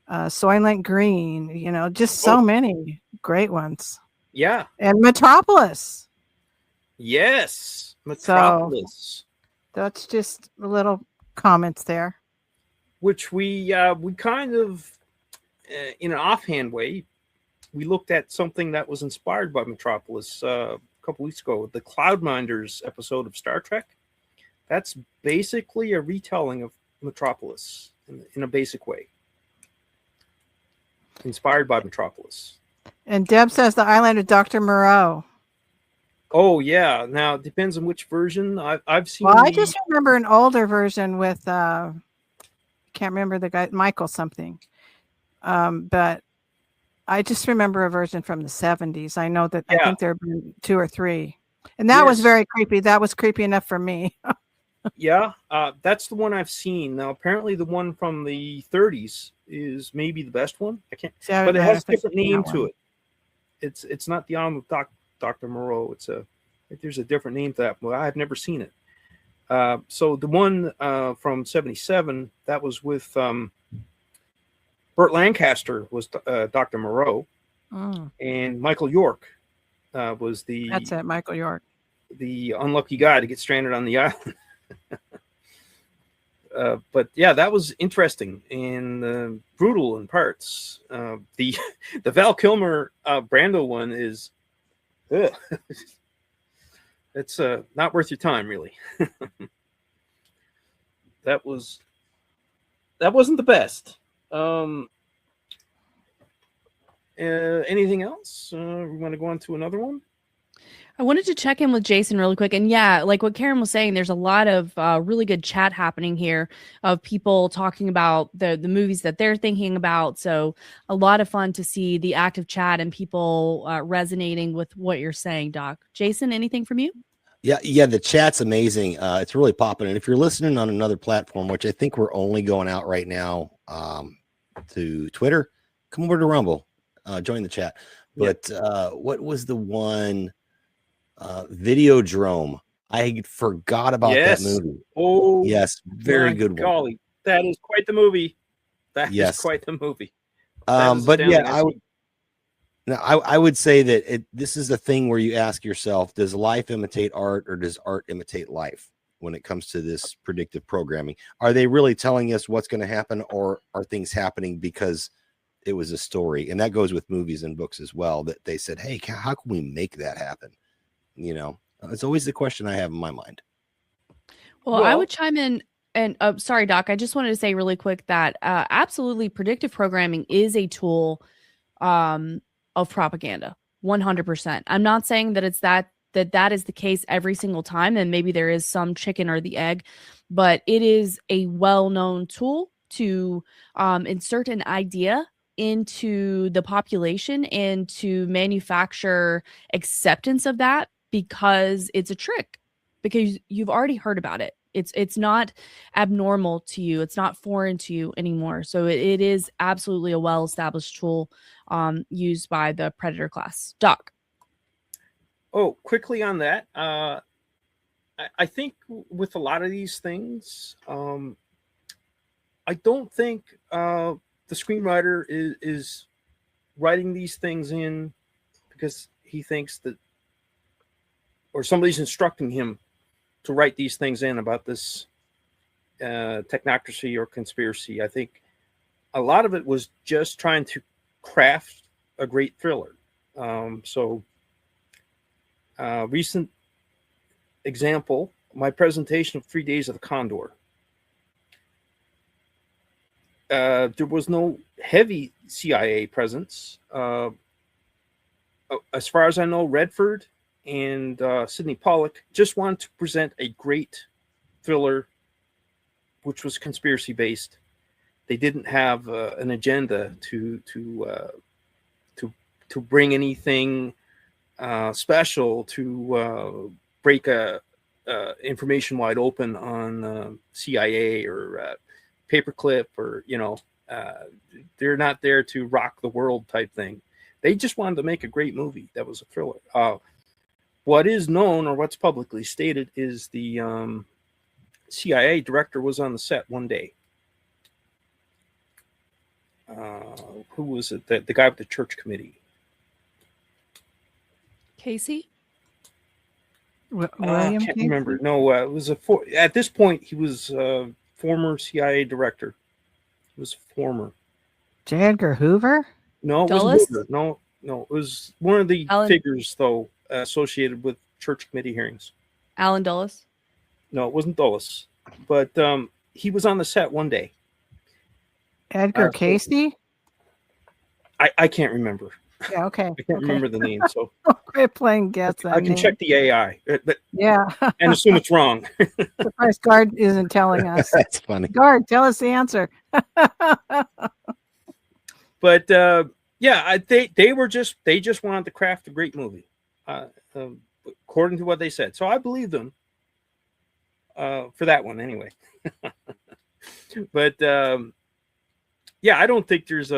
Soylent Green, just so many great ones. Yeah. And Metropolis. Yes. Metropolis. So, that's just a little comments there. Which we kind of, in an offhand way, we looked at something that was inspired by Metropolis a couple weeks ago, the Cloudminders episode of Star Trek. That's basically a retelling of Metropolis in a basic way. Inspired by Metropolis. And Deb says the island of Dr. Moreau. Oh yeah. Now it depends on which version. I've seen. Well, I just remember an older version with can't remember the guy, Michael something. But I just remember a version from the 70s. I know that I think there have been 2 or 3. And that was very creepy. That was creepy enough for me. Yeah, that's the one I've seen. Now apparently the one from the 30s is maybe the best one. I can't, but it has a different name to it. It's not the Island of Dr. Moreau. There's a different name to that. Well, I've never seen it. So the one from 77, that was with Burt Lancaster was Dr. Moreau, and Michael York was the. That's it, Michael York, the unlucky guy to get stranded on the island. But yeah, that was interesting and brutal in parts. The Val Kilmer Brando one is, it's not worth your time, really. That wasn't the best. Anything else? We want to go on to another one? I wanted to check in with Jason really quick. And yeah, like what Karen was saying, there's a lot of really good chat happening here of people talking about the movies that they're thinking about. So a lot of fun to see the active chat and people resonating with what you're saying, Doc. Jason, anything from you? Yeah, the chat's amazing. It's really popping. And if you're listening on another platform, which I think we're only going out right now to Twitter, come over to Rumble, join the chat. but what was the one? Videodrome. I forgot about that Yes. movie. Oh, Yes, very my good one. golly, that is quite the movie. That is Yes. quite the movie. That is But yeah, astounding. I would say that this is the thing where you ask yourself, does life imitate art or does art imitate life when it comes to this predictive programming? Are they really telling us what's going to happen, or are things happening because it was a story? And that goes with movies and books as well, that they said, hey, how can we make that happen? You know, it's always the question I have in my mind. Well, I would chime in and sorry, Doc. I just wanted to say really quick that absolutely predictive programming is a tool of propaganda. 100%. I'm not saying that it's that is the case every single time, and maybe there is some chicken or the egg, but it is a well-known tool to insert an idea into the population and to manufacture acceptance of that because it's a trick, because you've already heard about it. It's not abnormal to you. It's not foreign to you anymore. So it is absolutely a well-established tool used by the predator class. Doc. Oh, quickly on that. I think with a lot of these things, I don't think the screenwriter is writing these things in because he thinks that, or somebody's instructing him to write these things in about this technocracy or conspiracy. I think a lot of it was just trying to craft a great thriller. Recent example, my presentation of 3 Days of the Condor. There was no heavy CIA presence. As far as I know, Redford and Sidney Pollack just wanted to present a great thriller, which was conspiracy based. They didn't have an agenda to bring anything special to break a information wide open on CIA or paperclip, or they're not there to rock the world type thing. They just wanted to make a great movie that was a thriller. What is known, or what's publicly stated, is the CIA director was on the set one day. Who was it? The guy with the church committee. Casey? William can't Casey? remember. No, it was at this point he was former CIA director. He was former. J. Edgar Hoover? No, it Dulles? wasn't Hoover. No, it was one of the figures though associated with church committee hearings. Alan Dulles? No, it wasn't Dulles, but he was on the set one day. Edgar Casey? I can't remember. Yeah, okay. I can't remember the name, so quit playing guess. I can check the AI, yeah, and assume it's wrong. Surprise, Guard isn't telling us. That's funny. Guard, tell us the answer. But yeah, they just wanted to craft a great movie, according to what they said. So I believe them for that one anyway. But yeah, I don't think there's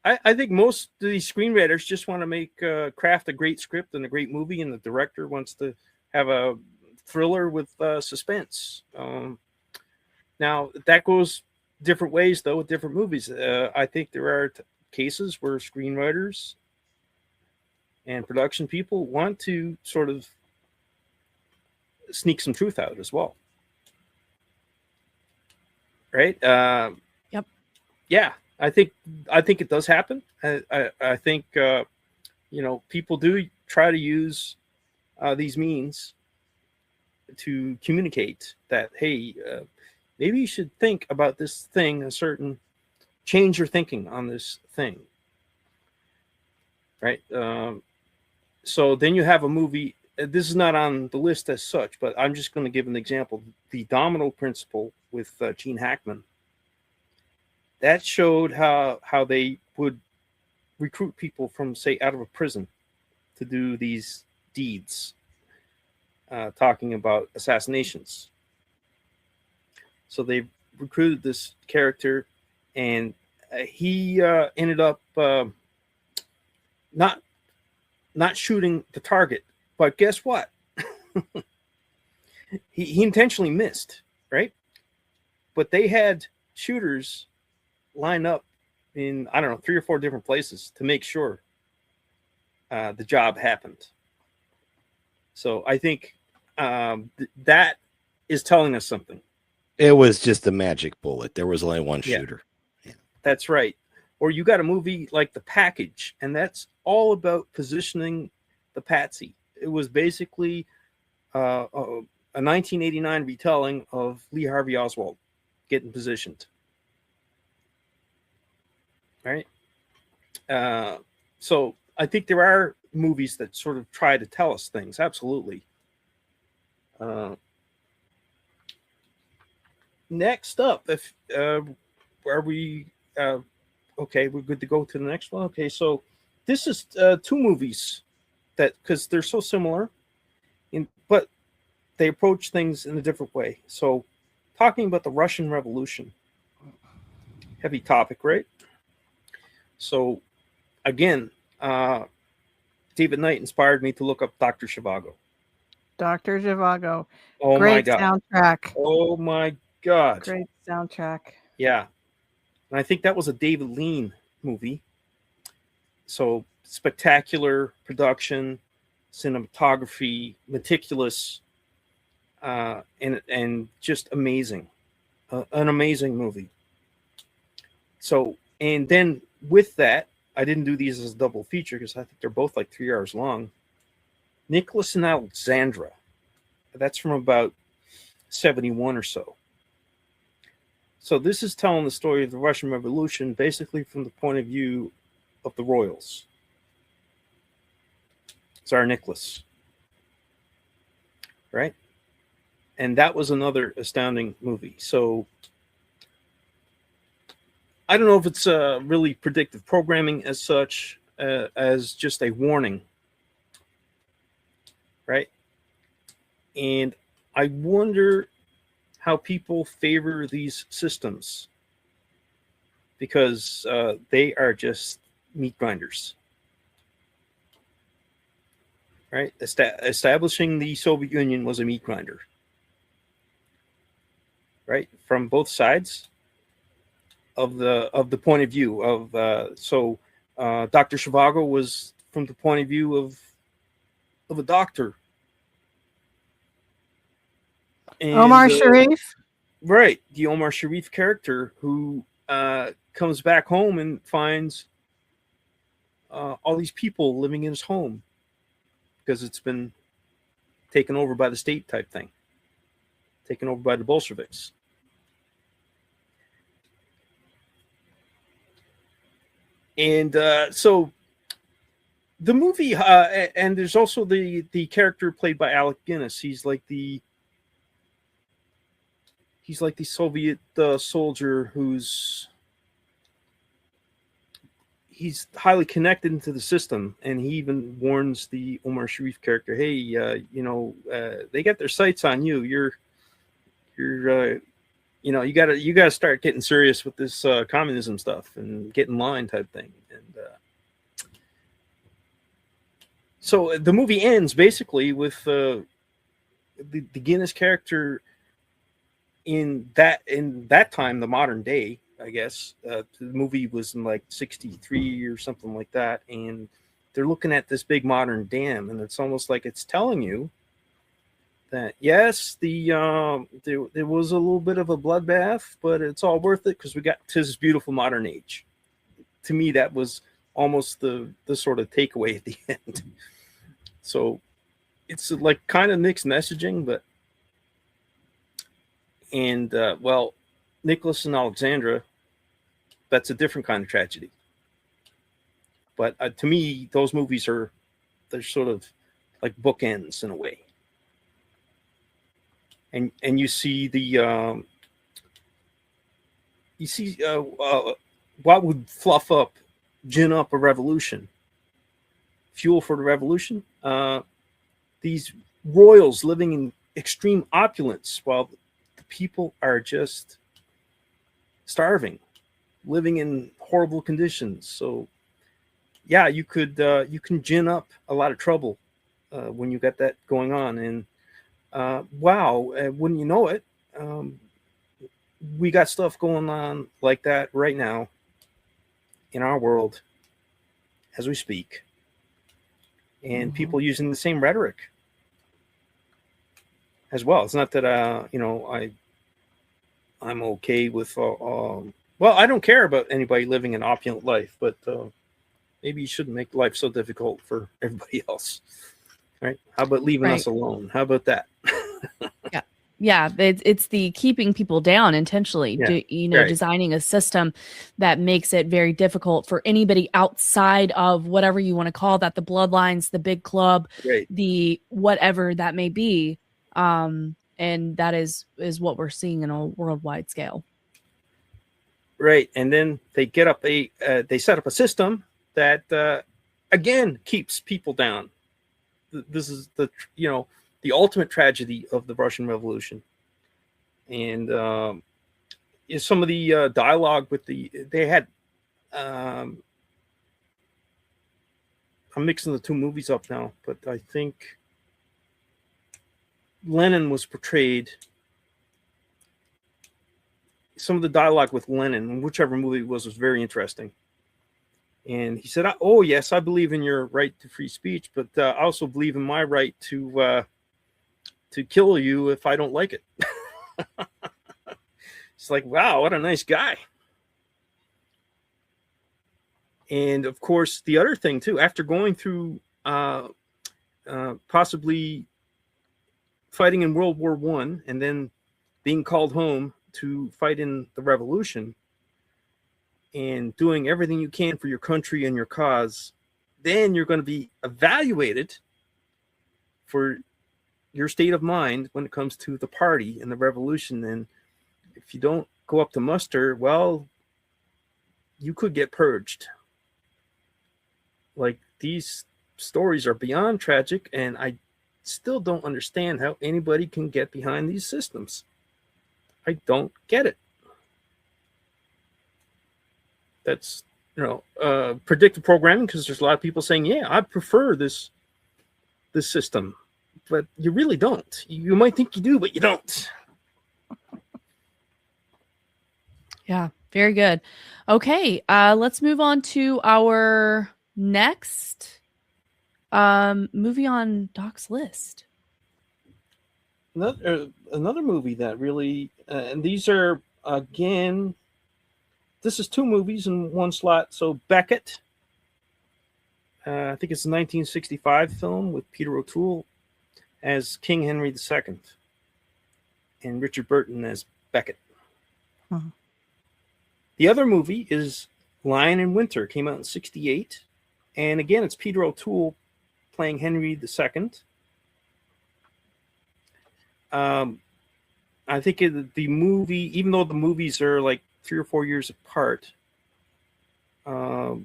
I think most of these screenwriters just want to craft a great script and a great movie, and the director wants to have a thriller with suspense. Now that goes different ways though with different movies. I think there are cases where screenwriters and production people want to sort of sneak some truth out as well, right? Yep. Yeah, I think it does happen. I think people do try to use these means to communicate that, hey, maybe you should think about this thing change your thinking on this thing, right? So then you have a movie. This is not on the list as such, but I'm just going to give an example. The Domino Principle with Gene Hackman. That showed how they would recruit people from, say, out of a prison to do these deeds, talking about assassinations. So they recruited this character, and he ended up not shooting the target. But guess what? he intentionally missed, right? But they had shooters line up in, I don't know, 3 or 4 different places to make sure the job happened. So I think that is telling us something. It was just a magic bullet. There was only one shooter. Yeah. That's right. Or you got a movie like The Package, and that's all about positioning the patsy. It was basically a 1989 retelling of Lee Harvey Oswald getting positioned. Right? So I think there are movies that sort of try to tell us things. Absolutely. Next up, if are we okay, we're good to go to the next one. Okay, so this is 2 movies that, because they're so similar, but they approach things in a different way. So talking about the Russian Revolution, heavy topic, right? So again, David Knight inspired me to look up Dr. Zhivago. Dr. Zhivago. Oh Great my God. soundtrack. Oh my God. Great soundtrack. Yeah. And I think that was a David Lean movie. So spectacular production, cinematography, meticulous, and just amazing. An amazing movie. So, and then with that, I didn't do these as a double feature because I think they're both like 3 hours long. Nicholas and Alexandra. That's from about 71 or so. So this is telling the story of the Russian Revolution, basically from the point of view of the royals. Tsar Nicholas. Right? And that was another astounding movie. So I don't know if it's really predictive programming as such, as just a warning. Right? And I wonder how people favor these systems, because they are just meat grinders. Right? Establishing the Soviet Union was a meat grinder. Right? From both sides of the point of view of Dr. Zhivago was from the point of view of a doctor. And, Omar Sharif. Right. The Omar Sharif character who comes back home and finds all these people living in his home because it's been taken over by the state type thing, taken over by the Bolsheviks. And so the movie, and there's also the character played by Alec Guinness. He's like the Soviet soldier he's highly connected into the system, and he even warns the Omar Sharif character, "Hey, they got their sights on you. You're you gotta start getting serious with this communism stuff and get in line type thing." And so the movie ends basically with the Guinness character in that time, the modern day, I guess. The movie was in like 63 or something like that, and they're looking at this big modern dam, and it's almost like it's telling you that yes, there was a little bit of a bloodbath, but it's all worth it because we got to this beautiful modern age. To me, that was almost the sort of takeaway at the end. So it's like kind of mixed messaging, but Nicholas and Alexandra, that's a different kind of tragedy. But to me, those movies they're sort of like bookends in a way. And you see what would gin up a revolution, fuel for the revolution. These royals living in extreme opulence while the people are just starving, living in horrible conditions. So yeah, you can gin up a lot of trouble when you got that going on. And wow, wouldn't you know it, we got stuff going on like that right now in our world as we speak, and people using the same rhetoric as well. It's not that I'm okay with well, I don't care about anybody living an opulent life, but maybe you shouldn't make life so difficult for everybody else, right? How about leaving us alone? How about that? Yeah, it's the keeping people down intentionally, Yeah. designing a system that makes it very difficult for anybody outside of whatever you want to call that, the bloodlines, the big club, Right. the whatever that may be. And that is what we're seeing in a worldwide scale. Right. And then they they set up a system that again keeps people down. This is the ultimate tragedy of the Russian Revolution. And is some of the dialogue with they had I'm mixing the two movies up now, but I think Lenin was portrayed. Some of the dialogue with Lenin, whichever movie it was very interesting. And he said, "Oh yes, I believe in your right to free speech, but I also believe in my right to kill you if I don't like it." It's like, wow, what a nice guy. And of course, the other thing too, after going through possibly fighting in World War I and then being called home to fight in the revolution and doing everything you can for your country and your cause, then you're going to be evaluated for your state of mind when it comes to the party and the revolution. And if you don't go up to muster, well, you could get purged. Like, these stories are beyond tragic, and I still don't understand how anybody can get behind these systems. I don't get it. That's predictive programming, because there's a lot of people saying, yeah, I prefer this system, but you really don't. You might think you do, but you don't. Yeah, very good. Okay, let's move on to our next movie on Doc's list. Another movie that really, and these are, again, this is two movies in one slot. So Beckett, I think it's a 1965 film with Peter O'Toole as King Henry II and Richard Burton as Beckett. Uh-huh. The other movie is Lion in Winter, came out in 1968. And again, it's Peter O'Toole playing Henry II. I think the movie, even though the movies are like 3 or 4 years apart, I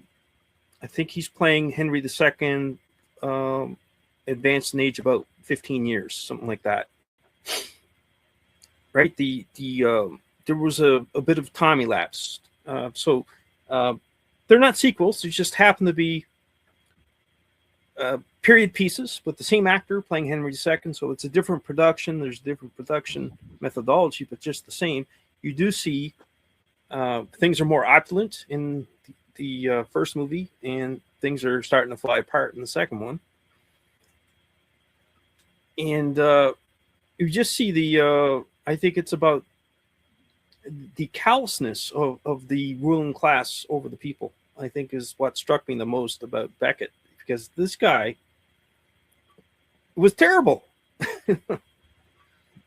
think he's playing Henry II, advanced in age about 15 years, something like that. Right? There was a bit of time elapsed. So they're not sequels. They just happen to be period pieces with the same actor playing Henry II. So it's a different production. There's different production methodology, but just the same. You do see things are more opulent in the first movie, and things are starting to fly apart in the second one. And you just see I think it's about the callousness of the ruling class over the people, I think, is what struck me the most about Beckett, because this guy was terrible.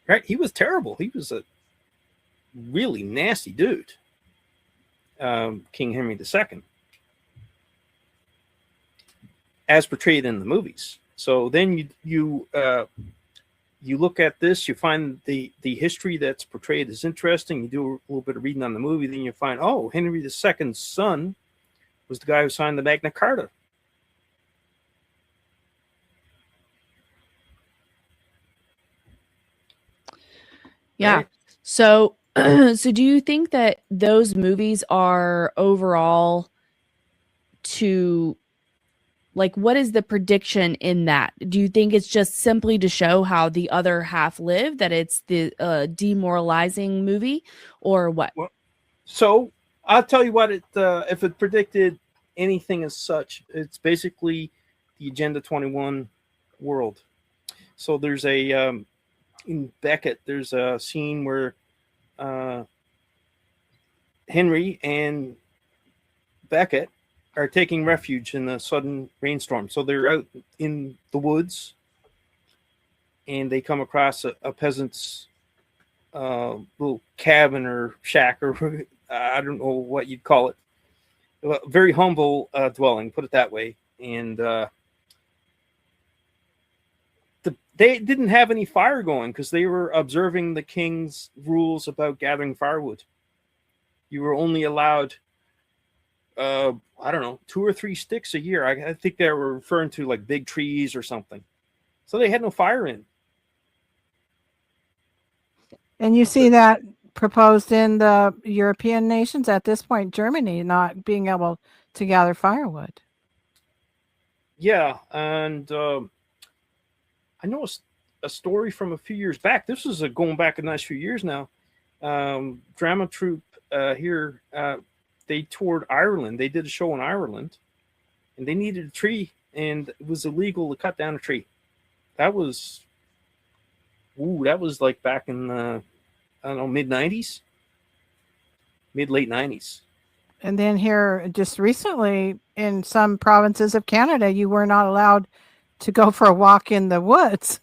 Right? He was terrible. He was a really nasty dude, King Henry II, as portrayed in the movies. So then you look at this, you find the history that's portrayed is interesting. You do a little bit of reading on the movie, then you find, oh, Henry II's son was the guy who signed the Magna Carta. Yeah. Right? So do you think that those movies are overall to Like, what is the prediction in that? Do you think it's just simply to show how the other half live, that it's the demoralizing movie, or what? Well, so I'll tell you what, if it predicted anything as such, it's basically the Agenda 21 world. So there's a in Beckett, there's a scene where Henry and Beckett are taking refuge in a sudden rainstorm. So they're out in the woods, and they come across a peasant's little cabin or shack, or I don't know what you'd call it. A very humble dwelling, put it that way. And they didn't have any fire going because they were observing the king's rules about gathering firewood. You were only allowed, I don't know, 2 or 3 sticks a year. I think they were referring to like big trees or something. So they had no fire in. And you see that proposed in the European nations at this point, Germany not being able to gather firewood. Yeah, and I know a story from a few years back. This is going back a nice few years now. Drama troupe here, they toured Ireland. They did a show in Ireland, and they needed a tree, and it was illegal to cut down a tree. That was like back in I don't know, mid-90s, mid-late 90s. And then here just recently in some provinces of Canada, you were not allowed to go for a walk in the woods.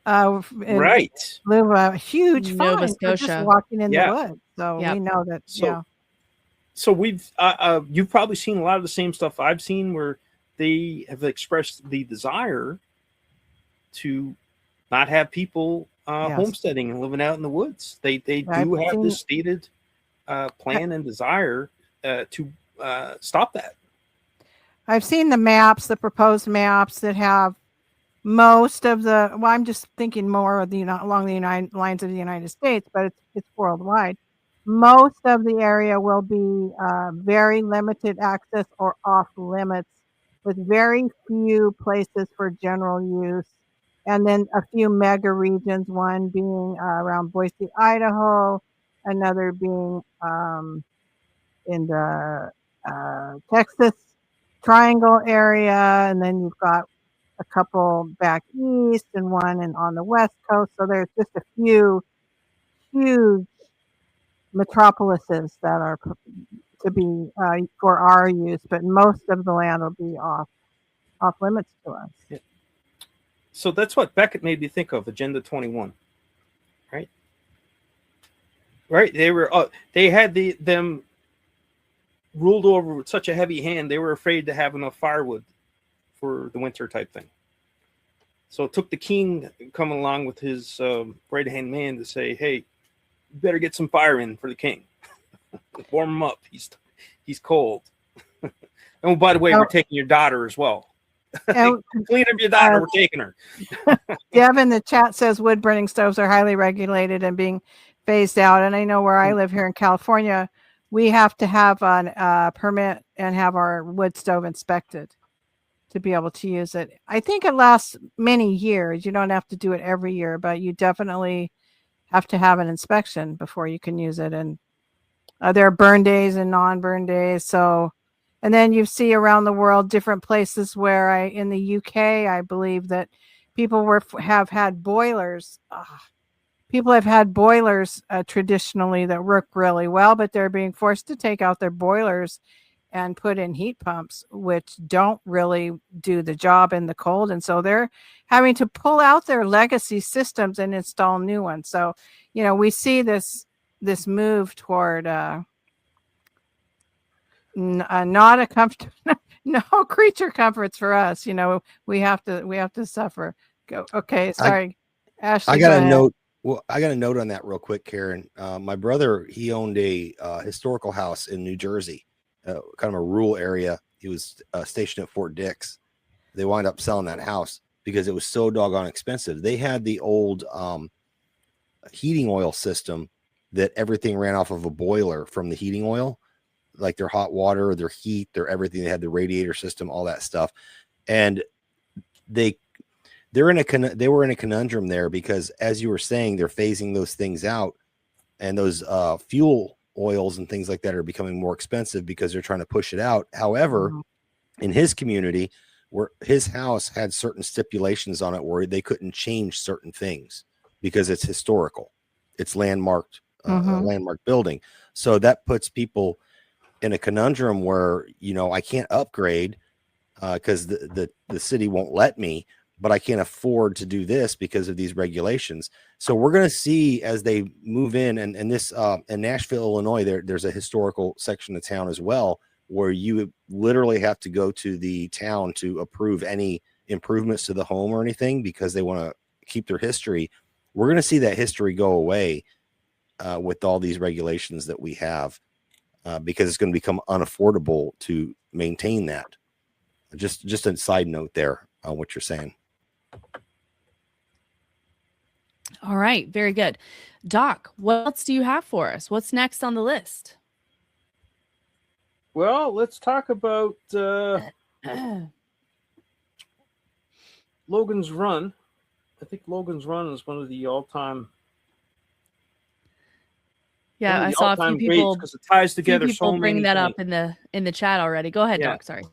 Right. Live a huge Nova fine for Scotia. just walking in Yeah. the woods. So Yep. we know that, So we've you've probably seen a lot of the same stuff I've seen, where they have expressed the desire to not have people Yes. homesteading and living out in the woods. They I've do have seen- this stated plan and desire to stop that. I've seen the maps, the proposed maps that have most of the, well, I'm just thinking more of the, along the lines of the United States, but it's worldwide. Most of the area will be very limited access or off limits, with very few places for general use. And then a few mega regions, one being around Boise, Idaho, another being in the Texas Triangle area, and then you've got a couple back east and one on the west coast. So there's just a few huge metropolises that are to be for our use, but most of the land will be off limits to us. Yeah. So that's what Beckett made me think of, Agenda 21, right? Right. They had them ruled over with such a heavy hand. They were afraid to have enough firewood for the winter type thing. So it took the king coming along with his right hand man to say, "Hey, you better get some fire in for the king. Warm him up. He's cold." And by the way, we're taking your daughter as well. And, Clean up your daughter. We're taking her. Deb in the chat says wood burning stoves are highly regulated and being phased out. And I know where I live here in California, we have to have a permit and have our wood stove inspected to be able to use it. I think it lasts many years. You don't have to do it every year, but you definitely have to have an inspection before you can use it. And there are burn days and non-burn days. So, and then you see around the world different places where in the UK, I believe that people have had boilers. People have had boilers traditionally that work really well, but they're being forced to take out their boilers and put in heat pumps, which don't really do the job in the cold. And so they're having to pull out their legacy systems and install new ones. So, we see this move toward not a comfort, no creature comforts for us. We have to suffer. Go. Okay. Sorry. Ashley, I got a ahead. note. Well, I got a note on that real quick, Karen. My brother, he owned a historical house in New Jersey, kind of a rural area. He was stationed at Fort Dix. They wound up selling that house because it was so doggone expensive. They had the old heating oil system that everything ran off of a boiler from the heating oil, like their hot water, their heat, their everything. They had the radiator system, all that stuff. And they were in a conundrum there, because as you were saying, they're phasing those things out, and those fuel oils and things like that are becoming more expensive because they're trying to push it out. However, in his community, where his house had certain stipulations on it where they couldn't change certain things because it's historical, it's landmarked, landmark building. So that puts people in a conundrum where, you know, I can't upgrade because the city won't let me, but I can't afford to do this because of these regulations. So we're going to see as they move in, and this in Nashville, Illinois, there's a historical section of town as well, where you literally have to go to the town to approve any improvements to the home or anything, because they want to keep their history. We're going to see that history go away with all these regulations that we have, because it's going to become unaffordable to maintain that. Just a side note there on what you're saying. All right. Very good. Doc, what else do you have for us? What's next on the list? Well, let's talk about Logan's Run. I think Logan's Run is one of the all-time. Yeah, I saw a few people, because it ties together so bring many that things. up in the chat already. Go ahead, Yeah. Doc. Sorry.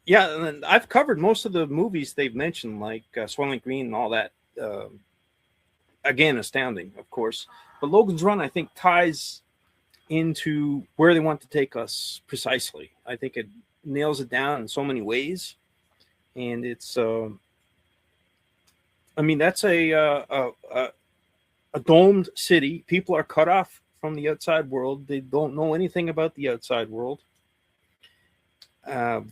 Yeah, and I've covered most of the movies they've mentioned, like Soylent Green and all that. Again, astounding, of course. But Logan's Run, I think, ties into where they want to take us precisely. I think it nails it down in so many ways, and it's. I mean, that's a domed city. People are cut off from the outside world. They don't know anything about the outside world.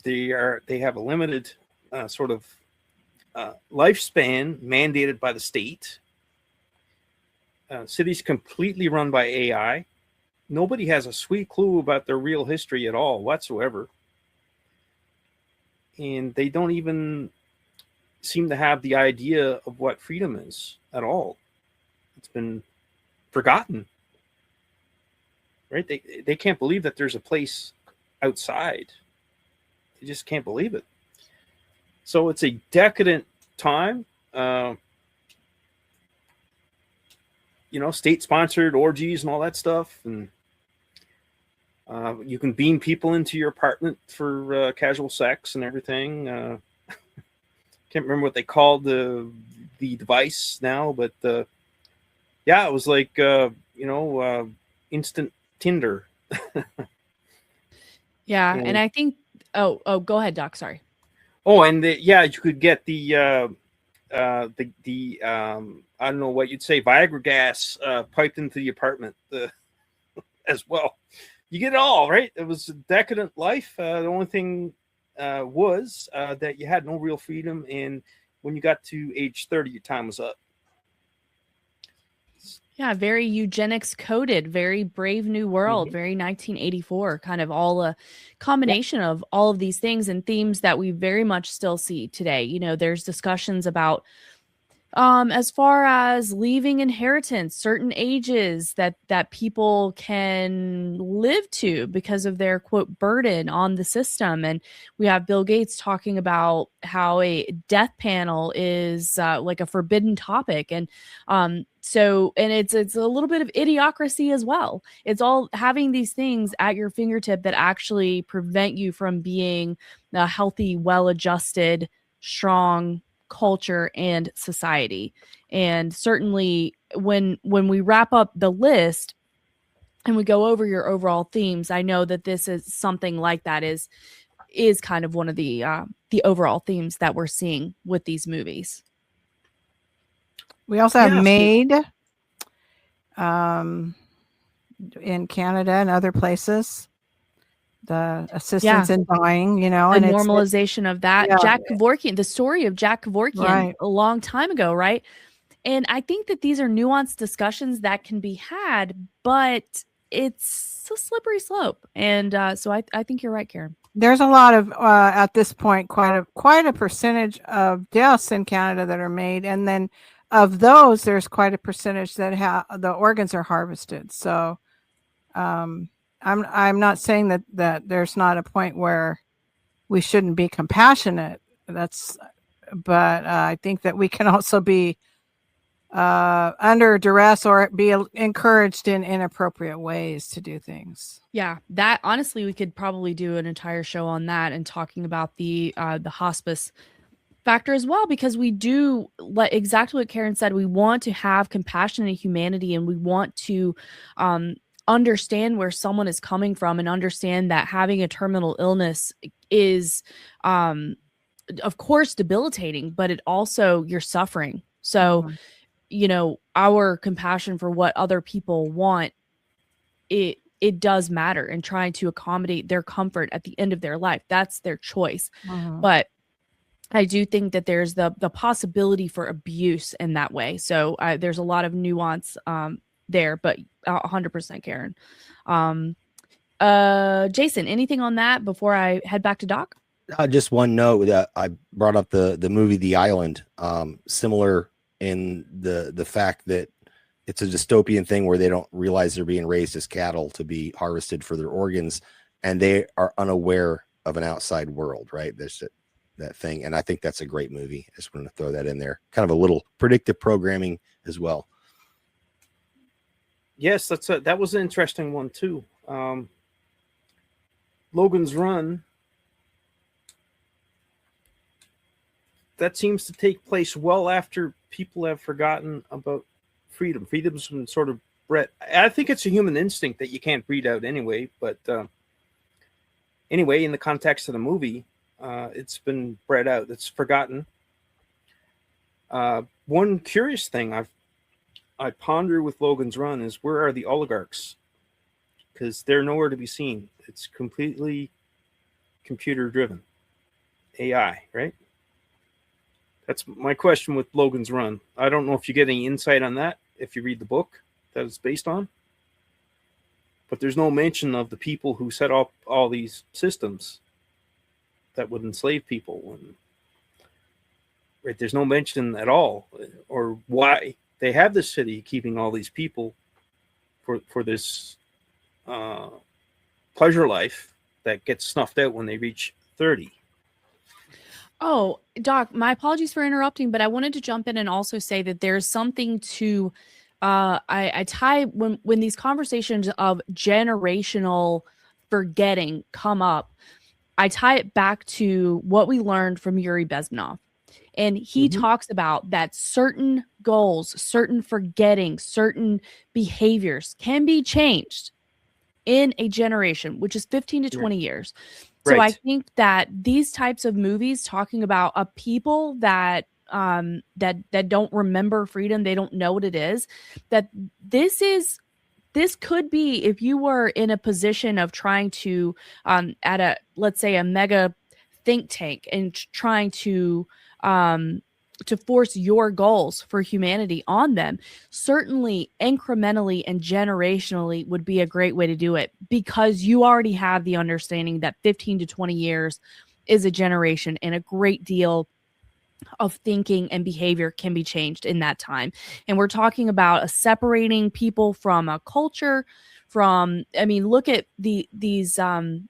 They have a limited sort of lifespan mandated by the state. Cities completely run by AI. Nobody has a sweet clue about their real history at all whatsoever. And they don't even seem to have the idea of what freedom is at all. It's been forgotten. Right? They can't believe that there's a place outside. They just can't believe it. So it's a decadent time. You know, state-sponsored orgies and all that stuff, and you can beam people into your apartment for casual sex and everything. Can't remember what they called the device now, but yeah, it was like instant Tinder. Yeah, and I think. Oh, go ahead, Doc. Sorry. Oh, and you could get the I don't know what you'd say, Viagra gas piped into the apartment as well. You get it all, right? It was a decadent life. The only thing was that you had no real freedom, and when you got to age 30, your time was up. Yeah, very eugenics coded, very Brave New World, very 1984, kind of all a combination of all of these things and themes that we very much still see today. You know, there's discussions about as far as leaving inheritance, certain ages that people can live to because of their quote burden on the system. And we have Bill Gates talking about how a death panel is like a forbidden topic. And so it's a little bit of idiocracy as well. It's all having these things at your fingertip that actually prevent you from being a healthy, well-adjusted, strong culture and society. And certainly when we wrap up the list and we go over your overall themes, I know that this is something like that is kind of one of the overall themes that we're seeing with these movies. We also have Maid in Canada and other places. The assistance in dying, you know, the and normalization of that. Yeah. Jack Kevorkian, the story of Jack Kevorkian Right. a long time ago, right? And I think that these are nuanced discussions that can be had, but it's a slippery slope. And so I think you're right, Karen. There's a lot of at this point quite a percentage of deaths in Canada that are made, and then of those, there's quite a percentage that the organs are harvested. So I'm not saying that there's not a point where we shouldn't be compassionate. But I think that we can also be under duress or be encouraged in inappropriate ways to do things. Yeah, that honestly, we could probably do an entire show on that and talking about the hospice factor as well, because we do, like exactly what Karen said, we want to have compassion and humanity, and we want to understand where someone is coming from and understand that having a terminal illness is of course debilitating, but it also, you're suffering. So you know, our compassion for what other people want, it does matter, and trying to accommodate their comfort at the end of their life. That's their choice. But I do think that there's the possibility for abuse in that way. So there's a lot of nuance there, but 100% Karen. Jason, anything on that before I head back to Doc? Just one note that I brought up the movie The Island, similar in the fact that it's a dystopian thing where they don't realize they're being raised as cattle to be harvested for their organs, and they are unaware of an outside world, right? There's that thing. And I think that's a great movie. I just wanted to throw that in there. Kind of a little predictive programming as well. Yes, that was an interesting one too. Logan's Run, that seems to take place well after people have forgotten about freedom. Freedom's been sort of bred. I think it's a human instinct that you can't breed out anyway. But anyway, in the context of the movie, it's been bred out. It's forgotten. One curious thing I ponder with Logan's Run is, where are the oligarchs? Because they're nowhere to be seen. It's completely computer driven. AI, right? That's my question with Logan's Run. I don't know if you get any insight on that if you read the book that it's based on. But there's no mention of the people who set up all these systems that would enslave people. Right? There's no mention at all, or why they have this city keeping all these people for this pleasure life that gets snuffed out when they reach 30. Oh, Doc, my apologies for interrupting, but I wanted to jump in and also say that there's something to I tie when these conversations of generational forgetting come up, I tie it back to what we learned from Yuri Bezmenov. And he talks about that certain goals, certain forgetting, certain behaviors can be changed in a generation, which is 15 to 20 years. So I think that these types of movies talking about a people that that don't remember freedom, they don't know what it is, that this could be, if you were in a position of trying to at a, let's say, a mega think tank and trying to force your goals for humanity on them, certainly incrementally and generationally would be a great way to do it, because you already have the understanding that 15 to 20 years is a generation, and a great deal of thinking and behavior can be changed in that time. And we're talking about separating people from a culture, from, I mean, look at these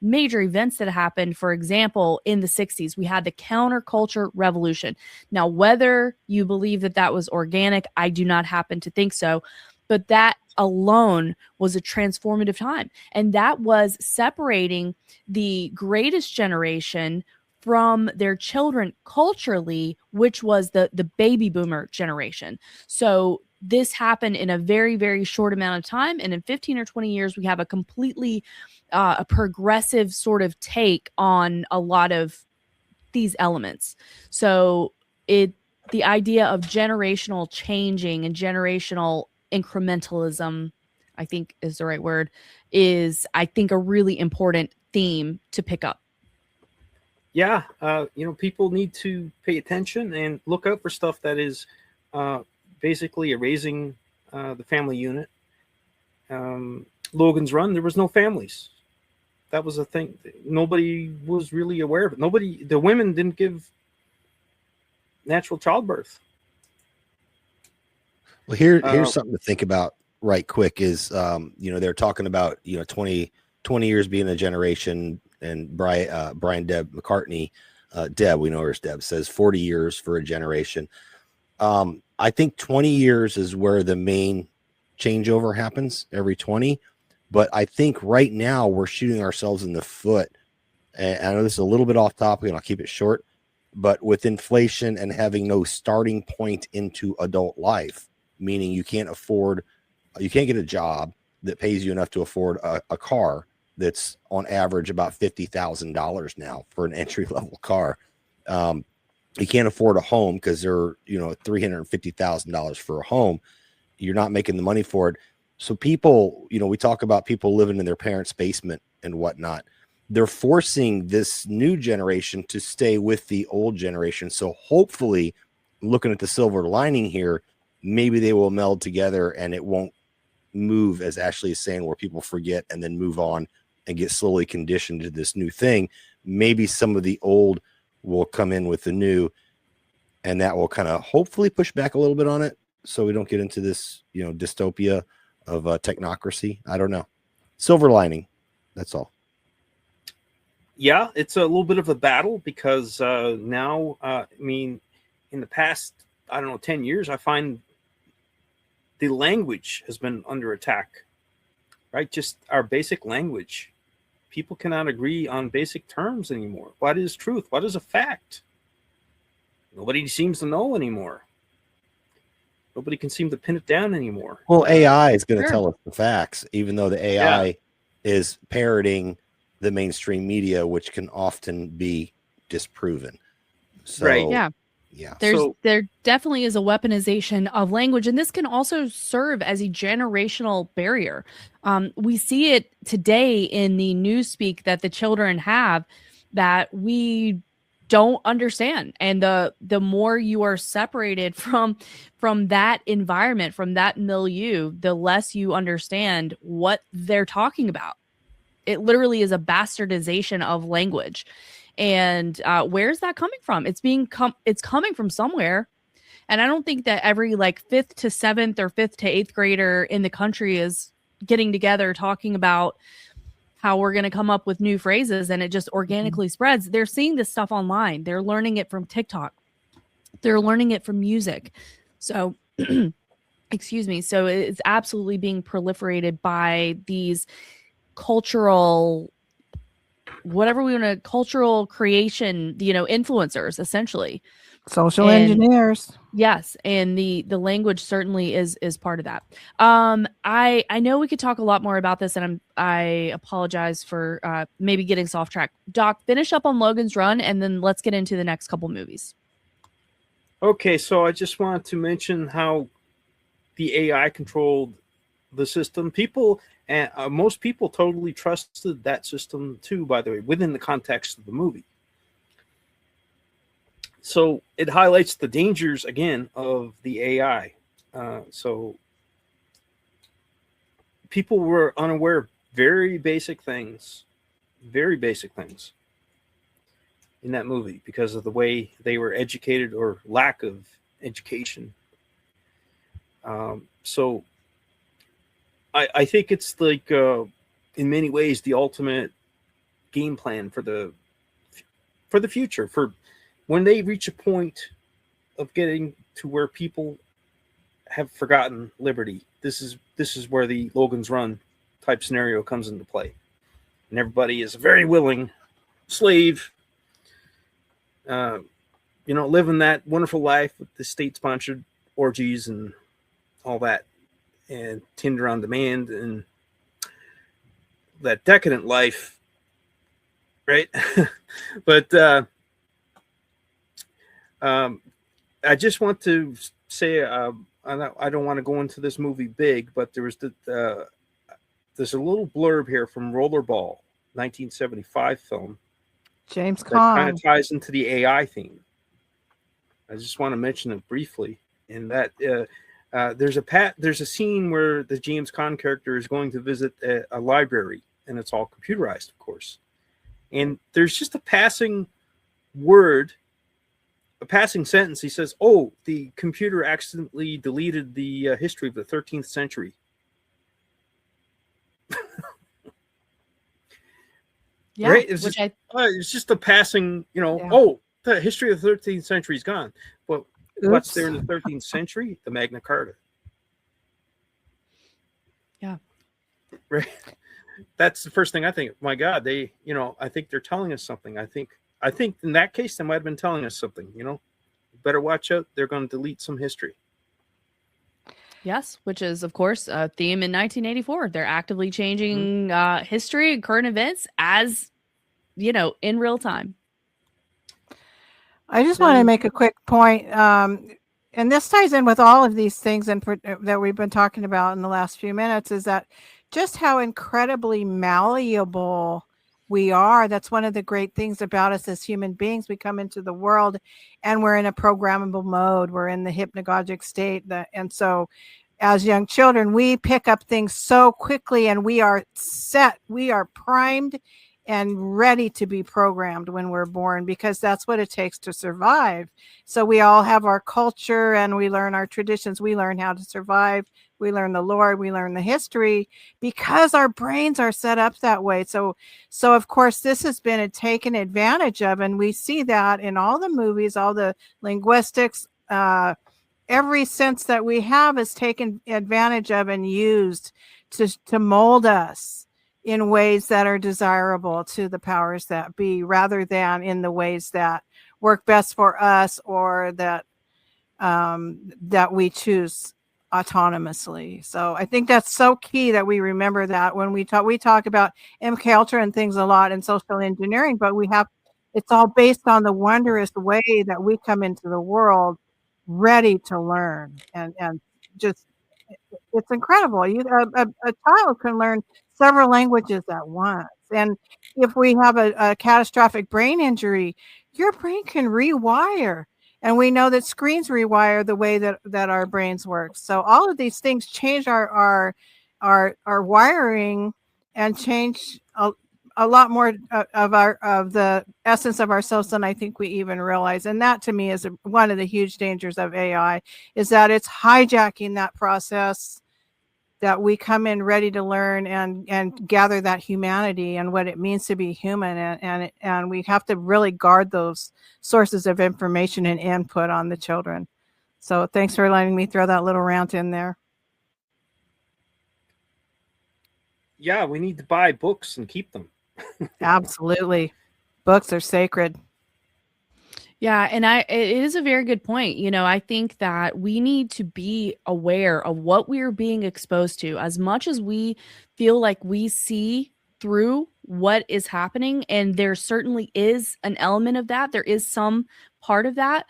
major events that happened. For example, in the 60s, we had the counterculture revolution. Now, whether you believe that that was organic, I do not happen to think so, but that alone was a transformative time. And that was separating the greatest generation from their children culturally, which was the baby boomer generation. So this happened in a very, very short amount of time. And in 15 or 20 years, we have a completely a progressive sort of take on a lot of these elements. So the idea of generational changing and generational incrementalism, I think is the right word, is, I think, a really important theme to pick up. Yeah, people need to pay attention and look out for stuff that is basically erasing the family unit. Logan's Run, there was no families. That was a thing. Nobody was really aware of it. The women didn't give natural childbirth. Well, here's something to think about right quick is, they're talking about, 20 years being a generation, and Brian Deb McCartney, Deb, we know her as Deb, says 40 years for a generation. I think 20 years is where the main changeover happens, every 20. But I think right now we're shooting ourselves in the foot. And I know this is a little bit off topic, and I'll keep it short. But with inflation and having no starting point into adult life, meaning you can't get a job that pays you enough to afford a car that's on average about $50,000 now for an entry level car. You can't afford a home because they're, $350,000 for a home. You're not making the money for it. So people, we talk about people living in their parents' basement and whatnot. They're forcing this new generation to stay with the old generation. So hopefully, looking at the silver lining here, maybe they will meld together and it won't move, as Ashley is saying, where people forget and then move on and get slowly conditioned to this new thing. Maybe some of the old will come in with the new, and that will kind of hopefully push back a little bit on it, so we don't get into this, dystopia of technocracy. I don't know. Silver lining. That's all. Yeah, it's a little bit of a battle because now, in the past, 10 years, I find the language has been under attack, right? Just our basic language. People cannot agree on basic terms anymore. What is truth? What is a fact? Nobody seems to know anymore. Nobody can seem to pin it down anymore. Well, AI is going to tell us the facts, even though the AI is parroting the mainstream media, which can often be disproven. So, right. Yeah. Yeah. There definitely is a weaponization of language, and this can also serve as a generational barrier. We see it today in the newspeak that the children have that we don't understand. And the more you are separated from that environment, from that milieu, the less you understand what they're talking about. It literally is a bastardization of language. And where's that coming from? It's coming from somewhere. And I don't think that every 5th to 7th or 5th to 8th grader in the country is getting together talking about how we're going to come up with new phrases and it just organically spreads. They're seeing this stuff online. They're learning it from TikTok. They're learning it from music. So, excuse me. So it's absolutely being proliferated by these cultural creation, influencers, essentially. Social engineers. Yes, and the language certainly is part of that. I know we could talk a lot more about this, and I apologize for maybe getting us off track. Doc, finish up on Logan's Run, and then let's get into the next couple movies. Okay, so I just wanted to mention how the AI controlled the system. Most people totally trusted that system too, by the way, within the context of the movie. So it highlights the dangers, again, of the AI. So people were unaware of very basic things in that movie because of the way they were educated or lack of education. So I think it's in many ways the ultimate game plan for the future, for when they reach a point of getting to where people have forgotten liberty. This is where the Logan's Run type scenario comes into play, and everybody is a very willing slave, living that wonderful life with the state-sponsored orgies and all that, and Tinder on demand and that decadent life, right? But I just want to say, I don't want to go into this movie big, but there's a little blurb here from Rollerball, 1975 film. James that Caan kind of ties into the AI theme. I just want to mention it briefly. In that there's a scene where the James Caan character is going to visit a library, and it's all computerized, of course. And there's just a passing word, a passing sentence. He says, "Oh, the computer accidentally deleted the history of the 13th century." Yeah, right? It's which just it's just a passing, Yeah. oh, the history of the 13th century is gone. But what's there in Oops. the 13th century? The Magna Carta. Yeah. Right. That's the first thing I think. My God, they, I think they're telling us something. I think in that case, they might have been telling us something, better watch out. They're going to delete some history. Yes, which is, of course, a theme in 1984. They're actively changing history and current events as, in real time. I just want to make a quick point. And this ties in with all of these things that we've been talking about in the last few minutes, is that just how incredibly malleable we are. That's one of the great things about us as human beings. We come into the world and we're in a programmable mode. We're in the hypnagogic state. And so as young children, we pick up things so quickly and we are set. We are primed and ready to be programmed when we're born, because that's what it takes to survive. So we all have our culture and we learn our traditions. We learn how to survive. We learn the lore. We learn the history because our brains are set up that way. So of course, this has been taken advantage of. And we see that in all the movies, all the linguistics, every sense that we have is taken advantage of and used to mold us in ways that are desirable to the powers that be, rather than in the ways that work best for us or that we choose autonomously. So I think that's so key that we remember that when we talk about MK Ultra and things a lot in social engineering, but it's all based on the wondrous way that we come into the world ready to learn, and just it's incredible. A child can learn several languages at once. And if we have a catastrophic brain injury, your brain can rewire. And we know that screens rewire the way that our brains work. So all of these things change our wiring and change a lot more of the essence of ourselves than I think we even realize. And that to me is one of the huge dangers of AI, is that it's hijacking that process that we come in ready to learn and gather that humanity and what it means to be human. And we have to really guard those sources of information and input on the children. So thanks for letting me throw that little rant in there. Yeah, we need to buy books and keep them. Absolutely. Books are sacred. Yeah, and it is a very good point. I think that we need to be aware of what we're being exposed to, as much as we feel like we see through what is happening. And there certainly is an element of that. There is some part of that.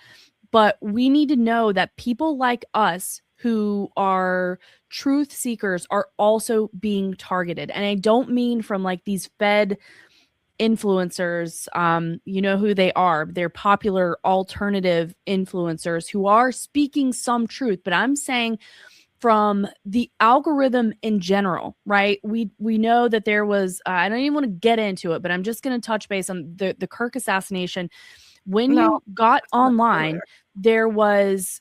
But we need to know that people like us who are truth seekers are also being targeted. And I don't mean from like these fed influencers, you know who they are. They're popular alternative influencers who are speaking some truth, but I'm saying from the algorithm in general, right? We know that there was, I don't even want to get into it, but I'm just going to touch base on the Kirk assassination. When you got online, there was,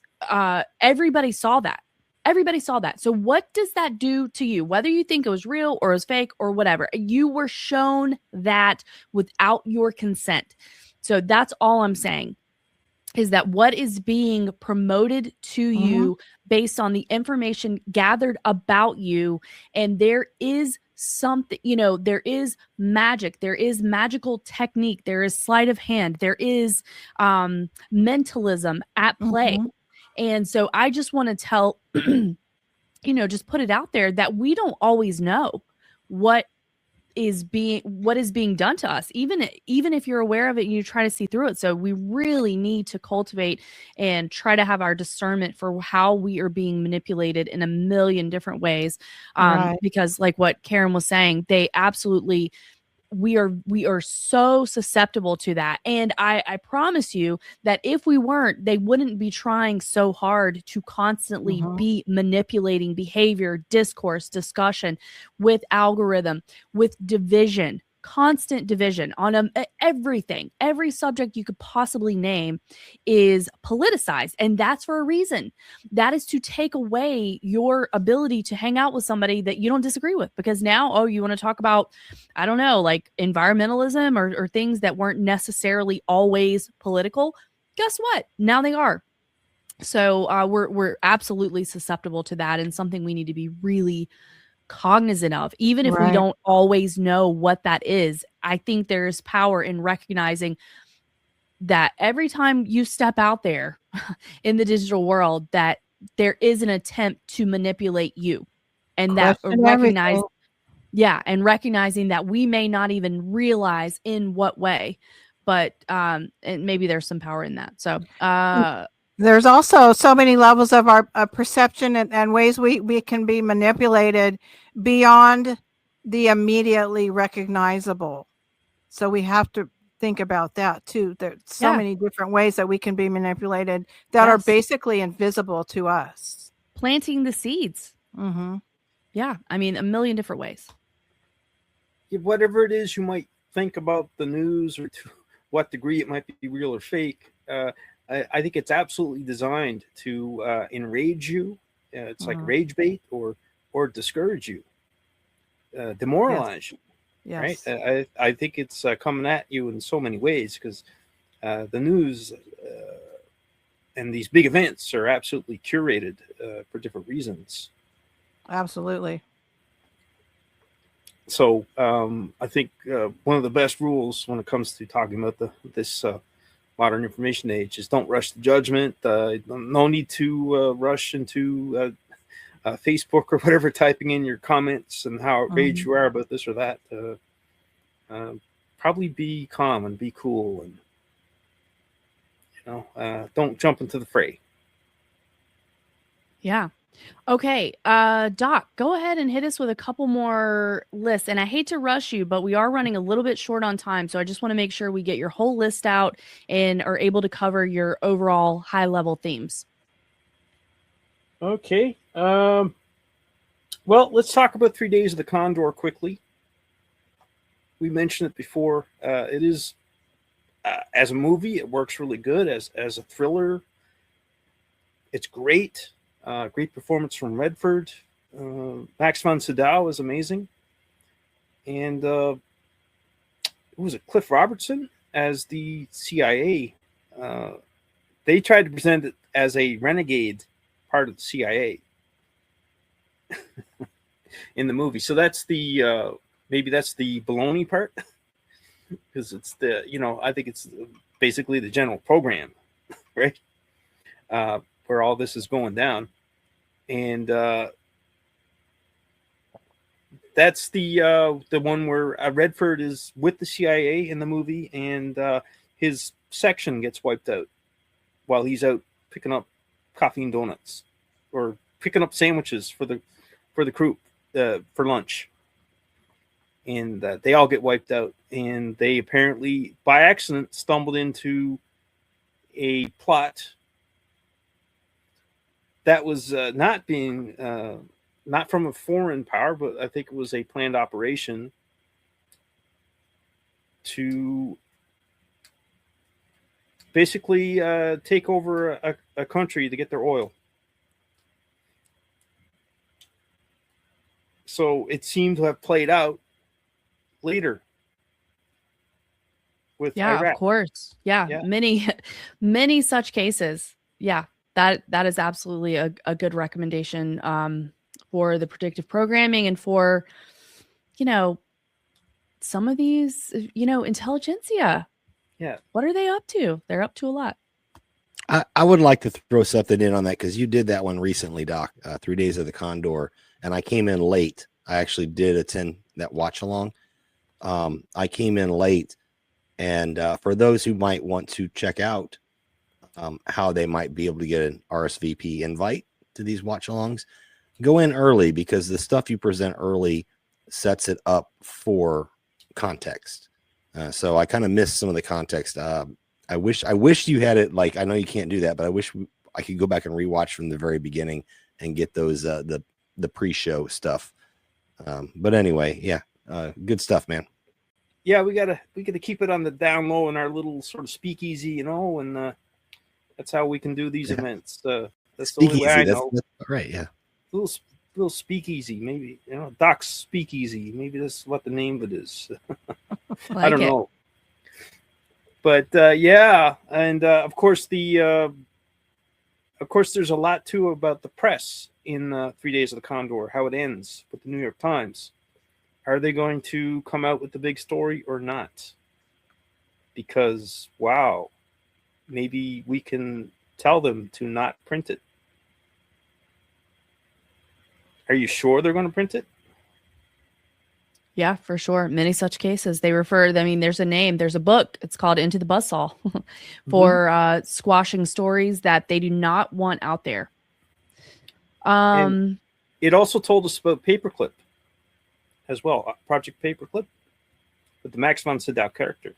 everybody saw that. Everybody saw that. So what does that do to you? Whether you think it was real or it was fake or whatever, you were shown that without your consent. So that's all I'm saying, is that what is being promoted to you based on the information gathered about you. And there is something, there is magic, there is magical technique, there is sleight of hand, there is mentalism at play. And so I just want to tell, just put it out there that we don't always know what is being done to us, even if you're aware of it and you try to see through it. So we really need to cultivate and try to have our discernment for how we are being manipulated in a million different ways. Because like what Karen was saying, they absolutely, we are so susceptible to that. And I promise you that if we weren't, they wouldn't be trying so hard to constantly be manipulating behavior, discourse, discussion with algorithm, with division, constant division on everything. Every subject you could possibly name is politicized, and that's for a reason. That is to take away your ability to hang out with somebody that you don't disagree with, because now, oh, you want to talk about, I don't know, like environmentalism or things that weren't necessarily always political. Guess what? Now they are. So we're absolutely susceptible to that, and something we need to be really cognizant of, even if we don't always know what that is. I think there's power in recognizing that every time you step out there in the digital world, that there is an attempt to manipulate you, and that and recognizing that we may not even realize in what way, but and maybe there's some power in that. So there's also so many levels of our perception and ways we can be manipulated beyond the immediately recognizable. So we have to think about that too. There's so many different ways that we can be manipulated that are basically invisible to us. Planting the seeds. Mm-hmm. Yeah. I mean, a million different ways. Whatever it is you might think about the news, or to what degree it might be real or fake, I think it's absolutely designed to enrage you. It's like rage bait, or discourage you, demoralize you. Yes. Right? I think it's coming at you in so many ways, because the news and these big events are absolutely curated for different reasons. Absolutely. So I think one of the best rules when it comes to talking about this modern information age is don't rush to judgment. No need to rush into Facebook or whatever, typing in your comments and how outraged you are about this or that. Probably be calm and be cool, and don't jump into the fray. Yeah. Okay, Doc, go ahead and hit us with a couple more lists. And I hate to rush you, but we are running a little bit short on time. So I just want to make sure we get your whole list out and are able to cover your overall high-level themes. Okay. Well, let's talk about 3 Days of the Condor quickly. We mentioned it before. It is, as a movie, it works really good. As a thriller, it's great. Great performance from Redford. Max von Sydow is amazing. And who was it? Cliff Robertson as the CIA. They tried to present it as a renegade part of the CIA in the movie. So that's the maybe that's the baloney part, because it's I think it's basically the general program, right? Where all this is going down. And that's the one where Redford is with the CIA in the movie, and his section gets wiped out while he's out picking up coffee and donuts, or picking up sandwiches for the crew for lunch. And they all get wiped out, and they apparently by accident stumbled into a plot that was not from a foreign power, but I think it was a planned operation to basically take over a country to get their oil. So it seemed to have played out later with Iraq. Of course. Yeah. Many such cases. Yeah. That is absolutely a good recommendation for the predictive programming, and for, some of these, intelligentsia. Yeah. What are they up to? They're up to a lot. I would like to throw something in on that, because you did that one recently, Doc, 3 Days of the Condor, and I came in late. I actually did attend that watch along. I came in late, and for those who might want to check out how they might be able to get an RSVP invite to these watch alongs, go in early, because the stuff you present early sets it up for context. So I kind of missed some of the context. I wish you had it. Like, I know you can't do that, but I wish I could go back and rewatch from the very beginning and get those the pre-show stuff. But anyway, yeah, good stuff, man. yeah, we gotta keep it on the down low in our little sort of speakeasy, you know, and that's how we can do these events. That's the only way I know. That's right. Yeah. Little speakeasy, maybe, you know, Doc's Speakeasy. Maybe that's what the name of it is. I don't know. But yeah, and of course there's a lot too about the press in 3 Days of the Condor, how it ends with the New York Times. Are they going to come out with the big story or not? Because wow, maybe we can tell them to not print it. Are you sure they're going to print it? Yeah, for sure. Many such cases. They refer, I mean, there's a book. It's called Into the Buzzsaw for squashing stories that they do not want out there. And it also told us about Paperclip as well, Project Paperclip, with the Max von Sydow character.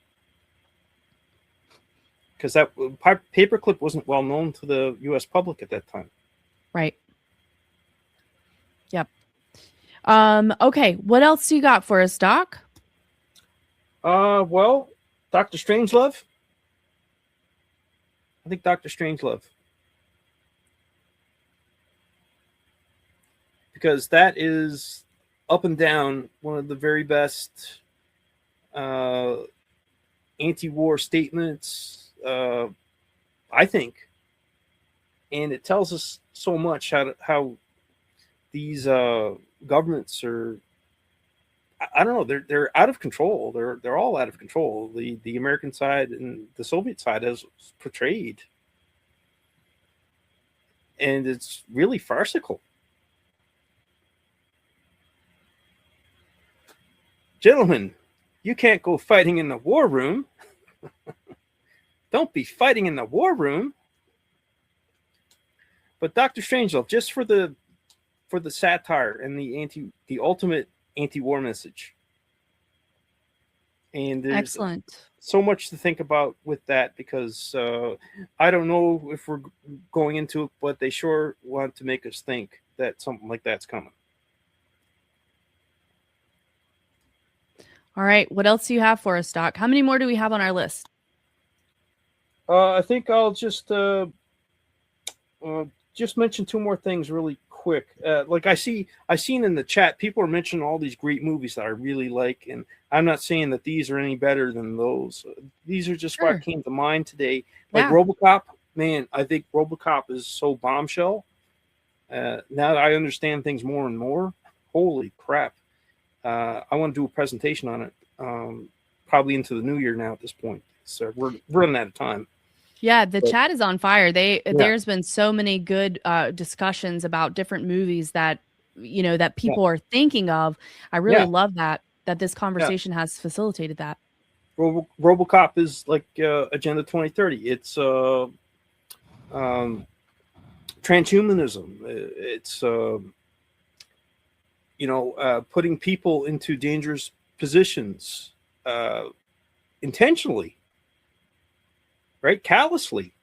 Because that Paperclip wasn't well known to the U.S. public at that time. Right. Yep. Okay, what else you got for us, Doc? Well, Dr. Strangelove. I think Dr. Strangelove. Because that is up and down one of the very best anti-war statements, I think. And it tells us so much how these governments are, I don't know, they're out of control. They're all out of control. The American side and the Soviet side as portrayed. And it's really farcical. Gentlemen, you can't go fighting in the war room. Don't be fighting in the war room. But Dr. Strangelove, just for the satire and the ultimate anti-war message. And there's Excellent. So much to think about with that, because I don't know if we're going into it, but they sure want to make us think that something like that's coming. All right, what else do you have for us, Doc? How many more do we have on our list? I think I'll just mention two more things really quick. Like I seen in the chat, people are mentioning all these great movies that I really like, and I'm not saying that these are any better than those. These are just what came to mind today. Like RoboCop, man, I think RoboCop is so bombshell. Now that I understand things more and more, holy crap. I want to do a presentation on it, probably into the new year now at this point. So we're running out of time. Yeah, the chat is on fire. There's been so many good discussions about different movies that that people are thinking of. I really love that this conversation has facilitated that. RoboCop is like Agenda 2030. It's transhumanism. It's putting people into dangerous positions intentionally, right? Callously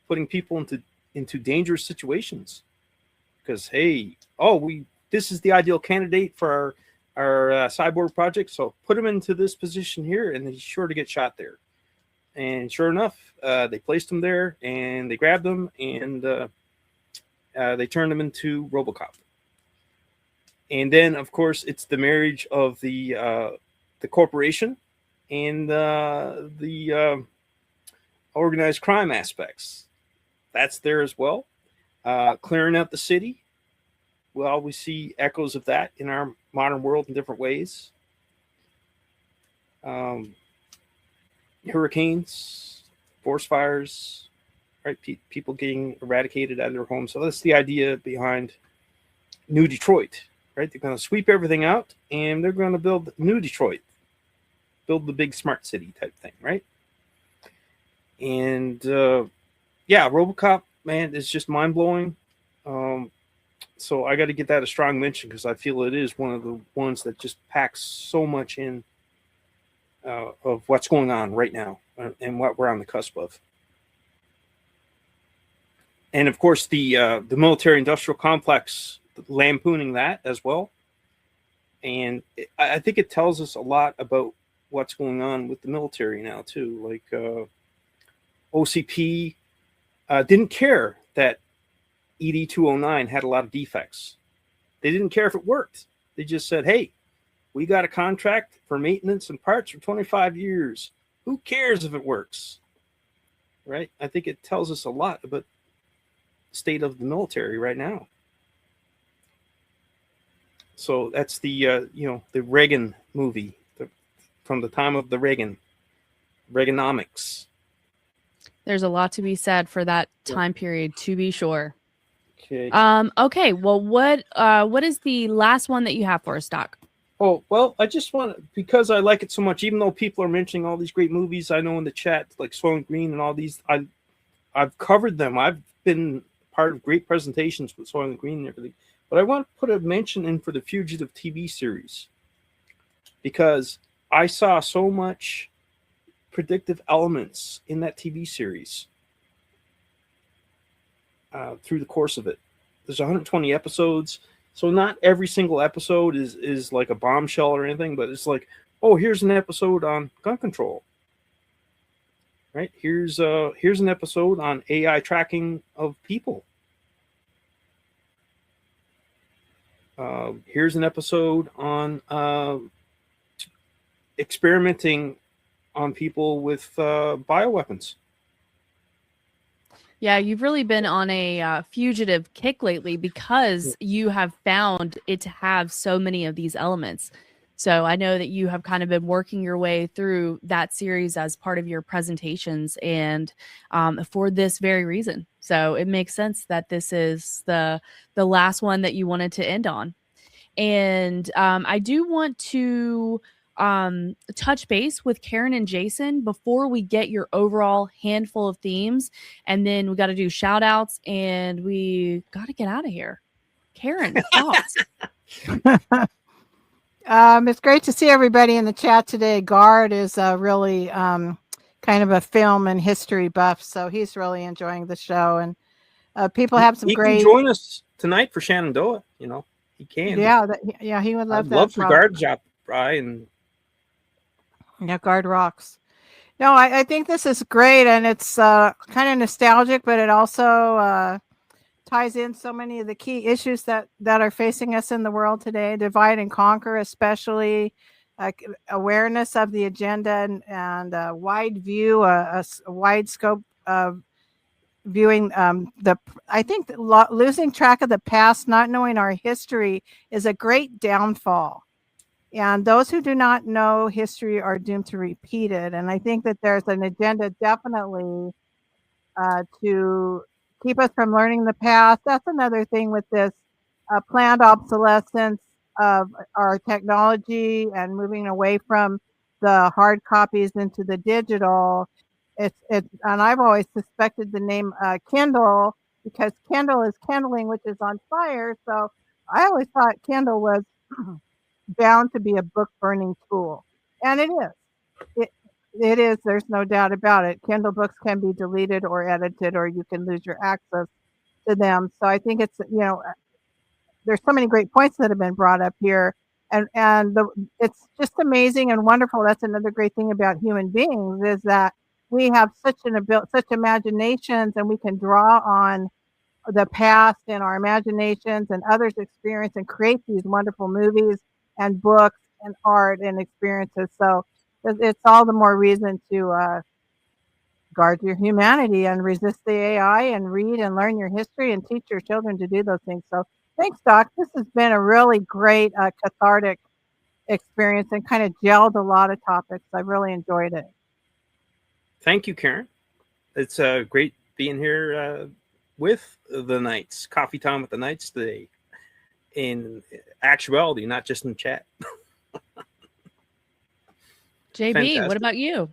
putting people into dangerous situations because, hey, this is the ideal candidate for our cyborg project, so put him into this position here and he's sure to get shot there. And sure enough, they placed him there and they grabbed him and they turned him into RoboCop. And then, of course, it's the marriage of the corporation and the organized crime aspects. That's there as well. Clearing out the city. Well, we see echoes of that in our modern world in different ways. Hurricanes, forest fires, right? People getting eradicated out of their homes. So that's the idea behind New Detroit. Right, they're going to sweep everything out, and they're going to build New Detroit, build the big smart city type thing, right? And RoboCop, man, is just mind blowing. So I got to get that a strong mention because I feel it is one of the ones that just packs so much in of what's going on right now and what we're on the cusp of. And of course, the military-industrial complex. Lampooning that as well, and I think it tells us a lot about what's going on with the military now too. Like OCP didn't care that ED209 had a lot of defects. They didn't care if it worked. They just said, hey, we got a contract for maintenance and parts for 25 years. Who cares if it works? Right? I think it tells us a lot about the state of the military right now. So that's the the Reagan movie from the time of the Reaganomics. There's a lot to be said for that time period, to be sure. Okay. Okay. Well, what is the last one that you have for us, Doc? Oh, well, I just want, because I like it so much, even though people are mentioning all these great movies I know in the chat, like Soylent Green and all these, I've covered them. I've been part of great presentations with Soylent Green and everything. But I want to put a mention in for the Fugitive TV series, because I saw so much predictive elements in that TV series through the course of it. There's 120 episodes. So not every single episode is like a bombshell or anything, but it's like, oh, here's an episode on gun control. Right? Here's an episode on AI tracking of people. Here's an episode on experimenting on people with bioweapons. Yeah, you've really been on a fugitive kick lately because you have found it to have so many of these elements. So I know that you have kind of been working your way through that series as part of your presentations, and for this very reason. So it makes sense that this is the last one that you wanted to end on. And I do want to touch base with Karen and Jason before we get your overall handful of themes, and then we got to do shout outs and we got to get out of here. Karen, thoughts? It's great to see everybody in the chat today. Guard is really kind of a film and history buff, so he's really enjoying the show, and people have some great. He can join us tonight for Shenandoah. You know, he can. Yeah, he would love that. Love for Guard job, Brian. Yeah, Guard rocks. No, I think this is great, and it's kind of nostalgic, but it also ties in so many of the key issues that are facing us in the world today. Divide and conquer, especially awareness of the agenda and a wide view, a wide scope of viewing. I think that losing track of the past, not knowing our history, is a great downfall. And those who do not know history are doomed to repeat it. And I think that there's an agenda definitely to keep us from learning the past. That's another thing with this planned obsolescence of our technology and moving away from the hard copies into the digital. It's and I've always suspected the name Kindle, because Kindle is kindling, which is on fire. So I always thought Kindle was bound to be a book burning tool, and it is. It is. There's no doubt about it. Kindle books can be deleted or edited, or you can lose your access to them. So I think it's, there's so many great points that have been brought up here, and it's just amazing and wonderful. That's another great thing about human beings, is that we have such imaginations, and we can draw on the past and our imaginations and others' experience and create these wonderful movies and books and art and experiences. So it's all the more reason to guard your humanity and resist the AI and read and learn your history and teach your children to do those things. So thanks, Doc. This has been a really great cathartic experience and kind of gelled a lot of topics. I've really enjoyed it. Thank you, Karen. It's great being here with the Knights. Coffee time with the Knights today. In actuality, not just in chat. JB, Fantastic. What about you?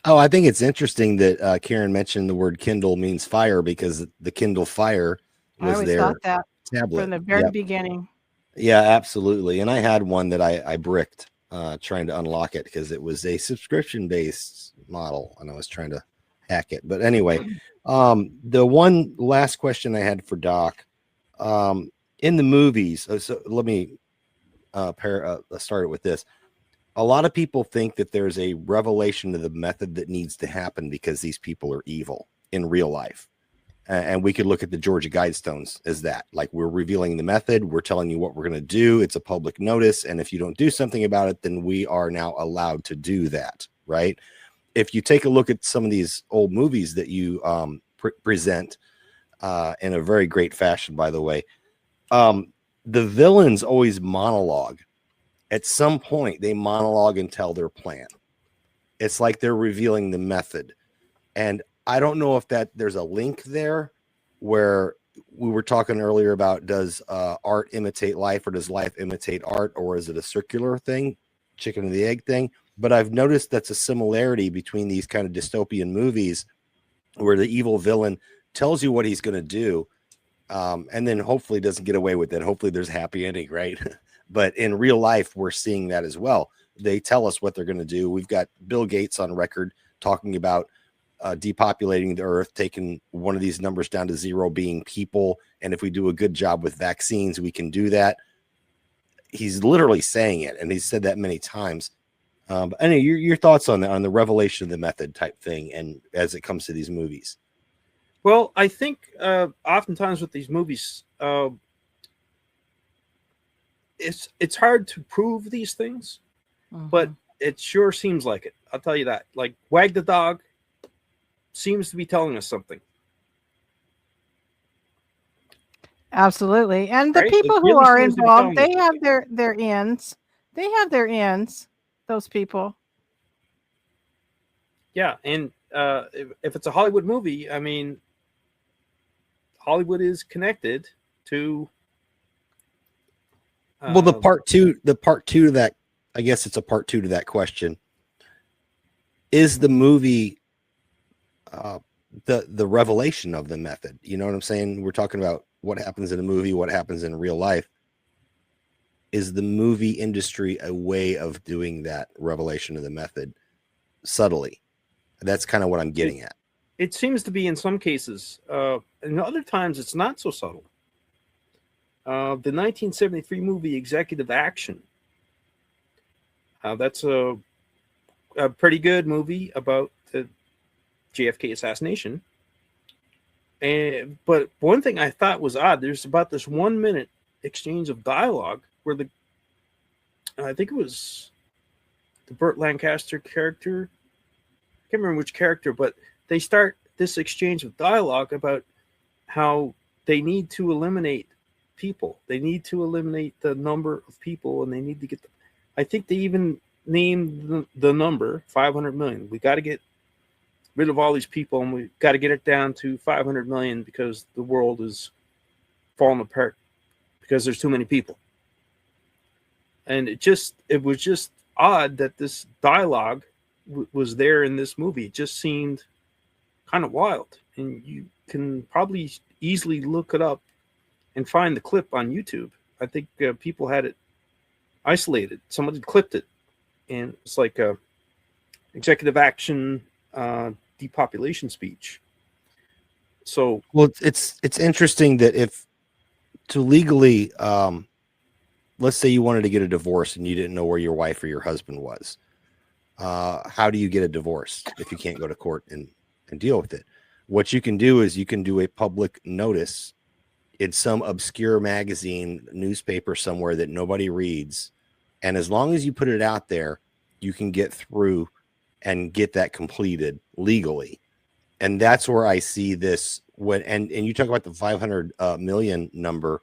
Oh, I think it's interesting that Karen mentioned the word Kindle means fire, because the Kindle Fire I was always their thought that tablet. from the very beginning. Yeah, absolutely. And I had one that I bricked trying to unlock it, because it was a subscription-based model, and I was trying to hack it. But anyway, the one last question I had for Doc, in the movies, so let me start it with this. a lot of people think that there's a revelation of the method that needs to happen because these people are evil in real life. And we could look at the Georgia Guidestones as that. Like, we're revealing the method. We're telling you what we're going to do. It's a public notice. And if you don't do something about it, then we are now allowed to do that, right? If you take a look at some of these old movies that you present in a very great fashion, by the way, the villains always monologue. At some point, they monologue and tell their plan. It's like they're revealing the method. And I don't know if there's a link there where we were talking earlier about, does art imitate life, or does life imitate art, or is it a circular thing, chicken and the egg thing? But I've noticed that's a similarity between these kind of dystopian movies where the evil villain tells you what he's going to do, and then hopefully doesn't get away with it. Hopefully there's a happy ending, right? But in real life, we're seeing that as well. They tell us what they're going to do. We've got Bill Gates on record talking about depopulating the earth, taking one of these numbers down to 0 being people. And if we do a good job with vaccines, we can do that. He's literally saying it, and he's said that many times. But anyway, your thoughts on the revelation of the method type thing, and as it comes to these movies. Well, I think oftentimes with these movies, it's hard to prove these things, but it sure seems like it. I'll tell you that. Like, Wag the Dog seems to be telling us something. Absolutely. And the Right? people It who really are seems to be involved, telling they us have something. their ends. They have their ends, those people. Yeah, and if it's a Hollywood movie, I mean, Hollywood is connected to. Well, the part two to that, I guess it's a part 2 to that question. Is the movie the revelation of the method? You know what I'm saying? We're talking about what happens in a movie, what happens in real life. Is the movie industry a way of doing that revelation of the method subtly? That's kind of what I'm getting at. It seems to be in some cases. And other times it's not so subtle. The 1973 movie Executive Action. That's a pretty good movie about the JFK assassination. But one thing I thought was odd, there's about this 1 minute exchange of dialogue where I think it was the Burt Lancaster character. I can't remember which character, but they start this exchange of dialogue about how they need to eliminate people. They need to eliminate the number of people, and they need to get I think they even named the number 500 million. We got to get rid of all these people, and we got to get it down to 500 million because the world is falling apart because there's too many people. And it was just odd that this dialogue was there in this movie. It just seemed kind of wild, and you can probably easily look it up and find the clip on YouTube. I think people had it isolated. Somebody clipped it, and it's like a executive action depopulation speech. So, well, it's interesting that if to legally, let's say you wanted to get a divorce and you didn't know where your wife or your husband was, how do you get a divorce if you can't go to court and deal with it? What you can do is you can do a public notice in some obscure magazine, newspaper somewhere that nobody reads. And as long as you put it out there, you can get through and get that completed legally. And that's where I see this and you talk about the 500 million number.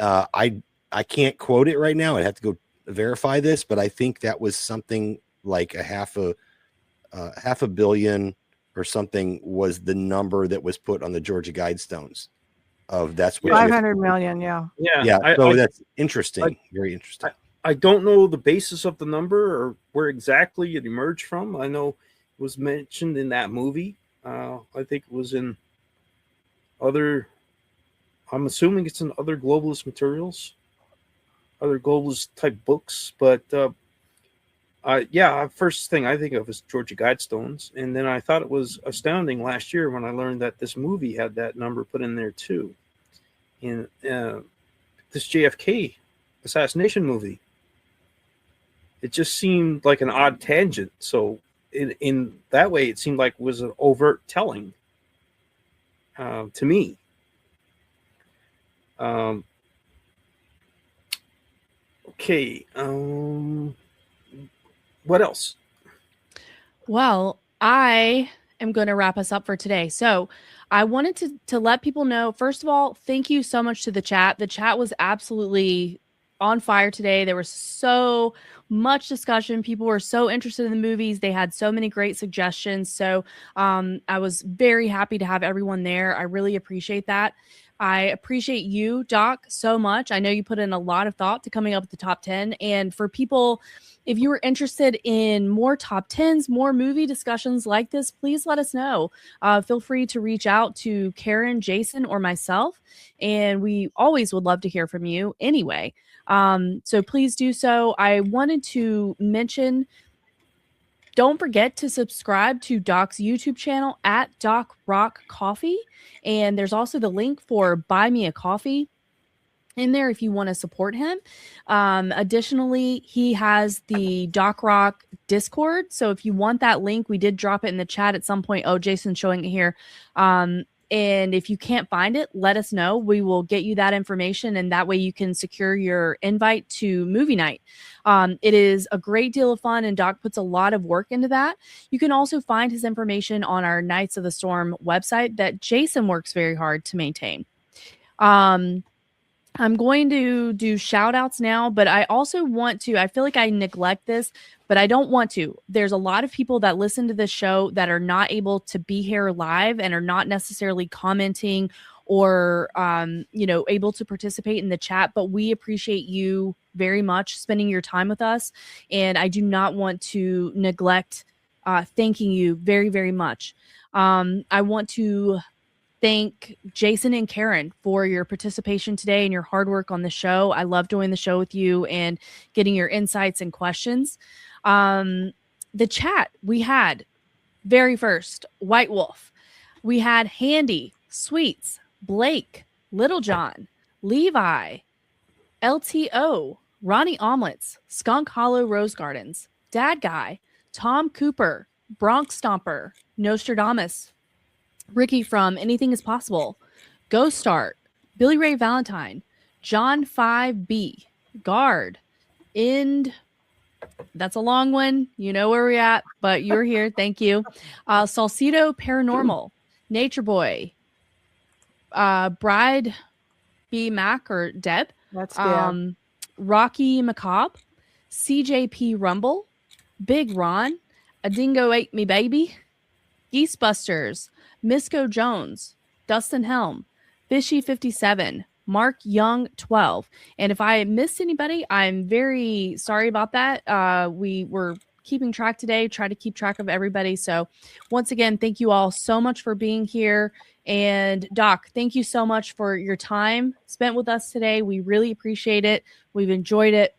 I can't quote it right now. I'd have to go verify this, but I think that was something like a half a billion or something was the number that was put on the Georgia Guidestones. That's what 500 million. Yeah. So that's interesting. Very interesting. I don't know the basis of the number or where exactly it emerged from. I know it was mentioned in that movie. I think it was in I'm assuming it's in other globalist materials, other globalist type books. But first thing I think of is Georgia Guidestones. And then I thought it was astounding last year when I learned that this movie had that number put in there too. In this JFK assassination movie, it just seemed like an odd tangent. So in that way, it seemed like it was an overt telling to me. Okay. What else? Well, I am going to wrap us up for today. So I wanted to let people know, first of all, thank you so much to the chat. The chat was absolutely on fire today. There was so much discussion. People were so interested in the movies. They had so many great suggestions. So I was very happy to have everyone there. I really appreciate that. I appreciate you, Doc, so much. I know you put in a lot of thought to coming up with the top 10. And for people, if you were interested in more top 10s, more movie discussions like this, please let us know. Feel free to reach out to Karen, Jason, or myself. And we always would love to hear from you anyway. So please do so. I wanted to mention, don't forget to subscribe to Doc's YouTube channel at Doc Rock Coffee. And there's also the link for Buy Me a Coffee in there if you want to support him. Additionally, he has the Doc Rock Discord. So if you want that link, we did drop it in the chat at some point. Oh, Jason's showing it here. And if you can't find it, let us know. We will get you that information, and that way you can secure your invite to movie night. It is a great deal of fun, and Doc puts a lot of work into that. You can also find his information on our Knights of the Storm website that Jason works very hard to maintain. I'm going to do shout outs now, but I also want to, I feel like I neglect this, but I don't want to. There's a lot of people that listen to this show that are not able to be here live and are not necessarily commenting or, able to participate in the chat, but we appreciate you very much spending your time with us. And I do not want to neglect thanking you very, very much. I want to thank Jason and Karen for your participation today and your hard work on the show. I love doing the show with you and getting your insights and questions. The chat we had very first, White Wolf. We had Handy, Sweets, Blake, Little John, Levi, LTO, Ronnie Omelets, Skunk Hollow Rose Gardens, Dad Guy, Tom Cooper, Bronx Stomper, Nostradamus, Ricky from Anything is Possible, Ghost Start, Billy Ray Valentine, John 5B, Guard, and that's a long one. You know where we're at, but you're here. Thank you. Salcedo Paranormal, Nature Boy, Bride B. Mac or Deb, That's Deb. Rocky Macabre, CJP Rumble, Big Ron, A Dingo Ate Me Baby, Geesebusters, Misco Jones, Dustin Helm, Fishy 57, Mark Young 12. And if I missed anybody, I'm very sorry about that. We were keeping track today, try to keep track of everybody. So once again, thank you all so much for being here. And Doc, thank you so much for your time spent with us today. We really appreciate it. We've enjoyed it.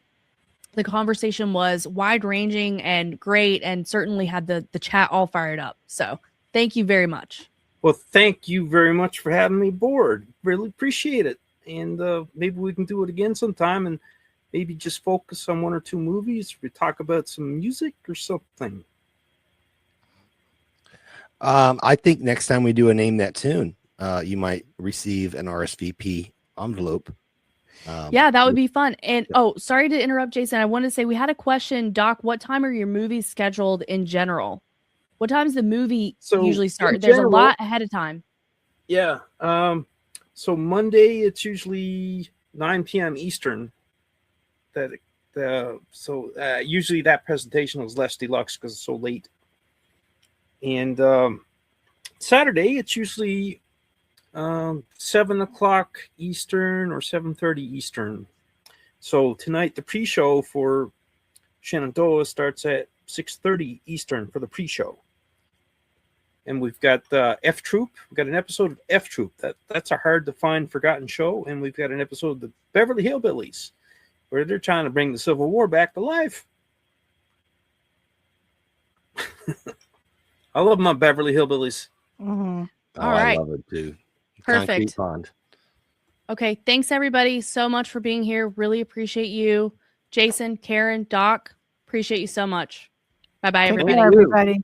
The conversation was wide-ranging and great, and certainly had the chat all fired up. So thank you very much. Well, thank you very much for having me aboard. Really appreciate it. And maybe we can do it again sometime and maybe just focus on one or two movies. We talk about some music or something. I think next time we do a Name That Tune, you might receive an RSVP envelope. Yeah, that would be fun. And sorry to interrupt, Jason. I wanted to say we had a question. Doc, what time are your movies scheduled in general? What time does the movie usually start? There's a lot ahead of time. Yeah. So Monday, it's usually 9 p.m. Eastern. Usually that presentation is less deluxe because it's so late. And Saturday, it's usually 7 o'clock Eastern or 7:30 Eastern. So tonight, the pre-show for Shenandoah starts at 6:30 Eastern for the pre-show. And we've got F Troop. We've got an episode of F Troop. That's a hard-to-find, forgotten show. And we've got an episode of the Beverly Hillbillies, where they're trying to bring the Civil War back to life. I love my Beverly Hillbillies. Mm-hmm. All right. I love it too. Perfect. Concrete Pond. Okay. Thanks, everybody, so much for being here. Really appreciate you. Jason, Karen, Doc, appreciate appreciate you so much. Bye bye, Take everybody. care, everybody.